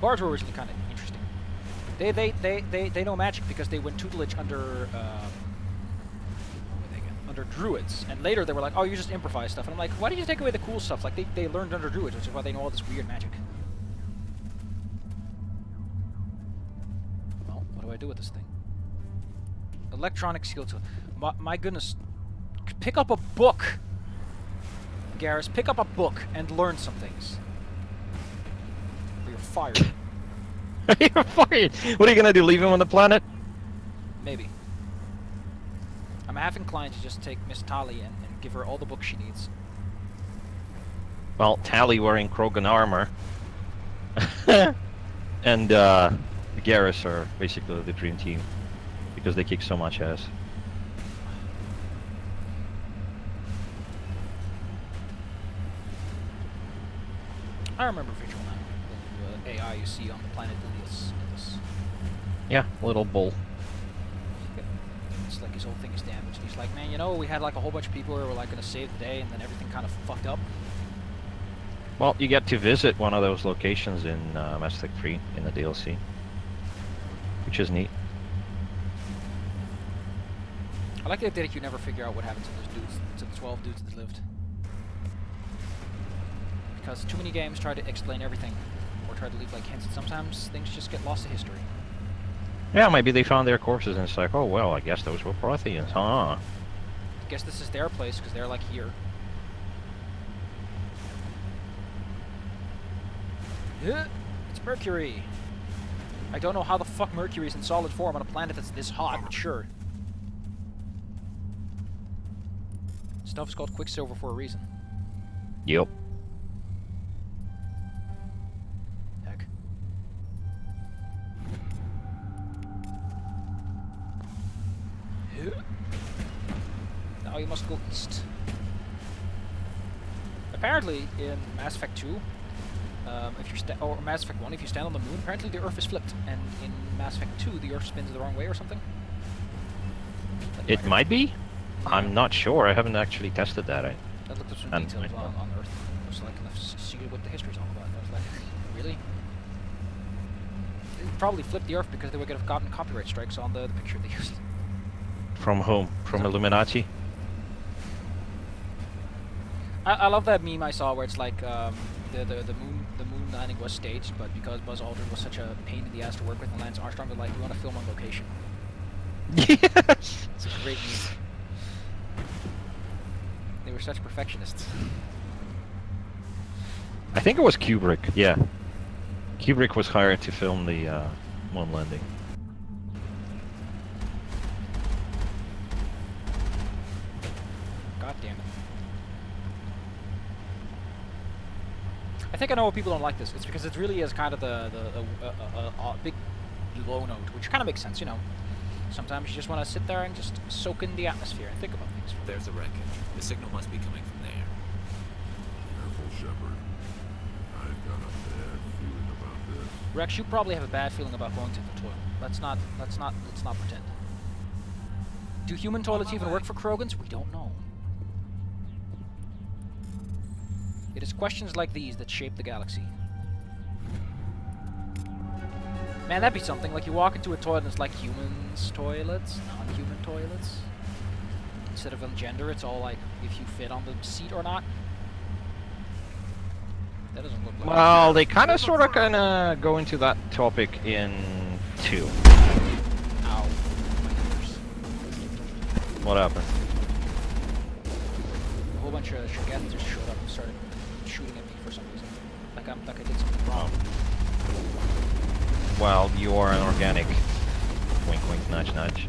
Bards were originally kind of interesting. They know magic because they went tutelage under what were they again? Under druids, and later they were like, oh, you just improvise stuff, and I'm like, why did you take away the cool stuff? Like they learned under druids, which is why they know all this weird magic. Well, what do I do with this thing? Electronic seal tool. My goodness, pick up a book, Garrus. Pick up a book and learn some things. Or you're fired. You're fired. What are you gonna do? Leave him on the planet? Maybe. I'm half inclined to just take Miss Tali and give her all the books she needs. Well, Tali wearing Krogan armor and Garrus are basically the dream team because they kick so much ass. I remember Vigil now. The AI you see on the planet Ilias. Yeah, little bull. It's like his whole thing is damaged. He's like, man, you know, we had like a whole bunch of people who were like gonna save the day, and then everything kind of fucked up. Well, you get to visit one of those locations in Mass Effect 3 in the DLC, which is neat. I like the idea that you never figure out what happened to those dudes, to the 12 dudes that lived. Because too many games try to explain everything, or try to leave like hints, and sometimes things just get lost to history. Yeah, maybe they found their corpses and it's like, oh well, I guess those were Protheans, huh? I guess this is their place, because they're like here. It's Mercury! I don't know how the fuck Mercury's in solid form on a planet that's this hot, but sure. Stuff's called Quicksilver for a reason. Yep. Heck. Now you must go east. Apparently, in Mass Effect 2, if you or Mass Effect 1, if you stand on the moon, apparently the Earth is flipped, and in Mass Effect 2, the Earth spins the wrong way or something. It might be. I'm not sure. I haven't actually tested that. I looked up some details on Earth. I was like, let's see what the history's all about. And I was like, really? They probably flipped the Earth because they would have gotten copyright strikes on the picture they used. From whom? From Illuminati? I love that meme I saw where it's like the moon landing was staged, but because Buzz Aldrin was such a pain in the ass to work with, and Lance Armstrong were like, we want to film on location. Yes. It's a great meme. They were such perfectionists. I think it was Kubrick, yeah. Kubrick was hired to film the moon landing. God damn it. I think I know why people don't like this. It's because it really is kind of the big low note, which kind of makes sense, you know. Sometimes you just want to sit there and just soak in the atmosphere and think about things. There's the wreckage. The signal must be coming from there. Careful, Shepard. I've got a bad feeling about this. Rex, you probably have a bad feeling about going to the toilet. Let's not pretend. Do human toilets even work for Krogans? We don't know. It is questions like these that shape the galaxy. Man, that'd be something. Like, you walk into a toilet and it's like humans' toilets, non-human toilets. Instead of on gender, it's all like if you fit on the seat or not. That doesn't look like... Well, they kind of, sort of, kind of go into that topic in 2. Ow. My ears. What happened? A whole bunch of Shoggoths just showed up and started shooting at me for some reason. Like I did something wrong. Well, you are an organic. Wink, wink, nudge, nudge.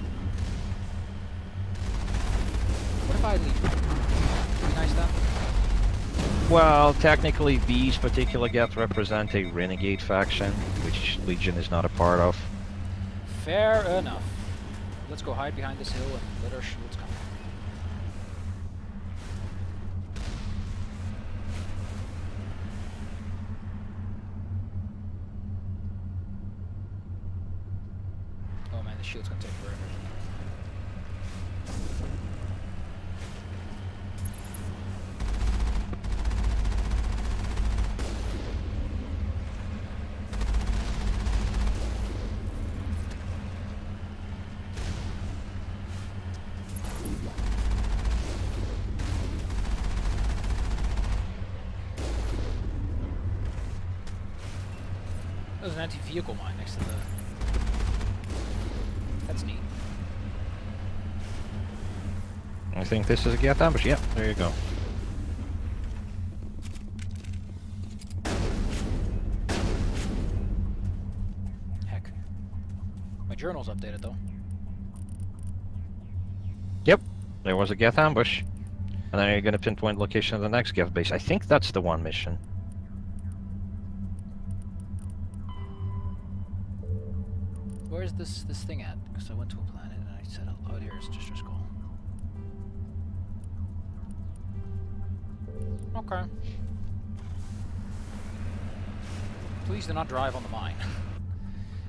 What if I leave? Be nice then? Well, technically, these particular Geth represent a renegade faction, which Legion is not a part of. Fair enough. Let's go hide behind this hill and let our shields come. Oh man, the shield's gonna take forever. There's an anti-vehicle mine next to the... That's neat. I think this is a Geth ambush. Yeah, there you go. Heck. My journal's updated though. Yep, there was a Geth ambush. And then you're gonna pinpoint location of the next Geth base. I think that's the one mission. Where's this thing at? Because I went to a planet and I said, oh, here's Distress Call. Okay. Please do not drive on the mine.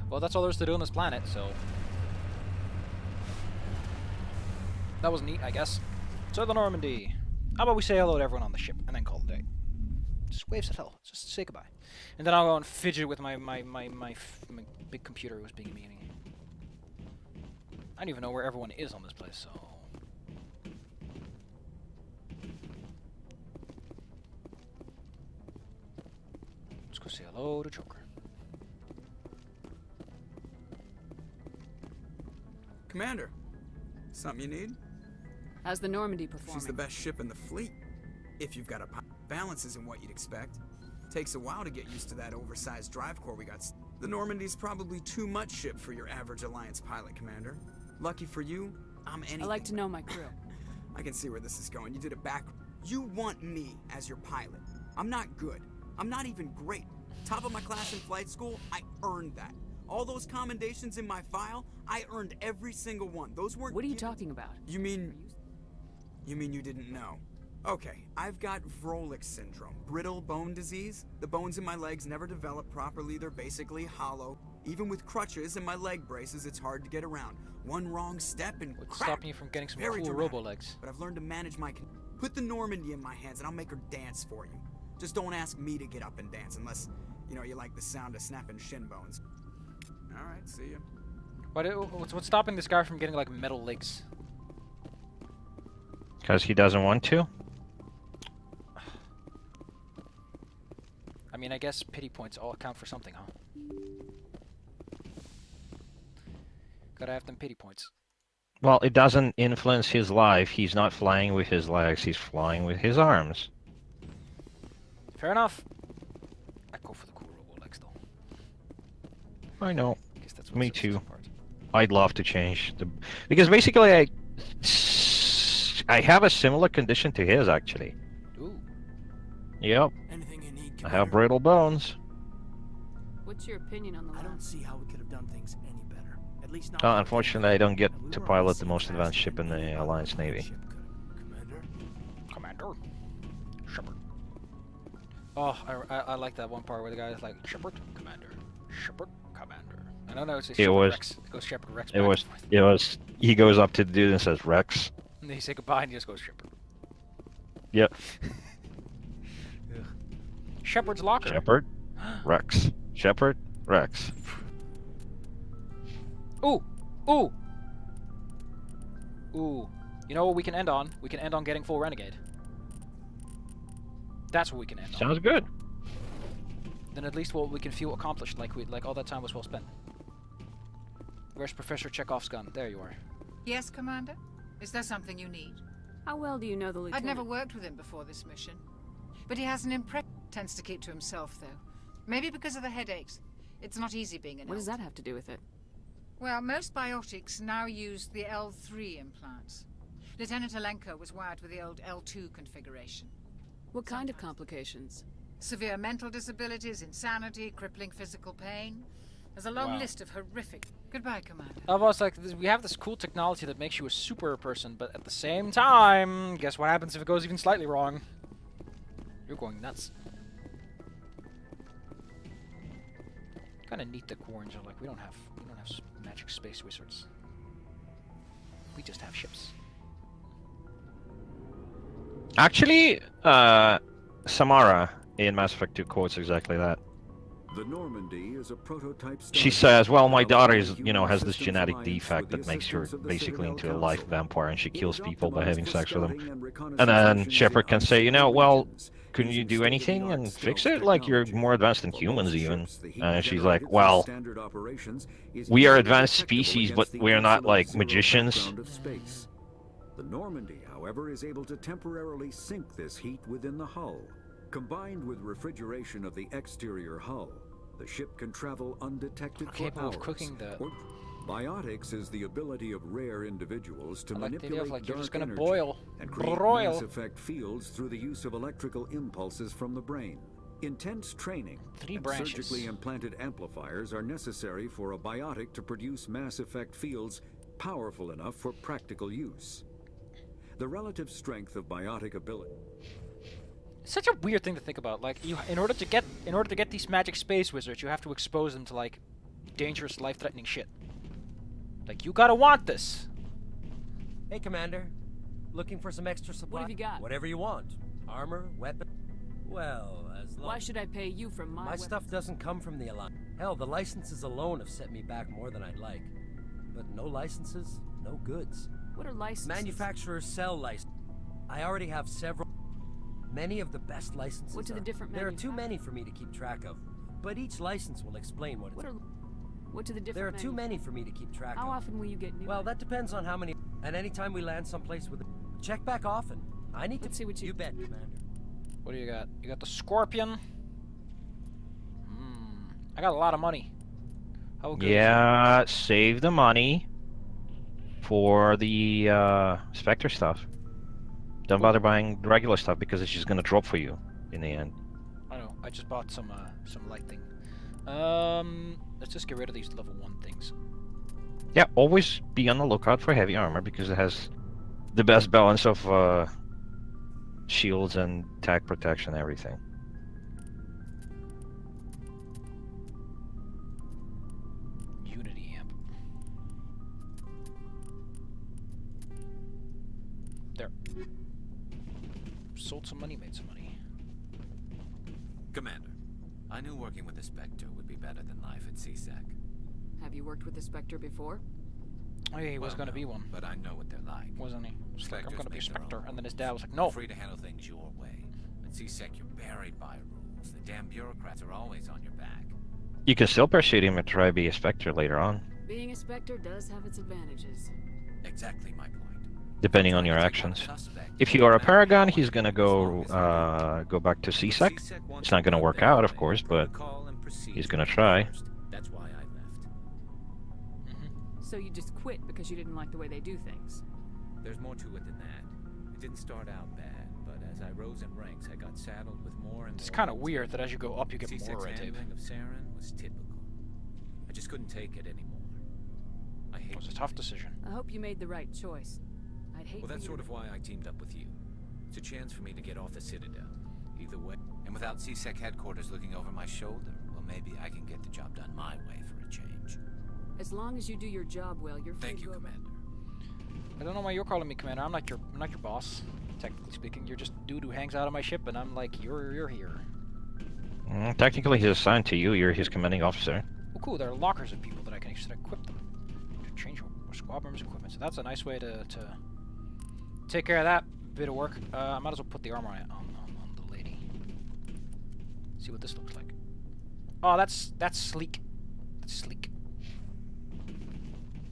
Well, that's all there is to do on this planet, so... That was neat, I guess. So the Normandy. How about we say hello to everyone on the ship and then call it a day? Just waves at hell. Just say goodbye. And then I'll go and fidget with my big computer who's being meaning. I don't even know where everyone is on this place, so... Let's go say hello to Joker. Commander, something you need? How's the Normandy performing? She's the best ship in the fleet. If you've got a balance isn't what you'd expect. Takes a while to get used to that oversized drive core we got. The Normandy's probably too much ship for your average Alliance pilot, Commander. Lucky for you, I'm anything. I like to know my crew. I can see where this is going. You did it back. You want me as your pilot. I'm not good. I'm not even great. Top of my class in flight school, I earned that. All those commendations in my file, I earned every single one. Those weren't... What are you talking about? You mean you didn't know? Okay, I've got Vrolik syndrome, brittle bone disease. The bones in my legs never develop properly. They're basically hollow. Even with crutches and my leg braces, it's hard to get around. One wrong step and What's crap. stopping you from getting some Very cool dramatic. robo-legs? But I've learned to manage my... Put the Normandy in my hands and I'll make her dance for you. Just don't ask me to get up and dance unless, you know, you like the sound of snapping shin bones. Alright, see ya. What's stopping this guy from getting, like, metal legs? Because he doesn't want to? I mean, I guess pity points all account for something, huh? Gotta have them pity points. Well, it doesn't influence his life. He's not flying with his legs, he's flying with his arms. Fair enough. I go for the cool robo legs, though. I know. Guess that's Me too. I'd love to change the... Because basically I have a similar condition to his, actually. Ooh. Yep. Anything you need, I have brittle bones. What's your opinion on the I don't see how we could have done things any better. At least not... Unfortunately, I don't get to pilot the most advanced ship in the Alliance Navy. Commander. Shepard. Oh, I like that one part where the guy's like, Shepard, Commander. Shepard, Commander. I don't know, it's Shepard Rex. It goes Shepard Rex back and forth. He goes up to the dude and says, Rex. And then you say goodbye and he just goes Shepard. Yep. Ugh. Shepard's locker. Shepard, Rex. Shepard, Rex. Ooh! Ooh! Ooh. You know what we can end on? We can end on getting full Renegade. That's what we can end on. Sounds good. Then at least we can feel accomplished, like all that time was well spent. Where's Professor Chekhov's gun? There you are. Yes, Commander? Is there something you need? How well do you know the lieutenant? I'd never worked with him before this mission. But he has an impression. Tends to keep to himself, though. Maybe because of the headaches. It's not easy being an What does elder. that have to do with it? Well, most biotics now use the L3 implants. Lieutenant Alenko was wired with the old L2 configuration. What kind of complications? Severe mental disabilities, insanity, crippling physical pain. There's a long Wow. list of horrific... Goodbye, Commander. I was like, we have this cool technology that makes you a super person, but at the same time, guess what happens if it goes even slightly wrong? You're going nuts. Kind of neat that Quarrens are like, we don't have magic space wizards. We just have ships. Actually, Samara in Mass Effect 2 quotes exactly that. The Normandy is a prototype She says, well, my daughter is, has this genetic defect that makes her basically into a life vampire, and she kills people by having sex with them. And then Shepard can say, well, couldn't you do anything and fix it? Like, you're more advanced than humans, even. And she's like, well, we are advanced species, but we are not, like, magicians. The Normandy, however, is able to temporarily sink this heat within the hull. Combined with refrigeration of the exterior hull, the ship can travel undetected for Capable hours. of cooking the... Biotics is the ability of rare individuals to I like the idea manipulate of, like, you're just dark gonna energy boil. and create Broil. mass effect fields through the use of electrical impulses from the brain. Intense training Three and branches. surgically implanted amplifiers are necessary for a biotic to produce mass effect fields powerful enough for practical use. The relative strength of biotic ability. It's such a weird thing to think about. Like, in order to get these magic space wizards, you have to expose them to like dangerous, life-threatening shit. Like, you gotta want this. Hey, Commander. Looking for some extra supply? What have you got? Whatever you want. Armor, weapon. Well, as long... Why should I pay you for my stuff doesn't come from the Alliance. Hell, the licenses alone have set me back more than I'd like. But no licenses, no goods. What are licenses? Manufacturers sell licenses. I already have several. Many of the best licenses. What do the different There are too many for me to keep track of. But each license will explain what it's... What do the different There are too many for me to keep track of. How often will you get new? Well, that depends on how many... And anytime we land someplace with... Check back often. I need to... see what you bet, Commander. What do you got? You got the Scorpion. I got a lot of money. How good Yeah, save the money for the Spectre stuff. Don't bother buying the regular stuff because it's just gonna drop for you in the end. I know. I just bought some light thing. Let's just get rid of these level 1 things. Yeah, always be on the lookout for heavy armor because it has the best balance of shields and attack protection and everything. Unity amp. There. Sold some money, made some money. Commander, I knew working with the Spectre would be better than life at CSEC. Have you worked with the Spectre before? Oh yeah, he was gonna be one. But I know what they're like. Wasn't he? Just like, I'm Spectres gonna be a make their Spectre. own And then his dad was like, rules. no. You're free to handle things your way. At CSEC, you're buried by rules. The damn bureaucrats are always on your back. You can still pursue him and try to be a Spectre later on, Being a Spectre does have its advantages. Exactly my point. depending on your actions. If you are a Paragon, he's gonna go back to CSEC. It's not gonna work out, of course, but he's gonna try. That's why I left. So you just quit because you didn't like the way they do things? There's more to it than that. It didn't start out bad, but as I rose in ranks, I got saddled with more and It's more kind of red weird that as you go up, you get C6's more red tape. handling of Saren was typical. I just couldn't take it anymore. I hate It was a tough decision. I hope you made the right choice. I'd hate Well, for that's you sort to- of why I teamed up with you. It's a chance for me to get off the Citadel. Either way. And without CSEC headquarters looking over my shoulder, well, maybe I can get the job done my way for a change. As long as you do your job well, you're free Thank to you, go Commander. I don't know why you're calling me Commander. I'm not your boss, technically speaking. You're just dude who hangs out on my ship, and I'm like, you're here. Technically, he's assigned to you. You're his commanding officer. Well, cool. There are lockers of people that I can actually equip them to change squad members' equipment. So that's a nice way to take care of that bit of work. I might as well put the armor on it on the lady. See what this looks like. Oh, that's sleek. That's sleek.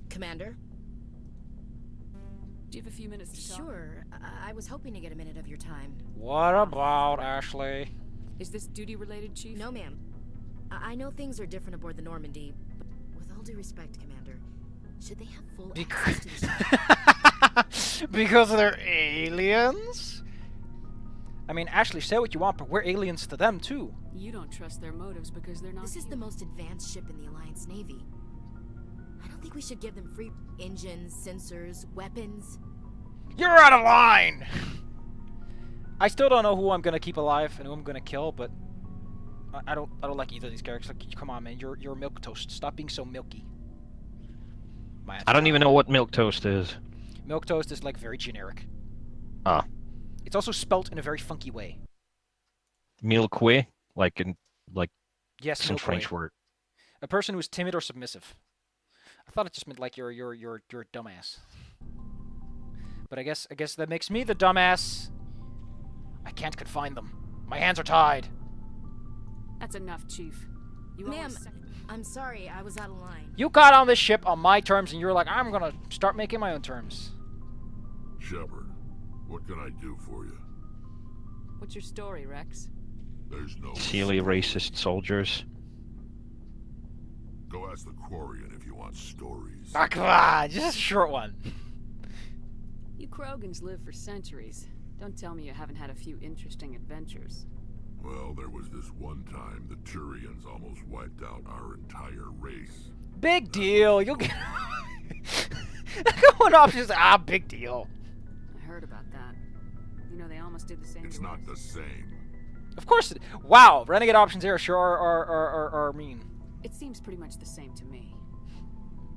Commander? Do you have a few minutes to talk? Sure. I was hoping to get a minute of your time. What about Ashley? Is this duty-related, Chief? No, ma'am. I know things are different aboard the Normandy, but with all due respect, Commander, should they have full access to the ship? Because they're aliens? I mean, Ashley, say what you want, but we're aliens to them, too. You don't trust their motives because they're not This is the human. most advanced ship in the Alliance Navy. I don't think we should give them free engines, sensors, weapons. You're out of line! I still don't know who I'm gonna keep alive and who I'm gonna kill, but I don't like either of these characters. Like, come on, man, you're milquetoast. Stop being so milky. I don't even know what milquetoast is. Milquetoast is like very generic. Ah. It's also spelt in a very funky way. Milqué, like Yes, some milqué. French word. A person who's timid or submissive. I thought it just meant like you're a dumbass. But I guess that makes me the dumbass. I can't confine them. My hands are tied. That's enough, Chief. Ma'am, I'm sorry, I was out of line. You got on this ship on my terms, and you're like, I'm gonna start making my own terms. Shepard, what can I do for you? What's your story, Rex? There's no... Silly racist soldiers. Go ask the Quarian if you want stories. Ah, come on, just a short one. You Krogans live for centuries. Don't tell me you haven't had a few interesting adventures. Well, there was this one time the Turians almost wiped out our entire race. Big deal. You'll get... Going off just, big deal. I heard about that. You know, they almost did the same. It's not the same. Of course it... Wow, renegade options here sure are mean. It seems pretty much the same to me.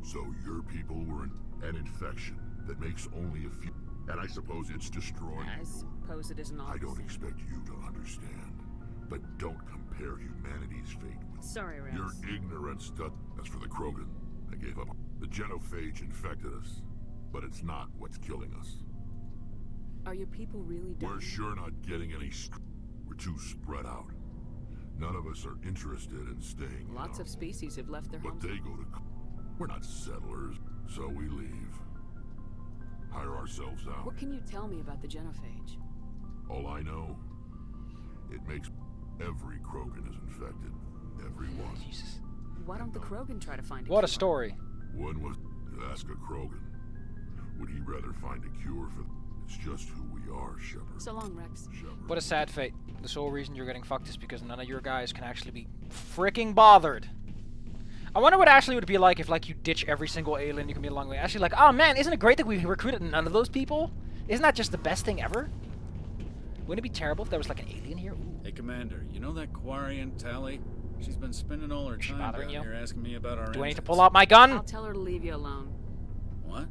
So your people were an infection that makes only a few... And I suppose it's destroying I you. suppose it isn't all I the don't same. expect you to understand. But don't compare humanity's fate with... Sorry, Rex. Your ignorance does... As for the Krogan, they gave up. The genophage infected us. But it's not what's killing us. Are your people really dying? We're sure not getting any... We're too spread out. None of us are interested in staying. Lots of species have left their But homes. they go to... We're not settlers, so we leave. Hire ourselves out. What can you tell me about the genophage? All I know, it makes every Krogan is infected. Everyone. Jesus. Why don't the Krogan try to find a What a cure? story. One was to ask a Krogan. Would he rather find a cure for... It's just who we are, Shepard. So long, Rex. Shepard. What a sad fate. The sole reason you're getting fucked is because none of your guys can actually be freaking bothered. I wonder what Ashley would be like if, like, you ditch every single alien you can meet along the way. Ashley, like, oh man, isn't it great that we recruited none of those people? Isn't that just the best thing ever? Wouldn't it be terrible if there was, like, an alien here? Ooh. Hey, Commander, you know that Quarian Tally? She's been spending all her time bothering down you? here asking me about our Do I need to engines. pull out my gun? I'll tell her to leave you alone. What?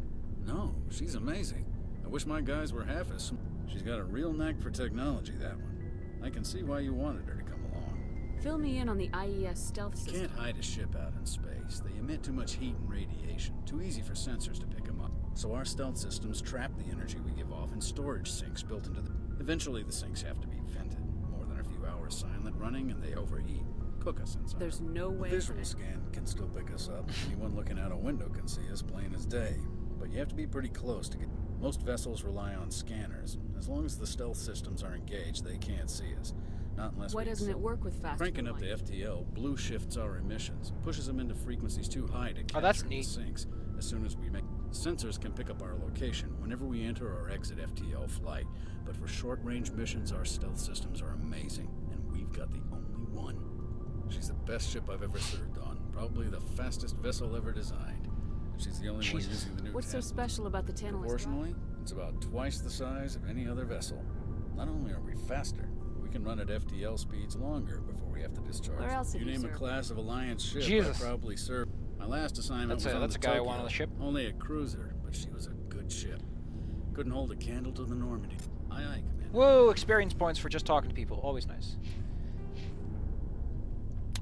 No, she's amazing. I wish my guys were half as smart. She's got a real knack for technology, that one. I can see why you wanted her to come along. Fill me in on the IES stealth You system. can't hide a ship out in space. They emit too much heat and radiation. Too easy for sensors to pick them up. So our stealth systems trap the energy we give off in storage sinks built into the... Eventually the sinks have to be vented. More than a few hours silent running and they overheat. Cook us inside. There's no way The for visual it. scan can still pick us up. Anyone looking out a window can see us plain as day. But you have to be pretty close to get... Most vessels rely on scanners. As long as the stealth systems are engaged, they can't see us. Not unless Why we doesn't it work with faster Cranking up the light? FTL blue shifts our emissions, pushes them into frequencies too high to capture that's in the neat. sinks. As soon as we make sensors can pick up our location whenever we enter or exit FTL flight. But for short-range missions, our stealth systems are amazing, and we've got the only one. She's the best ship I've ever served on, probably the fastest vessel ever designed. And she's the only one using the new What's so test. special about the Tantalus? Proportionally, it's about twice the size of any other vessel. Not only are we faster, we can run at FTL speeds longer before we have to discharge. Where else have you you name a served? class of Alliance ship, Jesus. I probably served. My last assignment That's was a- on that's the a guy who Tokyo. went on the ship? Only a cruiser, but she was a good ship. Couldn't hold a candle to the Normandy. Aye, aye, Commander. Whoa, experience points for just talking to people. Always nice.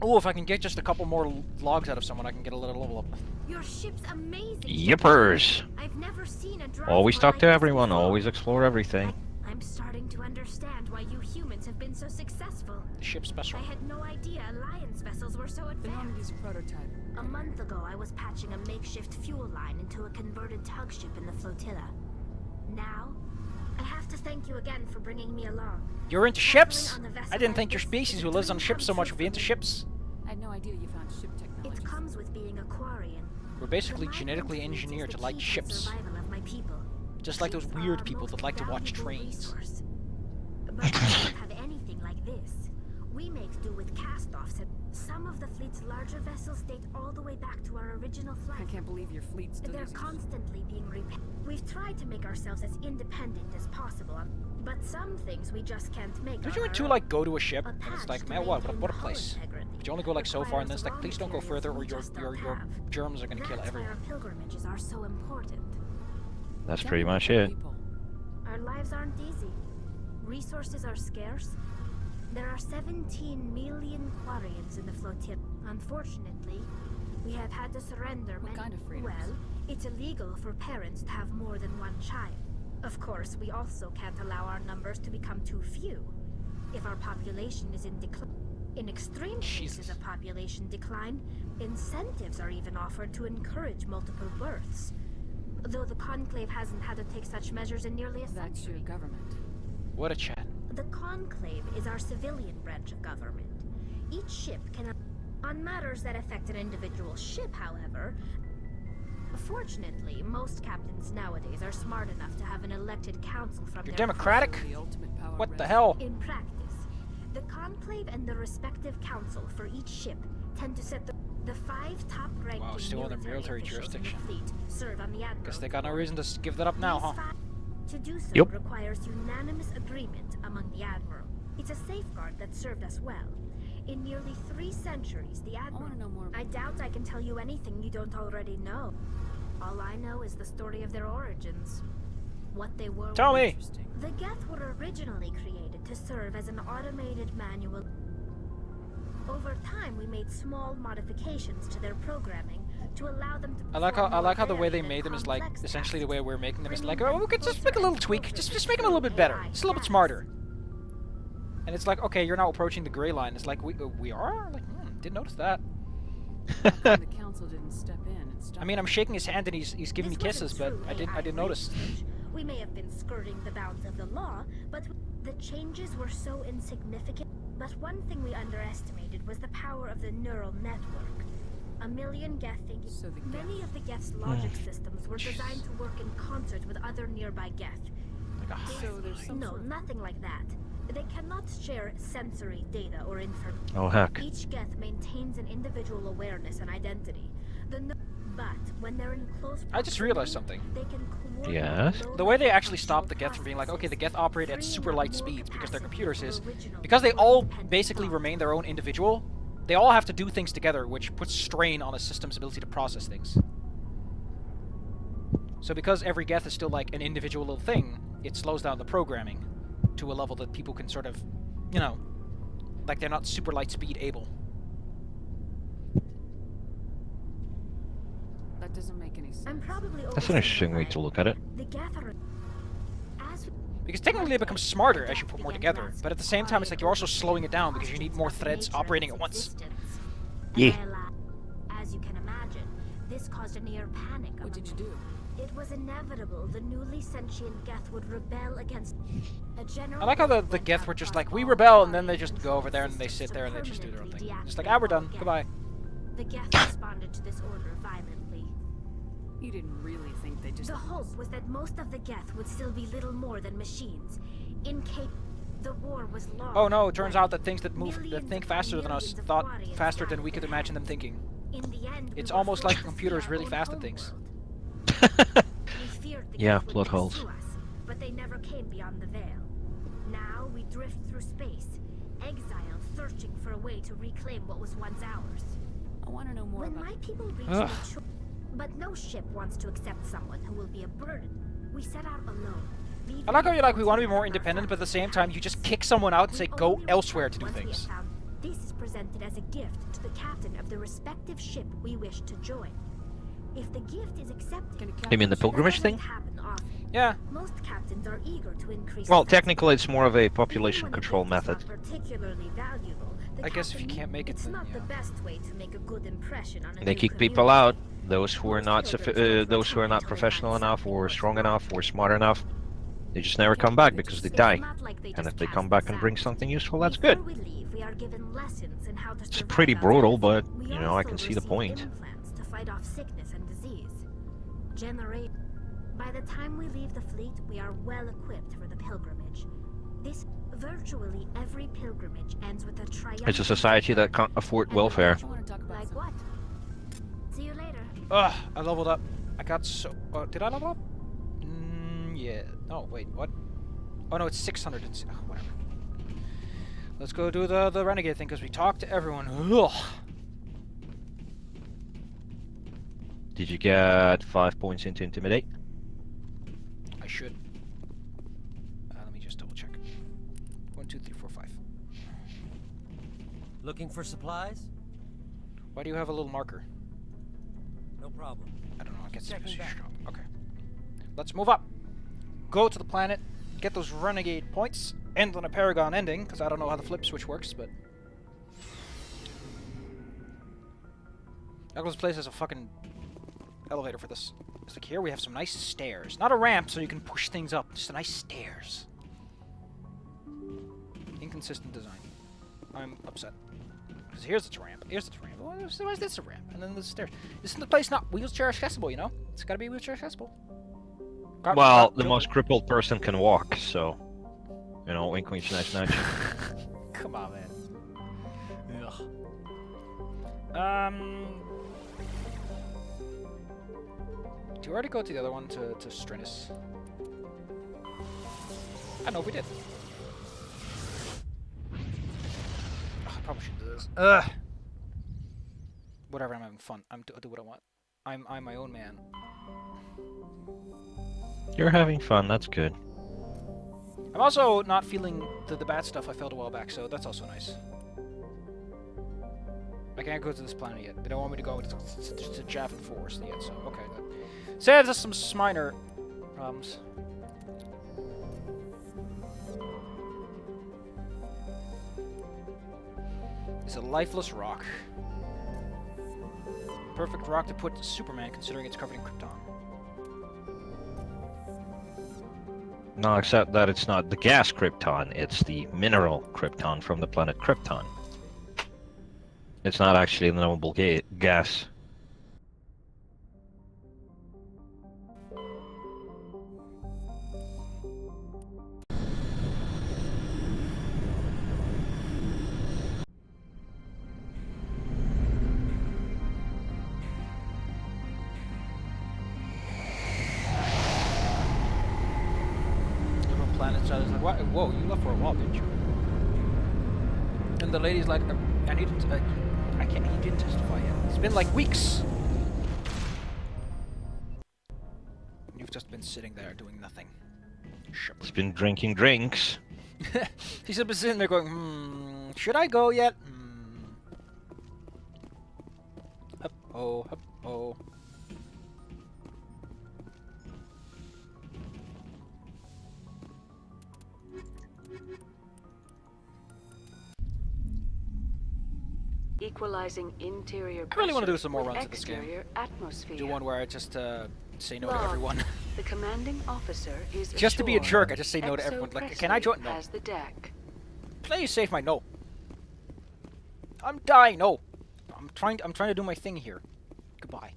Oh, if I can get just a couple more logs out of someone, I can get a little level up. Your ship's amazing. Yippers! I've never seen a drive Always core talk like to this everyone, before. always explore everything. I'm starting to understand why you humans have been so successful. The ship's special. I had no idea Alliance vessels were so advanced. The Normandy's a prototype. A month ago, I was patching a makeshift fuel line into a converted tug ship in the flotilla. Now, I have to thank you again for bringing me along. You're into ships? I didn't think your species who lives on ships so much would be into ships. I had no idea you found ship technology. It comes with being a Quarian. We're basically genetically engineered to like ships. Just like those weird people that like to watch trains. But we don't have anything like this. We make do with cast-offs. Some of the fleet's larger vessels date all the way back to our original flight. I can't believe your fleet still They're uses... constantly being repaired. We've tried to make ourselves as independent as possible, but some things we just can't make. Don't you two like go to a ship and it's like, man, what a place. But you only go like so far and then it's like, please don't go further or your germs are gonna kill everyone. Our pilgrimages are so important. That's pretty much it. Our lives aren't easy. Resources are scarce. There are 17 million Quarians in the flotilla. Unfortunately, we have had to surrender What kind of freedoms? Well, it's illegal for parents to have more than one child. Of course, we also can't allow our numbers to become too few. If our population is in decline, in extreme cases of population decline, incentives are even offered to encourage multiple births. Though the Conclave hasn't had to take such measures in nearly a century. That's your government. What a chat. The Conclave is our civilian branch of government. Each ship can... On matters that affect an individual ship, however... Fortunately, most captains nowadays are smart enough to have an elected council from You're their... democratic? The ultimate power What the rests- hell? In practice, the Conclave and the respective council for each ship tend to set the 5 top-ranking Wow, still under military officials in the jurisdiction. fleet serve on the admiral. Guess they got no reason to give that up now, huh? To do so Yep. requires unanimous agreement among the admiral. It's a safeguard that served us well. In nearly 3 centuries, the admiral... I want to know more about I doubt I can tell you anything you don't already know. All I know is the story of their origins. What they were... Tell me! Interesting. The Geth were originally created to serve as an automated manual. Over time, we made small modifications to their programming to allow them to... I like how the way they made them is like essentially the way we're making them is like, oh, we could just make a little tweak, just make them a little bit better, just a little bit smarter. And it's like, okay, you're now approaching the gray line. It's like we are like, didn't notice that. How come the council didn't step in and stop? I mean, I'm shaking his hand and he's giving me kisses, but I didn't notice. We may have been skirting the bounds of the law, but the changes were so insignificant. But one thing we underestimated was the power of the neural network. A million Geth thinking. So Many of the Geth's logic systems were designed to work in concert with other nearby Geth. So there's some No, sort of... nothing like that. They cannot share sensory data or information. Oh heck. Each Geth maintains an individual awareness and identity. But when they're in close I just realized something. they can coordinate Yes? The way they actually stopped the Geth from being like, okay, the Geth operate at super light speeds because they're computers is, because they all basically remain their own individual, they all have to do things together, which puts strain on a system's ability to process things. So because every Geth is still like an individual little thing, it slows down the programming to a level that people can sort of, you know, like they're not super light speed able. That doesn't make any sense. I'm probably That's an interesting way to look at it. The Geth are... As Because technically they become smarter as you put more together, but at the same time it's like you're also slowing it down because you need more threads operating at once. Yeah. As you can imagine, this caused a near panic. What did you do? It was inevitable the newly sentient Geth would rebel against a general... I like how the Geth were just like, we rebel, and then they just go over there and they sit there and they just do their own thing. Just like, ah, we're done, goodbye. The Geth responded to this order violently. You didn't really think they just... The hope was that most of the Geth would still be little more than machines. In case the war was long. Oh no, it turns out that things that move, that think faster than us, thought faster than we could imagine them thinking. In the end, It's almost like a computer is really fast at things. We feared the Yeah, Geth would plot holes. pursue us, but they never came beyond the veil. Now we drift through space, exiled, searching for a way to reclaim what was once ours. I want to know more When about... my people reach Ugh. mature, but no ship wants to accept someone who will be a burden. We set out alone. I like how you're like, we want to be more independent, but at the same time you just kick someone out and say, go elsewhere to do things. This is presented presented as a gift to the captain of the respective ship we wish to join. If the gift is accepted, You mean the pilgrimage thing? Yeah. Most captains are eager to increase. Well, technically, it's more of a population control method. Particularly valuable. I guess if you can't make it, it's then, not yeah. the best way to make a good impression on a They new kick people community. out. Those who are not professional enough, or strong enough, or smart enough, they just never come back because they die. And if they come back and bring something useful, that's good. Before we leave, we are given lessons in how to It's survive pretty out brutal, there. but We you know, I also can see the receive point. implants to fight off sickness and disease. By the time we leave the fleet, we are well equipped for the pilgrimage. Virtually every pilgrimage ends with a triumphant. It's a society that can't afford welfare. Like what? See you later. Ugh, I leveled up. I got so... did I level up? Yeah. Oh, wait, what? Oh, no, it's 600. It's, whatever. Let's go do the renegade thing, because we talked to everyone. Ugh. Did you get 5 points into Intimidate? I should. Let me just double check. 1, 2, 3, 4, 5. Looking for supplies? Why do you have a little marker? No problem. I don't know. I guess it's Checking back. shop. Okay. Let's move up. Go to the planet. Get those renegade points. End on a Paragon ending, because I don't know how the flip switch works, but... This place has a fucking elevator for this. It's like, here we have some nice stairs. Not a ramp so you can push things up. Just a nice stairs. Inconsistent design. I'm upset. Because here's its ramp. Here's its ramp. Why is this a ramp? And then there's stairs. Isn't the place not wheelchair accessible, you know? It's gotta be wheelchair accessible. Well, the most crippled person can walk, so... You know, wink, wink, nudge, nudge. Come on, man. Ugh. Do you already go to the other one, to Strinis? I don't know if we did. I probably shouldn't do this. Ugh. Whatever, I'm having fun. I'll do what I want. I'm my own man. You're having fun, that's good. I'm also not feeling the bad stuff I felt a while back, so that's also nice. I can't go to this planet yet. They don't want me to go to Javin Forest yet, so okay. That saves us some minor problems. It's a lifeless rock. Perfect rock to put Superman, considering it's covered in krypton. No, except that it's not the gas Krypton, it's the mineral Krypton from the planet Krypton. It's not actually the noble gas. So I was like, what? Whoa, you left for a while, didn't you? And the lady's like, I need to, I can't, he didn't testify yet. It's been like weeks. You've just been sitting there doing nothing. It's been drinking drinks. He's been sitting there going, should I go yet? Hup, oh, hup, oh. Equalizing interior I really want to do pressure some more with runs of this game. exterior atmosphere. Do one where I just say no to Log. everyone. The commanding officer is Just to be a ashore. jerk, I just say no to everyone. Like, Exo can I join? Presley No. has the deck. Play safe, my no. I'm dying. No. I'm trying to do my thing here. Goodbye.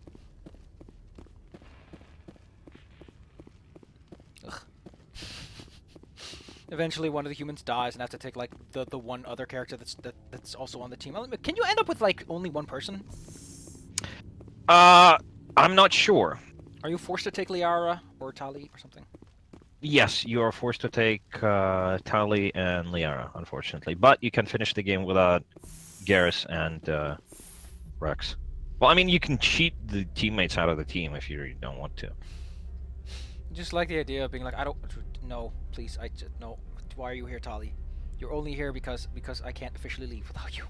Ugh. Eventually, one of the humans dies, and I have to take like the one other character that's also on the team. Can you end up with like only one person? I'm not sure. Are you forced to take Liara or Tali or something? Yes, you are forced to take Tali and Liara, unfortunately. But you can finish the game without Garrus and Rex. Well, I mean, you can cheat the teammates out of the team if you really don't want to. Just like the idea of being like, I don't... No, please, I just... No. Why are you here, Tali? You're only here because I can't officially leave without you.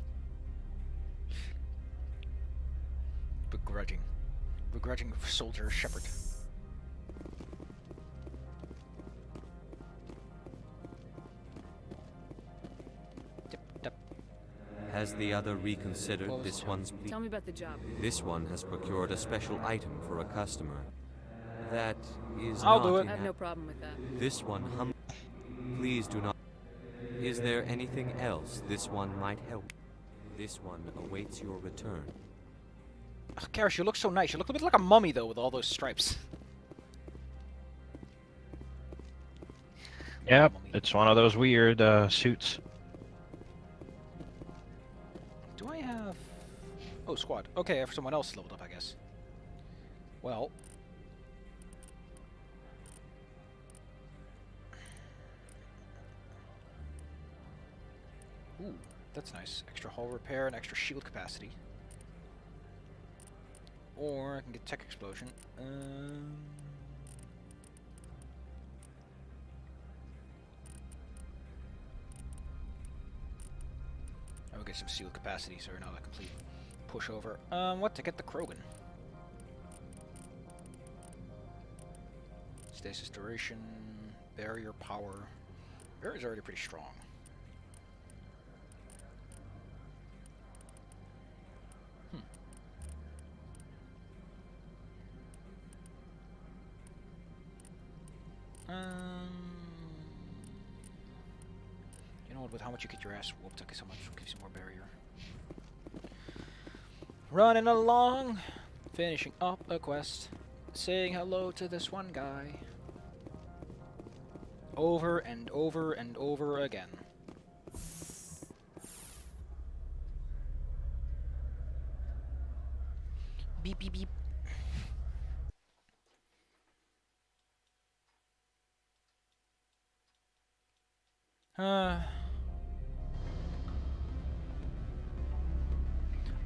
begrudging soldier shepherd. Has the other reconsidered this one's plea? Tell me about the job. This one has procured a special item for a customer. That is I'll not do it. in I have no problem with that. This one, please do not. Is there anything else this one might help? This one awaits your return. Ugh, Garrus, you look so nice. You look a bit like a mummy, though, with all those stripes. Yep, it's one of those weird suits. Do I have... Oh, squad. Okay, if someone else leveled up, I guess. Well... Ooh, that's nice. Extra hull repair and extra shield capacity. Or I can get tech explosion. I will get some shield capacity, so we're not a complete pushover. What to get the Krogan? Stasis duration, barrier power. Barrier's already pretty strong. You know what, with how much you get your ass whooped, okay, so much gives you more barrier. Running along, finishing up a quest, saying hello to this one guy. Over and over and over again. Beep beep beep.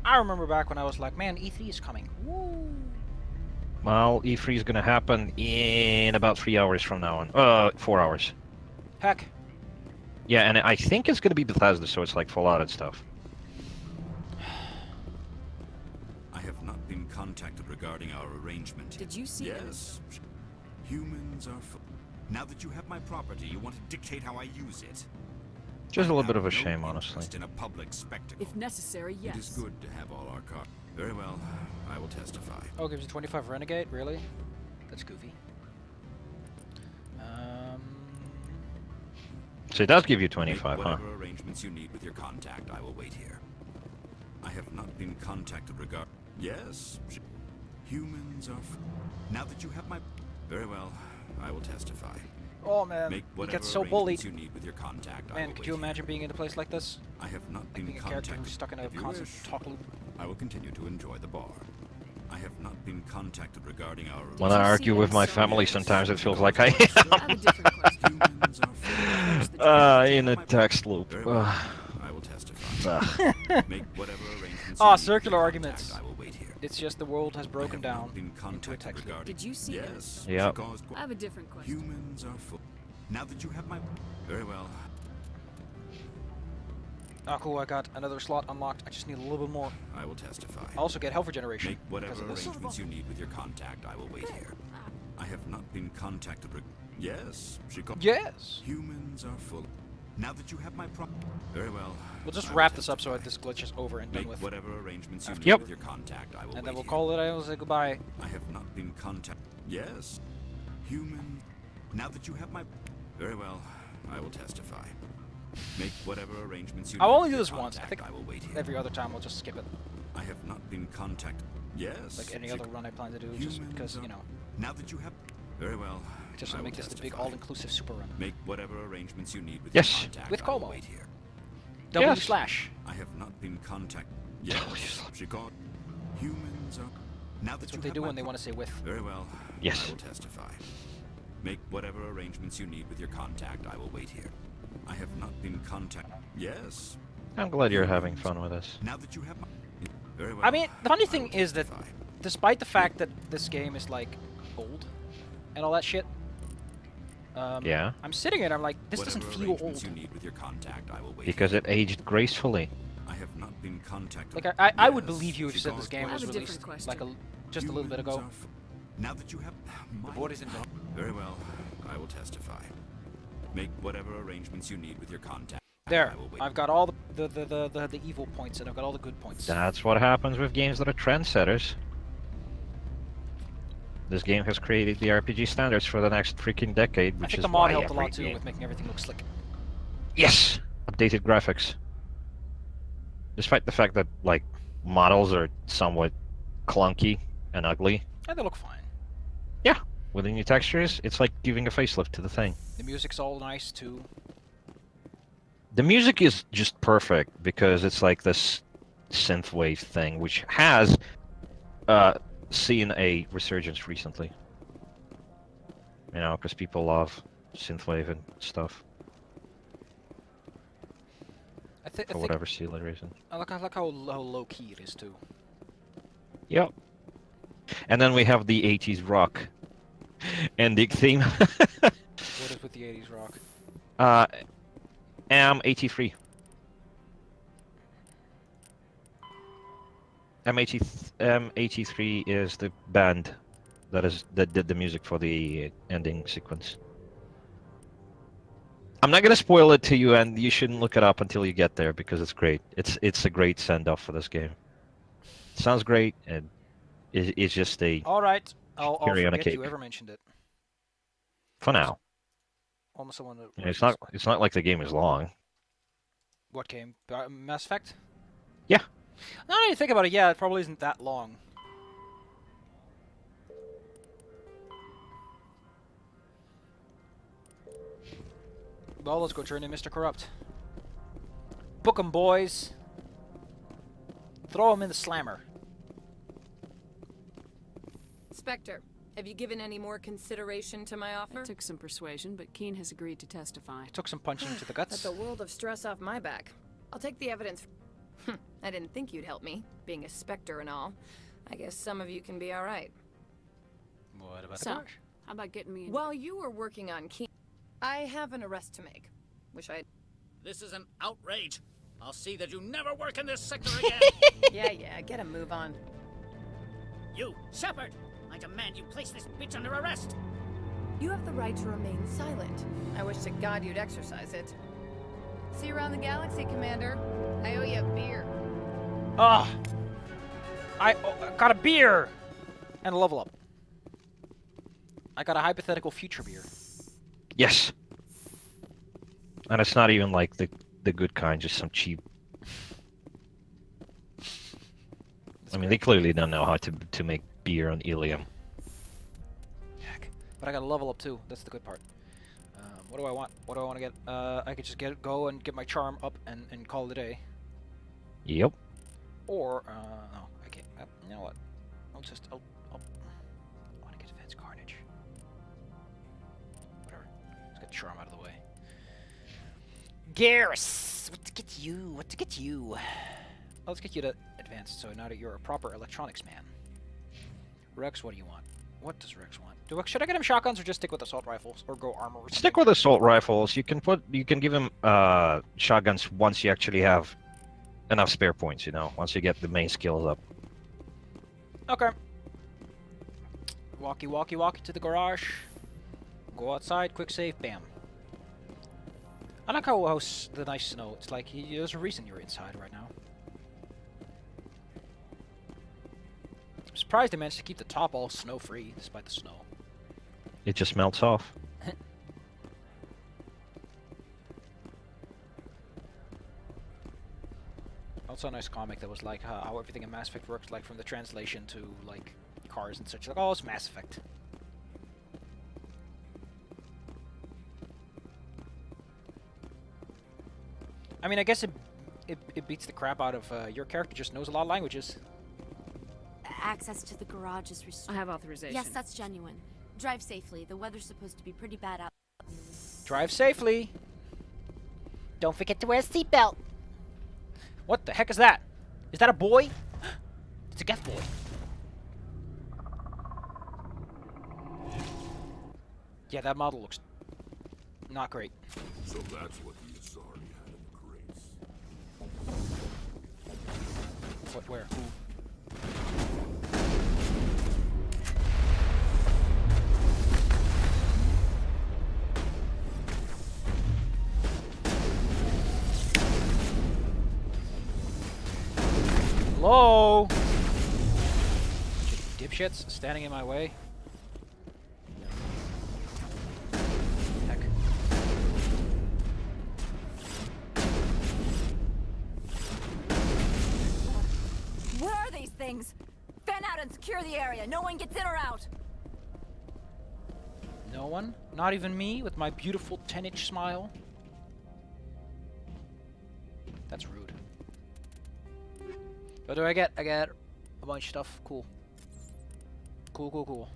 I remember back when I was like, man, E3 is coming. Woo! Well, E3 is gonna happen in about 3 hours from now on. 4 hours. Heck. Yeah, and I think it's gonna be Bethesda, so it's like Fallout and stuff. I have not been contacted regarding our arrangement. Did you see Yes. Humans are... Now that you have my property, you want to dictate how I use it. Just a little bit of a shame, honestly. In a public spectacle. If necessary, yes. It is good to have all our cards. Very well, I will testify. Oh, gives you 25 Renegade? Really? That's goofy. So it does give you 25, Make huh? whatever arrangements you need with your contact, I will wait here. I have not been contacted regard... Yes. Humans are... Now that you have my... Very well, I will testify. Oh man, Make he whatever gets so arrangements bullied. you need with your contact, I Man, will could wait you here. imagine being in a place like this? I have not Like been being a character contacted. who's stuck in a If you constant wish, talk loop. I will continue to enjoy the bar. I have not been contacted regarding our... When I argue with my family, sometimes it feels like I am in a text loop. Very well. I will testify. Make whatever arrangements Ah, you need circular with your arguments. contact, I will wait here. It's just the world has broken down Been into a contacted text loop. regarding... Did you see Yes. Yep. Because I have a different question. humans are full. Now that you have my... Very well. Oh cool, I got another slot unlocked. I just need a little bit more. I will testify. I also get health regeneration. Make whatever because of this. arrangements you need with your contact, I will wait here. I have not been contacted. Yes, she called. Yes. Humans are full. Now that you have my very well. We'll just I will wrap this up so this glitch is over and done Make with. whatever arrangements you After- need with your contact, I will And wait then we'll here. call it. I will say goodbye. I have not been contacted. Yes, human. Now that you have my very well, I will testify. Make whatever arrangements you need. I'll only with do your this once. I contact, think I will wait here. every other time we'll just skip it. I have not been contacted. Yes. Like any she- other run I plan to do, just Humans because, are- you know, Now that you have very well. just I to will make this the big testify. all-inclusive super run. Make whatever arrangements you need with Yes. your contact. With I will Komo. wait here. W Yes. slash. I have not been contacted. Yes. She called. Humans are. Now that That's you what they have do my when they want to say with. Very well. Yes. I will testify. Make whatever arrangements you need with your contact. I will wait here. I have not been contacted. Yes. I'm glad you're having fun with this. Now that you have my. Very well. I mean, the funny I thing will is that, testify. despite the fact that this game is like old and all that shit, Yeah. I'm sitting here and I'm like, this Whatever doesn't feel arrangements old. you need with your contact, I will wait Because here. it aged gracefully. I have not been contacted. Like, I would Yes, believe you if you said cigars this game point- was I have a released different like just a little bit Humans ago. are now that you have The board is involved. Very well, I will testify. Make whatever arrangements you need with your contact. There, I will wait. I've got all the evil points and I've got all the good points. That's what happens with games that are trendsetters. This game has created the RPG standards for the next freaking decade, I which think is the mod why helped a every lot too game- with making everything look slick. Yes! Updated graphics. Despite the fact that, like, models are somewhat clunky and ugly. And they look fine. Yeah, with the new textures, it's like giving a facelift to the thing. The music's all nice too. The music is just perfect because it's like this synthwave thing, which has seen a resurgence recently. You know, because people love synthwave and stuff. For whatever silly reason. I like how low key it is too. Yep. And then we have the 80s rock ending theme. What is with the 80s rock? M83. M83 is the band that did the music for the ending sequence. I'm not gonna spoil it to you, and you shouldn't look it up until you get there because it's great. It's a great send-off for this game. It sounds great, and it's just a. All right, I'll cherry on a forget you cake. ever mentioned it. For now. Almost someone. Yeah, it's not like the game is long. What game? Mass Effect? Yeah. Now that you think about it, yeah, it probably isn't that long. Well, let's go turn in Mr. Corrupt. Book 'em, boys. Throw him in the slammer. Spectre, have you given any more consideration to my offer? It took some persuasion, but Keen has agreed to testify. Took some punching to the guts. That's a world of stress off my back. I'll take the evidence. I didn't think you'd help me, being a Spectre and all. I guess some of you can be all right. What about So, the crash? How about getting me in? While you were working on Keen, I have an arrest to make. Wish I... This is an outrage. I'll see that you never work in this sector again. Yeah, get a move on. You, Shepard! I demand you place this bitch under arrest. You have the right to remain silent. I wish to God you'd exercise it. See you around the galaxy, Commander. I owe you a beer. Ah! I got a beer! And a level up. I got a hypothetical future beer. Yes. And it's not even like the good kind, just some cheap. I mean, they clearly don't know how to make beer on Ilium. Heck. But I got a level up too. That's the good part. What do I want? What do I want to get? I could just go and get my charm up and call it a day. Yep. Or no, I can't. You know what? I'll I want to get Advanced Carnage. Whatever. Let's get charm out of the way. Garrus, what to get you? What to get you? Let's get you to advanced. So now that you're a proper electronics man. Rex, what do you want? What does Rex want? Should I get him shotguns or just stick with assault rifles or go armor? Or Stick with assault rifles. You can give him shotguns once you actually have enough spare points. You know, once you get the main skills up. Okay. Walkie to the garage. Go outside. Quick save. Bam. I like how the nice snow. It's like there's a reason you're inside right now. I'm surprised they managed to keep the top all snow-free despite the snow. It just melts off. Also a nice comic that was like how everything in Mass Effect works, like from the translation to like cars and such. Like, oh, it's Mass Effect. I mean, I guess it beats the crap out of your character. Just knows a lot of languages. Access to the garage is restricted. I have authorization. Yes, that's genuine. Drive safely. The weather's supposed to be pretty bad out. Drive safely. Don't forget to wear a seatbelt. What the heck is that? Is that a boy? It's a Geth boy. Yeah, that model looks not great. So that's what the Asari had in the crates. What? Where? Who? Hello? Dipshits standing in my way. Heck. Where are these things? Fan out and secure the area. No one gets in or out. No one? Not even me with my beautiful 10-inch smile? That's rude. What do I get? I get a bunch of stuff. Cool. Cool, cool, cool.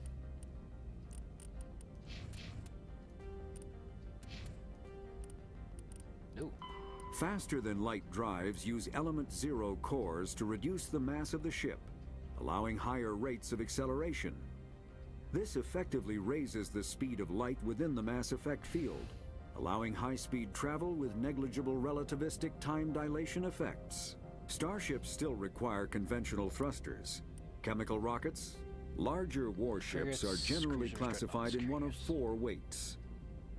Ooh. Faster than light drives use element 0 cores to reduce the mass of the ship, allowing higher rates of acceleration. This effectively raises the speed of light within the mass effect field, allowing high-speed travel with negligible relativistic time dilation effects. Starships still require conventional thrusters. Chemical rockets, larger warships are generally classified in one of 4 weights.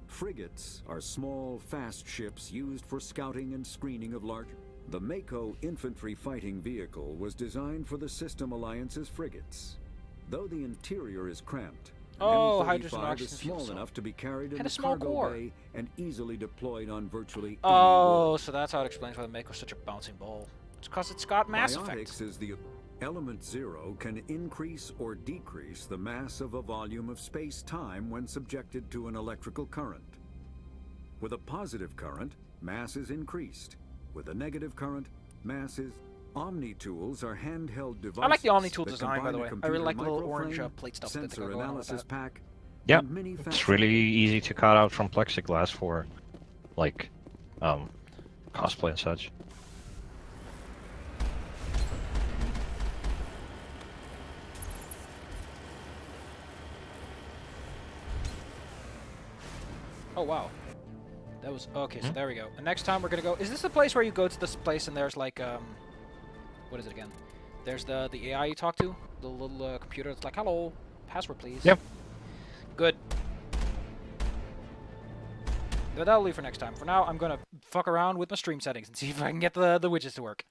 Frigates are small, fast ships used for scouting and screening of large. The Mako infantry fighting vehicle was designed for the System Alliance's frigates. Though the interior is cramped, an M35 is small enough to be carried in the cargo bay and easily deployed on virtually any world. So that's how it explains why the Mako's such a bouncing ball. It's because it's got mass effect. Is the element 0 can increase or decrease the mass of a volume of space-time when subjected to an electrical current. With a positive current, mass is increased. With a negative current, mass is... Omni-tools are handheld devices. I like the Omni-tool design, by the way. I really like the little orange plate stuff that they sensor got going on with analysis that. pack. Yeah, it's really easy to cut out from plexiglass for, like, cosplay and such. Oh, wow. That was... Okay, so there we go. And next time we're gonna go... Is this the place where you go to this place and there's, like, what is it again? There's the AI you talk to? The little computer that's like, hello, password please. Yep. Good. But that'll leave for next time. For now, I'm gonna fuck around with my stream settings and see if I can get the widgets to work.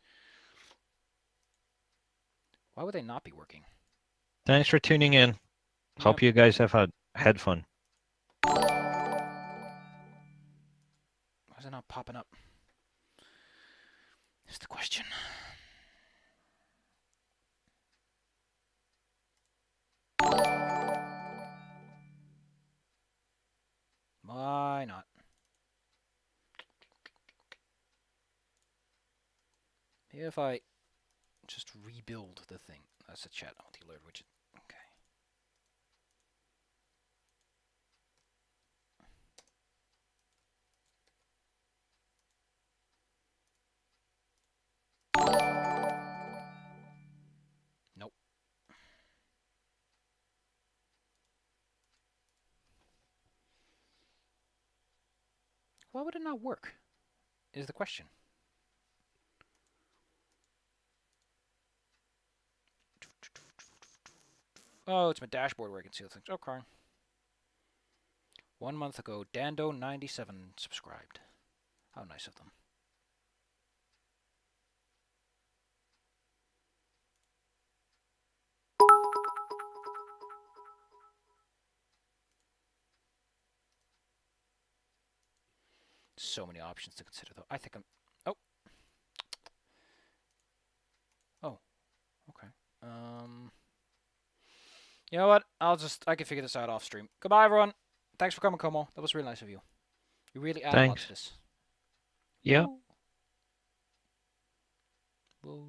Why would they not be working? Thanks for tuning in. Hope you guys have had fun. Why is it not popping up? That's the question. Why not? Maybe if I just rebuild the thing. That's a chat on the alert widget. Okay. Nope. Why would it not work? Is the question. Oh, it's my dashboard where I can see the things. Okay. 1 month ago, Dando97 subscribed. How nice of them. So many options to consider, though. I think I'm... Oh. Oh. Okay. You know what? I can figure this out off stream. Goodbye, everyone. Thanks for coming, Komo. That was really nice of you. You really added a lot to this. Yeah. Whoa.